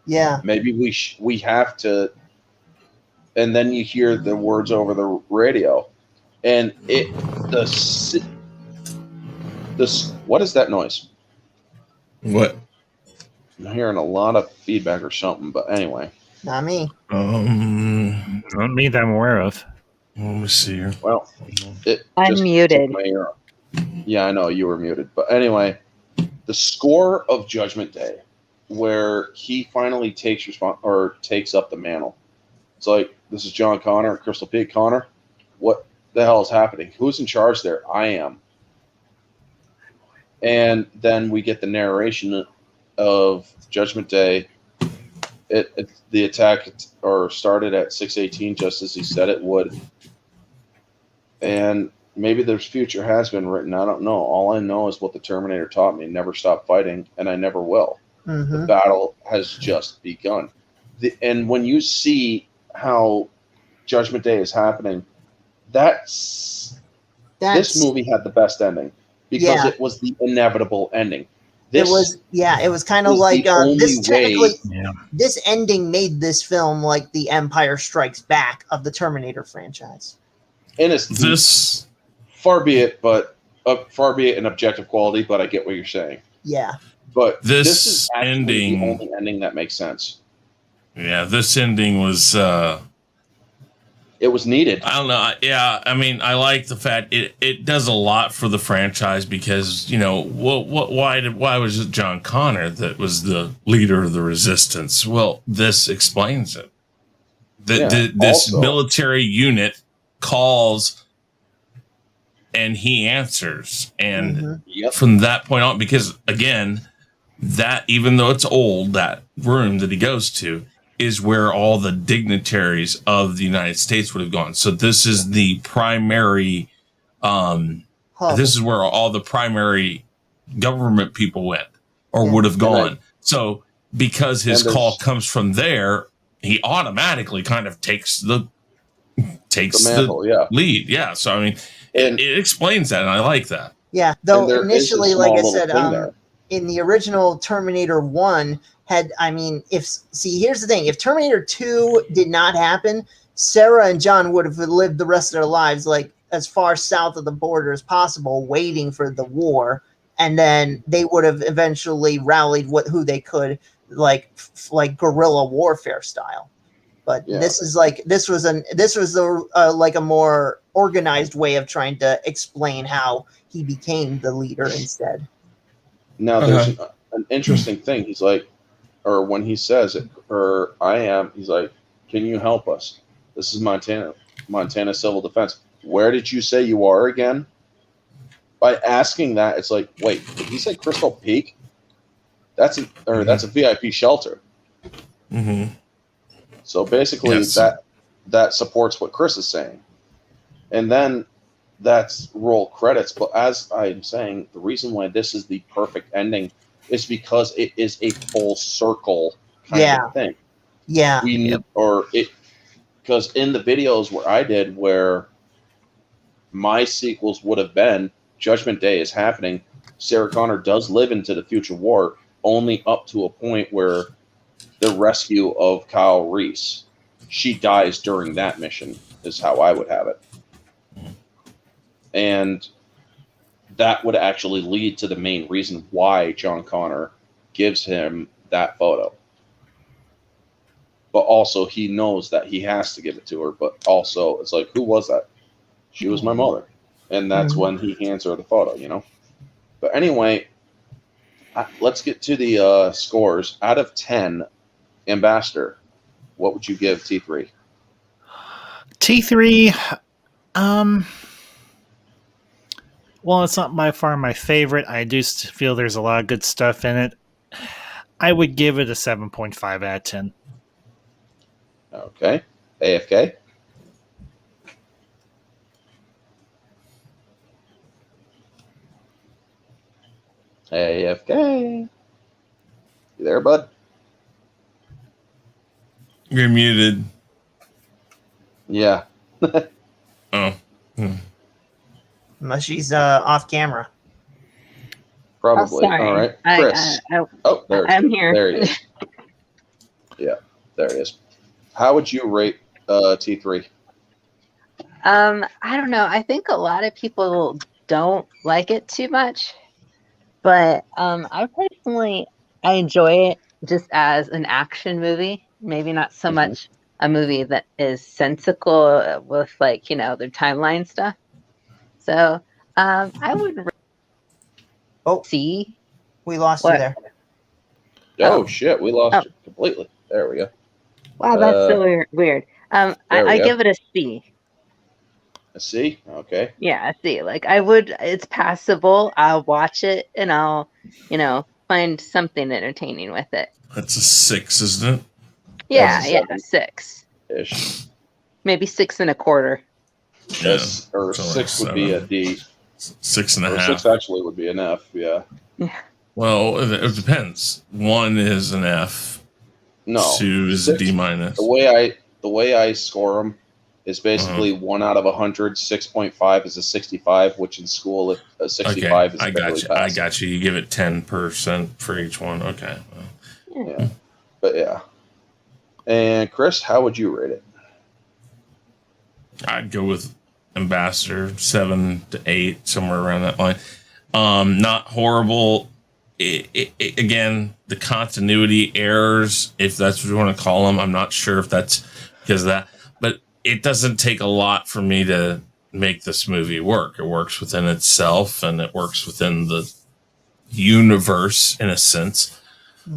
Yeah. Maybe we have to. And then you hear the words over the radio, and what is that noise? What? I'm hearing a lot of feedback or something, but anyway. Not me. Not me that I'm aware of. Let me see here. Well, I'm muted. Yeah, I know you were muted. But anyway, the score of Judgment Day, where he finally takes up the mantle. It's like, this is John Connor, Crystal Peak. Connor, what the hell is happening? Who's in charge there? I am. And then we get the narration of Judgment Day. The attack started at 6:18, just as he said it would. And maybe there's future has been written. I don't know. All I know is what the Terminator taught me: never stop fighting, and I never will. The battle has just begun. And when you see how Judgment Day is happening, this movie had the best ending because it was the inevitable ending. It was kind of like this. Technically, this ending made this film like the Empire Strikes Back of the Terminator franchise. And it's far be it an objective quality, but I get what you're saying. Yeah. But this is actually the only ending that makes sense. Yeah, this ending was. It was needed. I don't know. Yeah, I mean, I like the fact it does a lot for the franchise because why was it John Connor that was the leader of the Resistance? Well, this explains it. This military unit calls and he answers, and from that point on, because again, that even though it's old, that room that he goes to is where all the dignitaries of the United States would have gone. So this is the primary, this is where all the primary government people went or would have gone. So because his call comes from there, he automatically kind of takes the lead. Yeah. So, I mean, it explains that, and I like that. Yeah. Though initially, like I said, in the original Terminator 1, here's the thing. If Terminator 2 did not happen, Sarah and John would have lived the rest of their lives like as far south of the border as possible, waiting for the war, and then they would have eventually rallied who they could, like guerrilla warfare style. But this was like a more organized way of trying to explain how he became the leader instead. Now, there's an interesting thing. He's like, or when he says it, or he's like, can you help us? This is Montana Civil Defense. Where did you say you are again? By asking that, it's like, wait, did he say Crystal Peak? That's a VIP shelter. Mm-hmm. So basically, that supports what Chris is saying. And then that's roll credits. But as I'm saying, the reason why this is the perfect ending is because it is a full circle kind of thing. Yeah. Because in the videos where I did, where my sequels would have been, Judgment Day is happening, Sarah Connor does live into the future war, only up to a point where the rescue of Kyle Reese, she dies during that mission, is how I would have it. And that would actually lead to the main reason why John Connor gives him that photo. But also, he knows that he has to give it to her. But also, it's like, who was that? She was my mother. And that's when he hands her the photo, you know? But anyway, let's get to the scores. Out of 10, Ambassador, what would you give T3? T3, well, it's not by far my favorite. I do feel there's a lot of good stuff in it. I would give it a 7.5 out of 10. Okay. AFK? AFK. You there, bud? You're muted. Yeah. Oh. Unless she's off camera. Probably. sorry. All right. Chris. I'm here. There he is. Yeah, there he is. How would you rate T3? I don't know. I think a lot of people don't like it too much, but I personally enjoy it just as an action movie. Maybe not so much a movie that is sensical with their timeline stuff. So I would see. We lost you there. Oh, shit. We lost you completely. There we go. Wow, that's so weird. I give it a C. A C? Okay. Yeah, a C. It's passable. I'll watch it and I'll, find something entertaining with it. That's a 6, isn't it? Yeah, 6. Ish. Maybe 6.25. Yeah. Or 6 would be a D. 6.5. Or 6 actually would be an F, yeah. Well, it depends. 1 is an F. No. 2 is a D minus. The way I score them is basically 1 out of 100. 6.5 is a 65, which in school a 65 is. I got you. I got you. You give it 10% for each one. Okay. Well. Yeah. But yeah. And Chris, how would you rate it? I'd go with Ambassador 7 to 8, somewhere around that line. Not horrible. Again, the continuity errors, if that's what you want to call them, I'm not sure if that's because of that, but it doesn't take a lot for me to make this movie work. It works within itself and it works within the universe in a sense.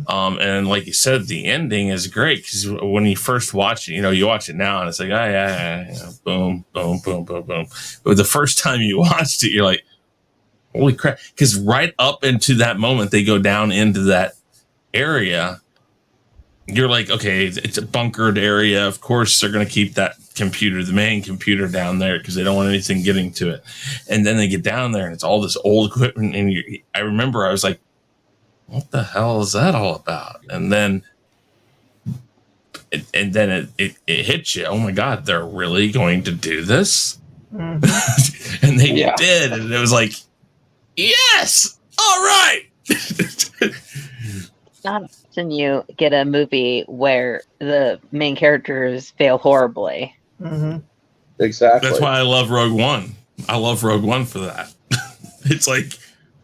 And like you said, the ending is great because when you first watch it, you watch it now and it's like, oh yeah, boom, boom, boom, boom, boom. But the first time you watched it, you're like, holy crap. Because right up into that moment, they go down into that area. You're like, okay, it's a bunkered area. Of course, they're going to keep that computer, the main computer down there because they don't want anything getting to it. And then they get down there and it's all this old equipment. And I remember I was like, what the hell is that all about? And then it hits you. Oh my God, they're really going to do this? Mm-hmm. And they did. And it was like, yes, all right. Not often you get a movie where the main characters fail horribly. Mm-hmm. Exactly. That's why I love Rogue One. I love Rogue One for that. It's like,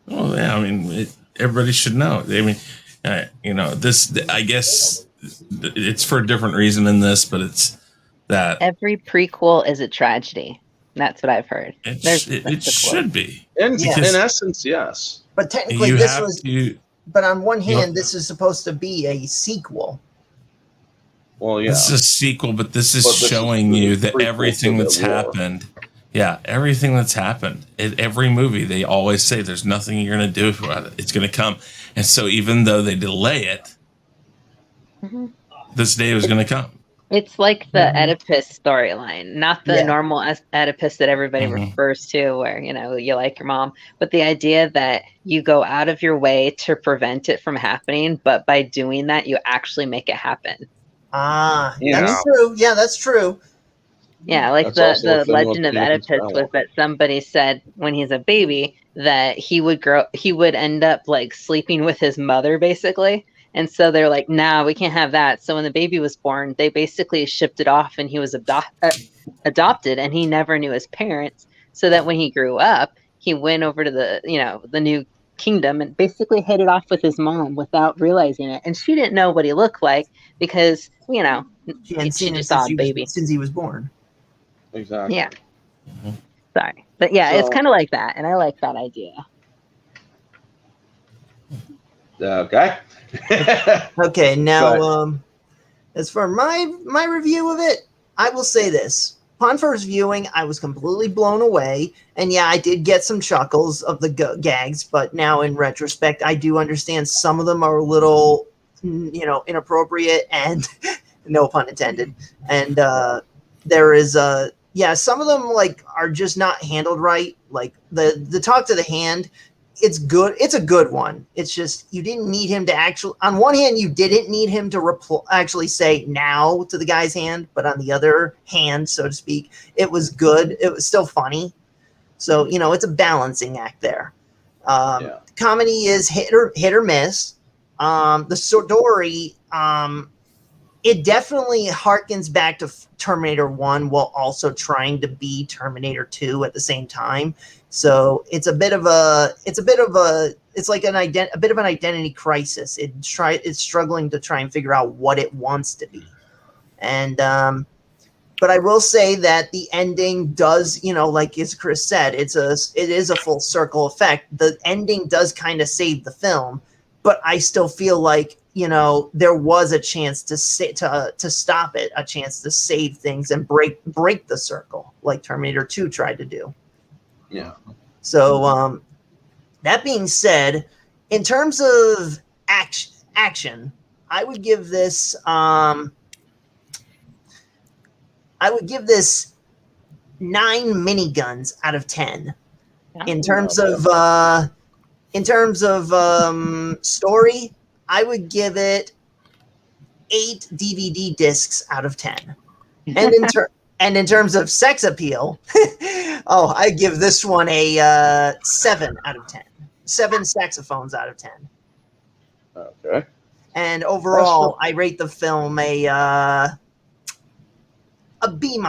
oh yeah, I mean, everybody should know. I mean, this. I guess it's for a different reason in this, but it's that Every prequel is a tragedy. That's what I've heard. it should be. In Because essence, yes. But technically, you this have was. to. But on one You- hand, this is supposed to be a sequel. Well, yeah. This is a sequel, but this is But this is showing the you that prequel everything to the that's war. happened. Yeah, everything that's happened in every movie, they always say there's nothing you're going to do about it. It's going to come. And so even though they delay it, this day was going to come. It's like the Oedipus storyline, not the Yeah. normal Oedipus that everybody refers to, where you like your mom, but the idea that you go out of your way to prevent it from happening, but by doing that, you actually make it happen. Ah, Yeah. that's true. Yeah, that's true. Yeah, like That's also the a thing legend with of Anakin Oedipus was Skywalker. that somebody said when he's a baby that he would end up like sleeping with his mother basically. And so they're like, nah, we can't have that. So when the baby was born, they basically shipped it off and he was adopted and he never knew his parents. So that when he grew up, he went over to the new kingdom and basically hit it off with his mom without realizing it. And she didn't know what he looked like because, She hadn't seen him just saw a baby. since he was born. Exactly. Yeah. Sorry. But yeah, it's So- kind of like that. And I like that idea. Okay. Okay, now Go as for my review of it, I will say this. Upon first viewing, I was completely blown away, and yeah, I did get some chuckles of the gags, but now in retrospect, I do understand some of them are a little, inappropriate and no pun intended. And there is some of them like are just not handled right. Like the talk to the hand, it's good. It's a good one. It's just you didn't need him to actually. On one hand, you didn't need him to actually say now to the guy's hand, but on the other hand, so to speak, it was good. It was still funny. So it's a balancing act there. Comedy is hit or miss. The story, it definitely harkens back to Terminator 1 while also trying to be Terminator 2 at the same time. So it's like a bit of an identity crisis. It's struggling to try and figure out what it wants to be. And but I will say that the ending does, like as Chris said, it is a full circle effect. The ending does kind of save the film, but I still feel like there was a chance to stop it, a chance to save things and break the circle, like Terminator 2 tried to do. Yeah. So that being said, in terms of action, I would give this 9 miniguns out of 10. In terms of story, I would give it 8 DVD discs out of 10. And in terms of sex appeal, I give this one a 7 out of 10. 7 saxophones out of 10. Okay. And overall, I rate the film a B-.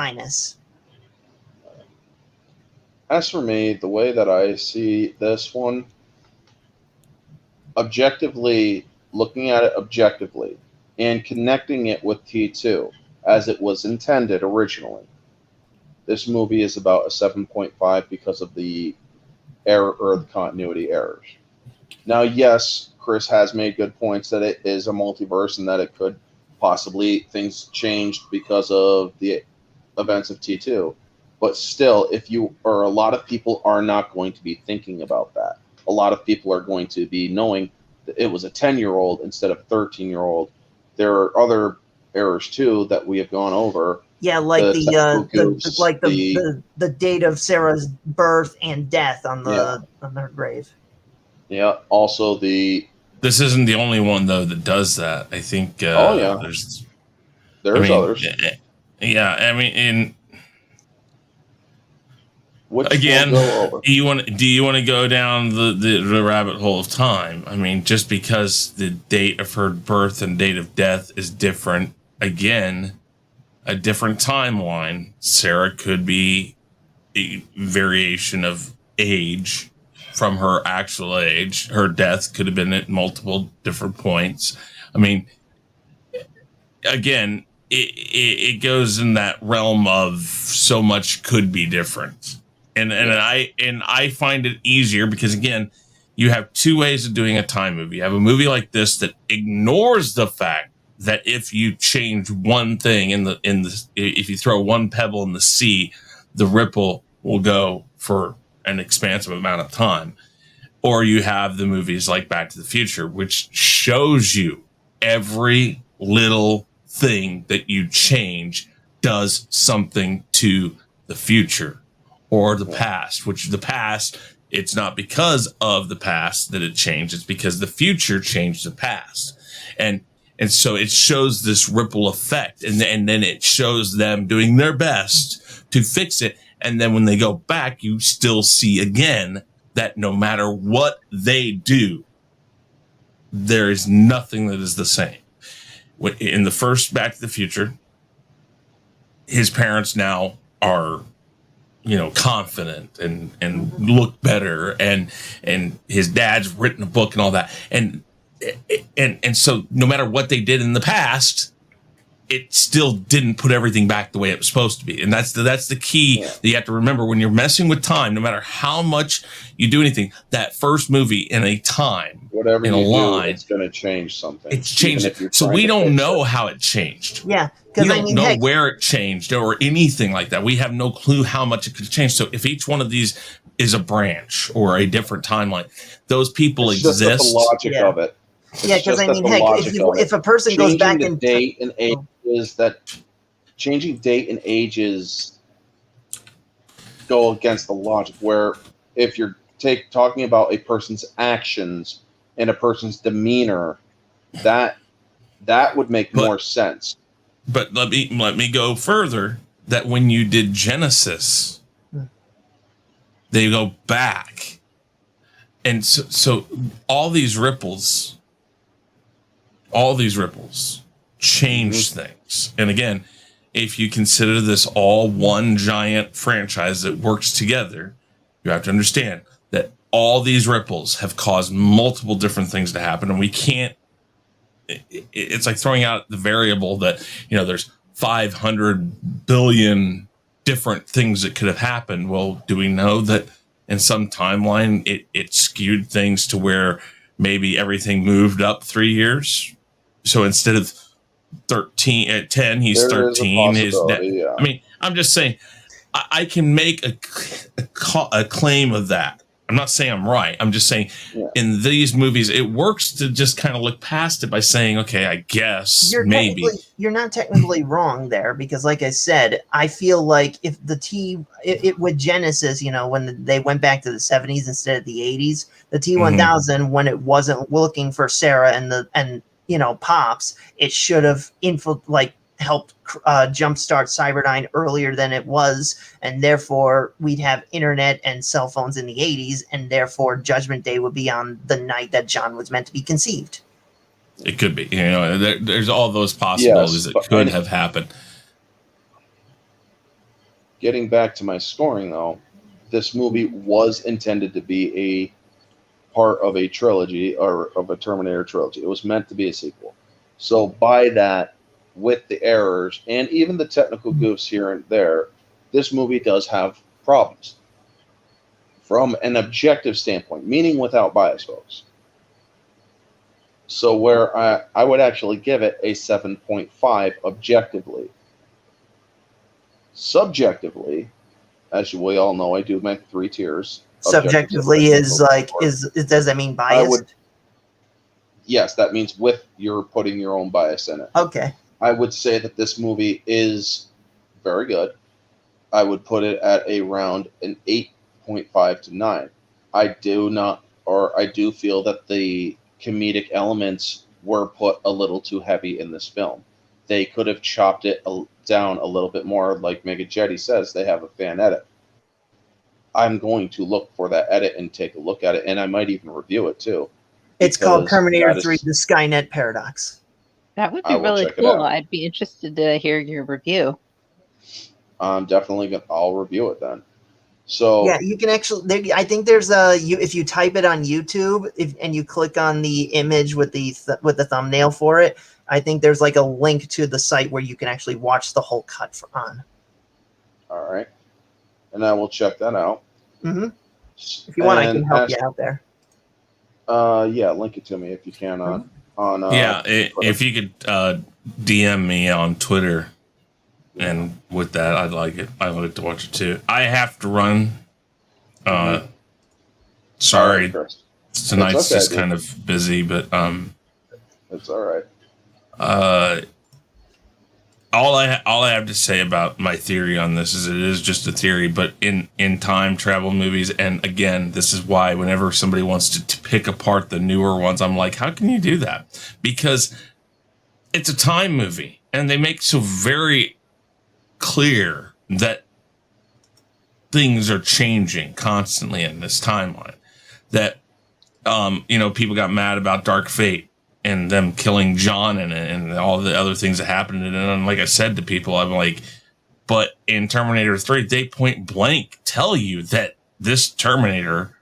As for me, the way that I see this one, looking at it objectively, and connecting it with T2, as it was intended originally, this movie is about a 7.5 because of the error or the continuity errors. Now, yes, Chris has made good points that it is a multiverse and that it could possibly things changed because of the events of T2. But still, a lot of people are not going to be thinking about that. A lot of people are going to be knowing that it was a 10-year-old instead of a 13-year-old. There are other errors too that we have gone over. Yeah, like the date of Sarah's birth and death on her grave. Yeah. Also, this isn't the only one though that does that. I think. There's others. Yeah, I mean, Which again, we'll go over. do you want to go down the rabbit hole of time? I mean, just because the date of her birth and date of death is different, again, a different timeline. Sarah could be a variation of age from her actual age. Her death could have been at multiple different points. I mean, again, it goes in that realm of so much could be different. And I find it easier because, again, you have two ways of doing a time movie. You have a movie like this that ignores the fact that if you change one thing if you throw one pebble in the sea, the ripple will go for an expansive amount of time. Or you have the movies like Back to the Future, which shows you every little thing that you change does something to the future or the past, which the past, it's not because of the past that it changed. It's because the future changed the past. And so it shows this ripple effect, and then it shows them doing their best to fix it. And then when they go back, you still see again that no matter what they do, there is nothing that is the same. In the first Back to the Future, his parents now are, confident and look better, and his dad's written a book and all that. And so no matter what they did in the past, it still didn't put everything back the way it was supposed to be. And that's the key that you have to remember when you're messing with time. No matter how much you do anything, that first movie in a time, whatever in you a line, do, it's going to change something. It's changed. So we don't know how it changed. Yeah. We don't know where it changed or anything like that. We have no clue how much it could change. So if each one of these is a branch or a different timeline, those people exist. Just the logic of it. Yeah, because if a person goes back in date and age is that changing date and ages go against the logic. Where if you're talking about a person's actions and a person's demeanor, that would make more sense. But let me go further. That when you did Genesis, they go back, and so all these ripples change things. And again, if you consider this all one giant franchise that works together, you have to understand that all these ripples have caused multiple different things to happen, and we can't. It's like throwing out the variable that there's 500 billion different things that could have happened. Well, do we know that in some timeline it skewed things to where maybe everything moved up 3 years? So instead of 13 at 10, he's 13. Yeah. I mean, I'm just saying I can make a claim of that. I'm not saying I'm right. I'm just saying in these movies, it works to just kind of look past it by saying, okay, I guess maybe. You're not technically wrong there because, like I said, I feel like if with Genesis, when they went back to the 70s instead of the 80s, the T-1000, when it wasn't looking for Sarah and Pops, it should have helped jumpstart Cyberdyne earlier than it was, and therefore we'd have internet and cell phones in the 80s, and therefore Judgment Day would be on the night that John was meant to be conceived. It could be. There's all those possibilities that could have happened. Getting back to my scoring, though, this movie was intended to be a part of a trilogy or of a Terminator trilogy. It was meant to be a sequel. So by that, with the errors and even the technical goofs here and there, this movie does have problems from an objective standpoint, meaning without bias, folks. So where I would actually give it a 7.5 objectively. Subjectively, as we all know, I do make 3 tiers. Subjectively does that mean biased? Yes, that means you're putting your own bias in it. Okay. I would say that this movie is very good. I would put it at around an 8.5 to 9. I do feel that the comedic elements were put a little too heavy in this film. They could have chopped it down a little bit more. Like Mega Jetty says, they have a fan edit. I'm going to look for that edit and take a look at it, and I might even review it too. It's called Terminator 3, The Skynet Paradox. That would be really cool. I'd be interested to hear your review. I'm definitely I'll review it then. So yeah, you can actually. I think there's if you type it on YouTube and you click on the image with the thumbnail for it, I think there's like a link to the site where you can actually watch the whole cut on. All right. And I will check that out. Mm-hmm. If you want, I can help you out there. Yeah, link it to me if you can on if you could DM me on Twitter, and with that, I'd like it. I'd like to watch it too. I have to run. Sorry, right, tonight's just kind of busy, but it's all right. All I have to say about my theory on this is it is just a theory, but in time travel movies, and again, this is why whenever somebody wants to pick apart the newer ones, I'm like, how can you do that? Because it's a time movie, and they make so very clear that things are changing constantly in this timeline. That people got mad about Dark Fate and them killing John and all the other things that happened. And like I said to people, I'm like, but in Terminator 3, they point blank tell you that this Terminator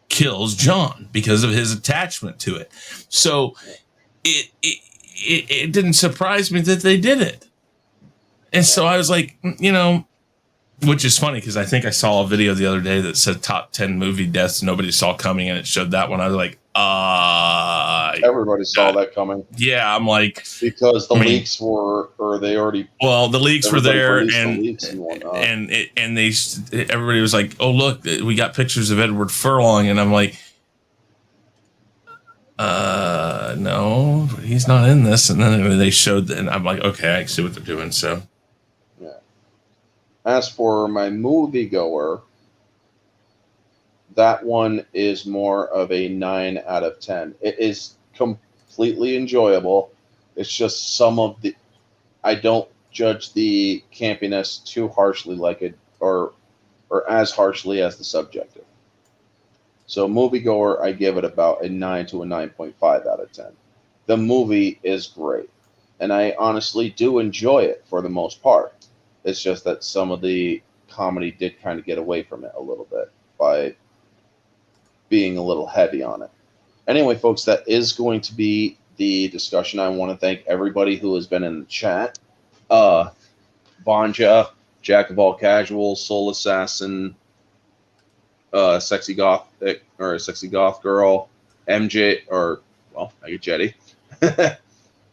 kills John because of his attachment to it. So it didn't surprise me that they did it. And so I was like, which is funny because I think I saw a video the other day that said top 10 movie deaths nobody saw coming, and it showed that one. I was like, everybody saw that coming. Yeah, I'm like, because the leaks were, or they already. Well, the leaks were there, and everybody was like, "Oh, look, we got pictures of Edward Furlong," and I'm like, no, he's not in this. And then they showed, and I'm like, okay, I see what they're doing. So, yeah. As for my moviegoer, that one is more of a 9 out of 10. It is completely enjoyable. It's just I don't judge the campiness too harshly, or as harshly as the subjective. So moviegoer, I give it about a 9 to a 9.5 out of 10. The movie is great, and I honestly do enjoy it for the most part. It's just that some of the comedy did kind of get away from it a little bit by being a little heavy on it. Anyway, folks, that is going to be the discussion. I want to thank everybody who has been in the chat. Bonja, Jack of All Casuals, Soul Assassin, Sexy Goth Girl, MJ, I get Jetty.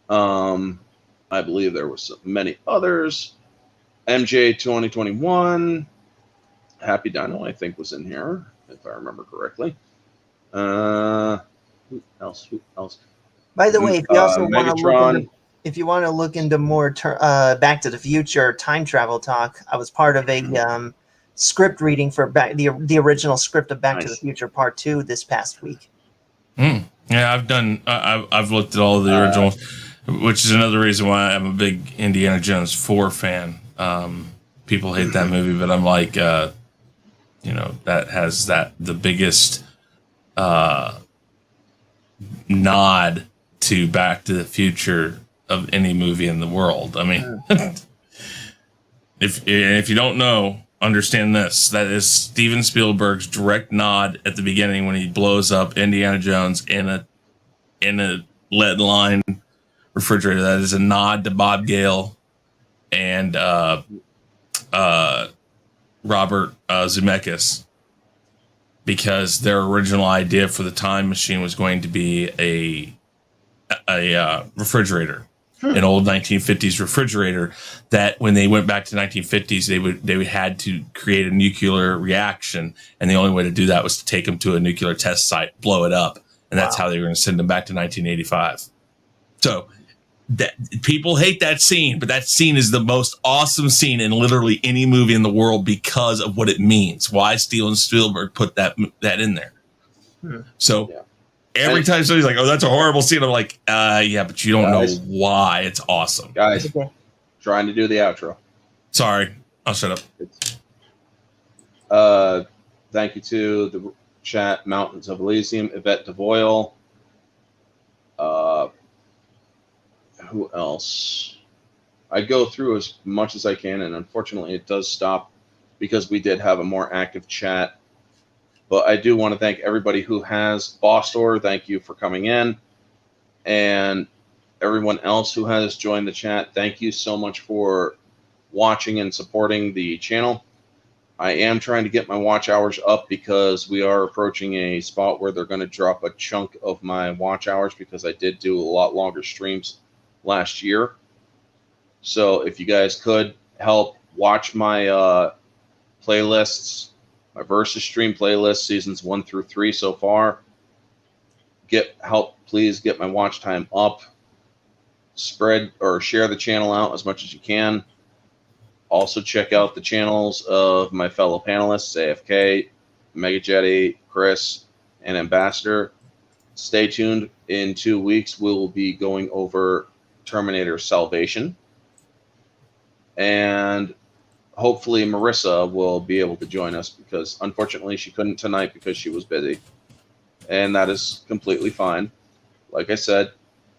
I believe there was many others. MJ 2021, Happy Dino, I think, was in here, if I remember correctly. Who else? By the way, if you also want to look into more Back to the Future time travel talk, I was part of a script reading for the original script of Back to the Future Part 2 this past week. Yeah, I've looked at all of the originals, which is another reason why I'm a big Indiana Jones 4 fan. People hate that movie, but I'm like, that has the biggest nod to Back to the Future of any movie in the world. I mean, if you don't know, understand this. That is Steven Spielberg's direct nod at the beginning when he blows up Indiana Jones in a lead line refrigerator. That is a nod to Bob Gale and Robert Zemeckis, because their original idea for the time machine was going to be a refrigerator, an old 1950s refrigerator that when they went back to 1950s, they would had to create a nuclear reaction, and the only way to do that was to take them to a nuclear test site, blow it up, and that's how they were going to send them back to 1985. So that people hate that scene, but that scene is the most awesome scene in literally any movie in the world because of what it means. Why Steven Spielberg put that in there. So every time somebody's like, "Oh, that's a horrible scene," I'm like, "Yeah, but you don't know why it's awesome." Guys, trying to do the outro. Sorry, I'll shut up. Thank you to the chat, Mountains of Elysium, Yvette DeVoyle. Who else? I go through as much as I can, and unfortunately it does stop because we did have a more active chat. But I do want to thank everybody who has. Boss Store, thank you for coming in. And everyone else who has joined the chat, thank you so much for watching and supporting the channel. I am trying to get my watch hours up because we are approaching a spot where they're going to drop a chunk of my watch hours because I did do a lot longer streams last year. So if you guys could help watch my playlists, my Versus stream playlist, seasons 1 through 3 so far, please get my watch time up. Spread or share the channel out as much as you can. Also check out the channels of my fellow panelists, AFK, Mega Jetty, Chris, and Ambassador. Stay tuned. In 2 weeks, we will be going over Terminator Salvation. And hopefully Marissa will be able to join us because unfortunately she couldn't tonight because she was busy. And that is completely fine. Like I said,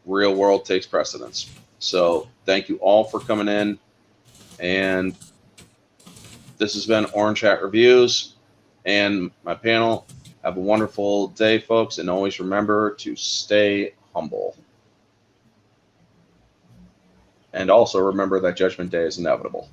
real world takes precedence. So thank you all for coming in. And this has been Orange Hat Reviews and my panel. Have a wonderful day, folks, and always remember to stay humble. And also remember that Judgment Day is inevitable.